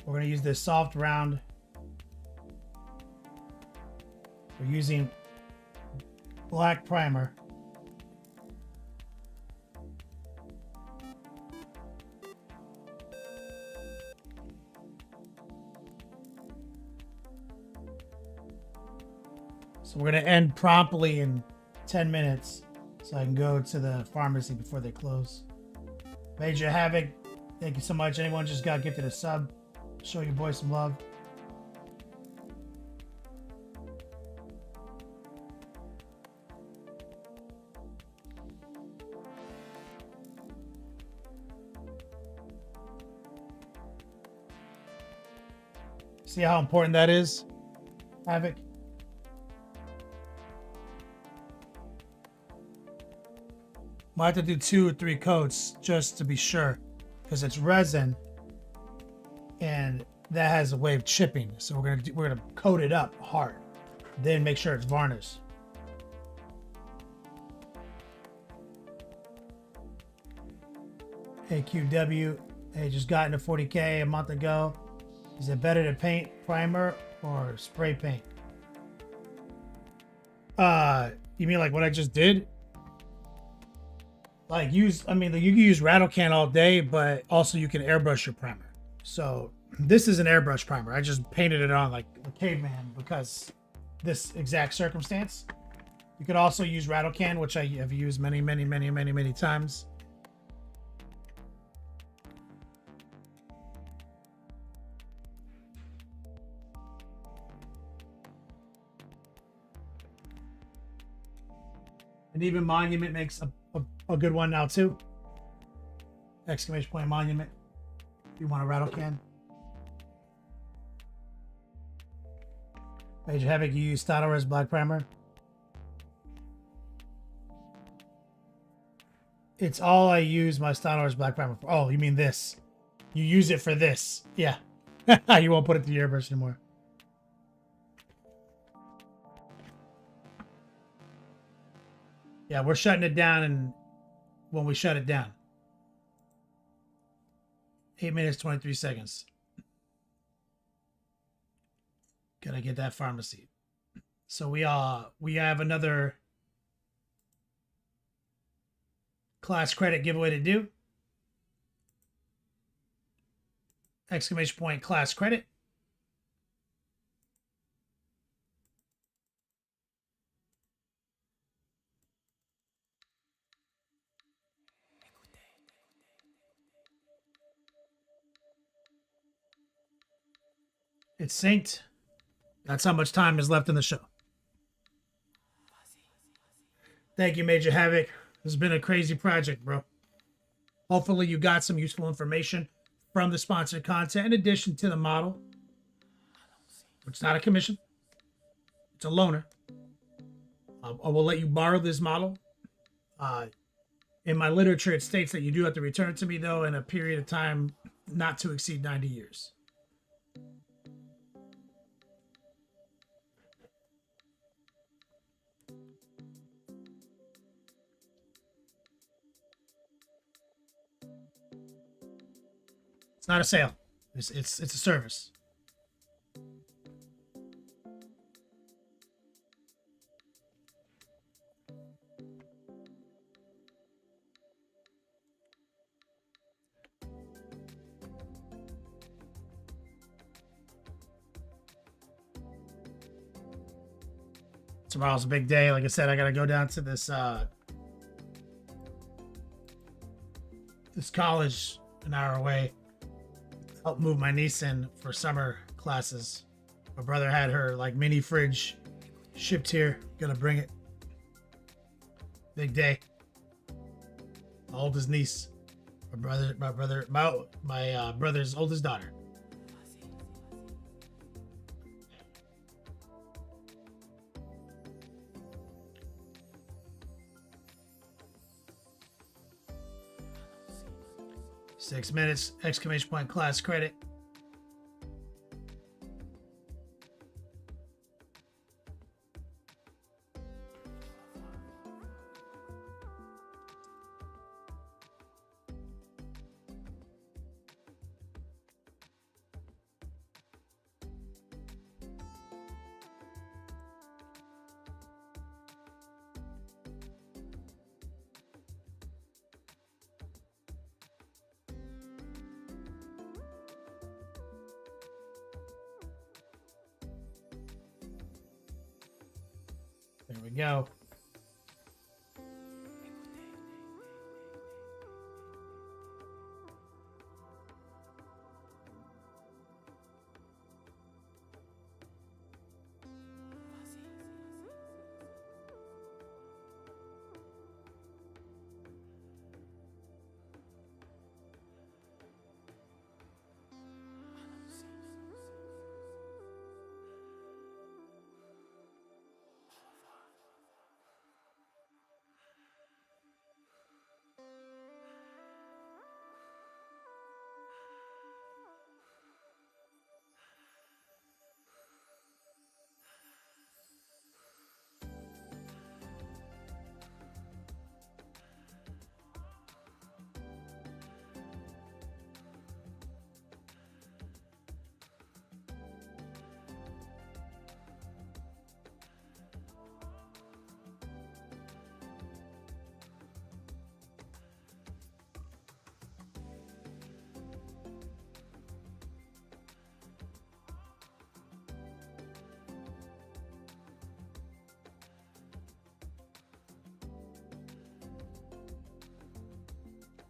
S3: We're going to use this soft round. We're using black primer. So we're going to end promptly in 10 minutes so I can go to the pharmacy before they close. Major Havoc, thank you so much. Anyone just got gifted a sub, show your boy some love. See how important that is, Havoc? Might have to do 2 or 3 coats just to be sure, because it's resin, and that has a way of chipping. So we're gonna coat it up hard, then make sure it's varnished. AQW, hey, just got into 40K a month ago. Is it better to paint primer or spray paint? You mean like what I just did? Like you can use rattle can all day, but also you can airbrush your primer. So this is an airbrush primer. I just painted it on like a caveman because this exact circumstance. You could also use rattle can, which I have used many times. And even Monument makes a good one now too. Exclamation point Monument. If you want a rattle can. Major Havoc, you use Stadler's black primer. It's all I use my Stadler's black primer for. Oh, you mean this? You use it for this? Yeah. You won't put it to your airbrush anymore. Yeah, we're shutting it down, and when we shut it down, 8 minutes 23 seconds. Gotta get that pharmacy. So we have another class credit giveaway to do. Exclamation point class credit. It's synced. That's how much time is left in the show. Thank you, Major Havoc. This has been a crazy project, bro. Hopefully you got some useful information from the sponsored content in addition to the model. It's not a commission. It's a loaner. I will let you borrow this model. In my literature, it states that you do have to return it to me, though, in a period of time not to exceed 90 years. It's not a sale. It's a service. Tomorrow's a big day. Like I said, I gotta go down to this this college an hour away. Help move my niece in for summer classes. My brother had her like mini fridge shipped here. Gonna bring it. Big day. My oldest niece. My brother's oldest daughter. Six minutes, exclamation point class credit. There we go.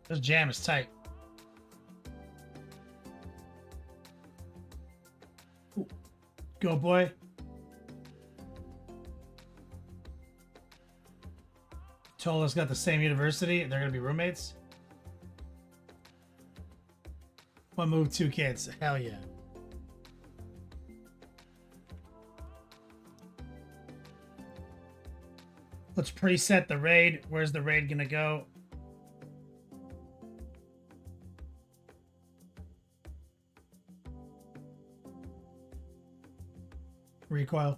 S3: This jam is tight. Ooh. Go, boy. Tola's got the same university. They're going to be roommates. One move, two kids. Hell yeah. Let's preset the raid. Where's the raid going to go? Recoil.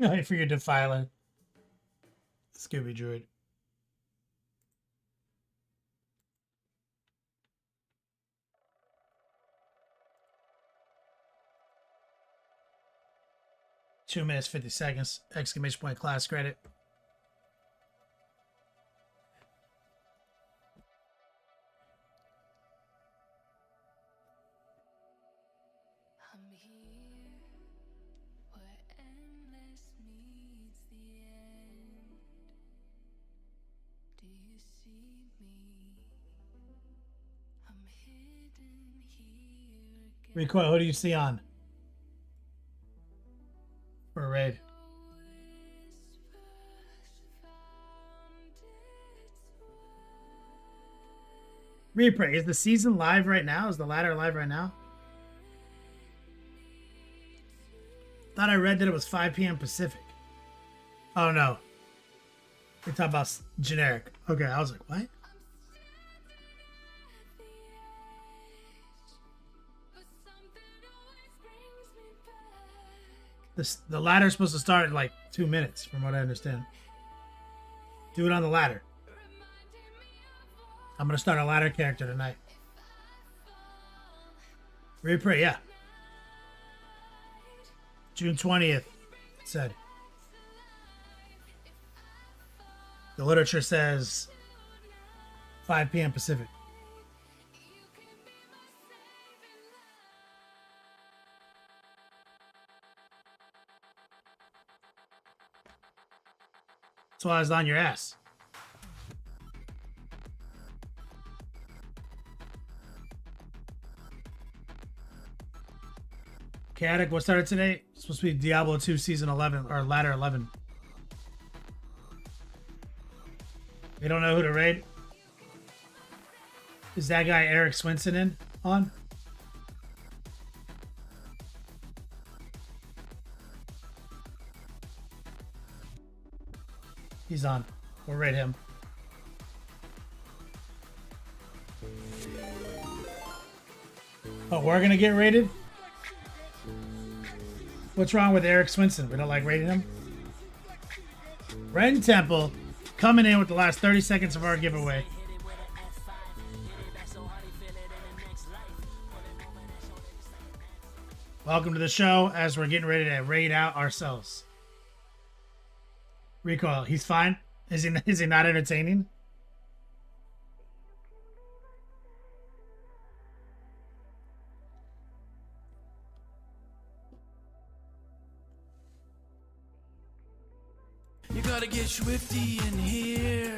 S3: I figured defiler. Scooby Druid. Two minutes, 50 seconds. Exclamation point class credit.
S7: I'm here where endless meets the end. Do you see me? I'm hidden here again.
S3: Recoil, who do you see on? For a raid. Replay, is the season live right now? Is the ladder live right now? Thought I read that it was 5 p.m. Pacific. Oh no. We're talking about generic. Okay, I was like, what? The ladder's supposed to start in like 2 minutes, from what I understand. Do it on the ladder. I'm gonna start a ladder character tonight. Replay, yeah. June 20th, it said. The literature says 5 p.m. Pacific. That's why I was on your ass. Chaotic, what started today? It's supposed to be Diablo 2 Season 11, or Ladder 11. We don't know who to raid. Is that guy Eric Swinson in on? He's on. We'll raid him. Oh, we're gonna get raided? What's wrong with Eric Swinson? We don't like raiding him? Ren Temple coming in with the last 30 seconds of our giveaway. Welcome to the show as we're getting ready to raid out ourselves. Recoil, he's fine? Is he not entertaining?
S2: You gotta get swifty in here.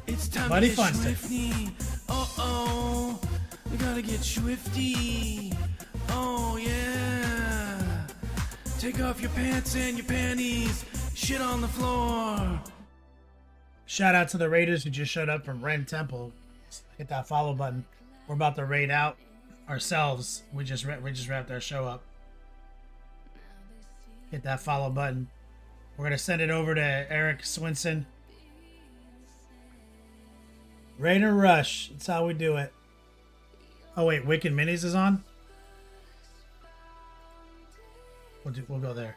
S2: It's time
S3: Buddy
S2: to get
S3: Funster.
S2: swifty. Uh-oh. You gotta get swifty. Oh, yeah. Take off your pants and your panties. Shit on the floor.
S3: Shout out to the raiders who just showed up from Ren Temple. Hit that follow button. We're about to raid out ourselves. We just wrapped our show up. Hit that follow button. We're gonna send it over to Eric Swinson. Raid or rush. That's how we do it. Oh wait, Wicked Minis is on. We'll go there.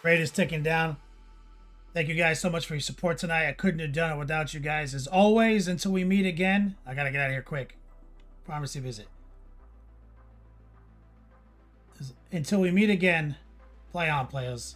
S3: Raid is ticking down. Thank you guys so much for your support tonight. I couldn't have done it without you guys. As always, until we meet again, I gotta get out of here quick. Pharmacy visit. Until we meet again, play on, players.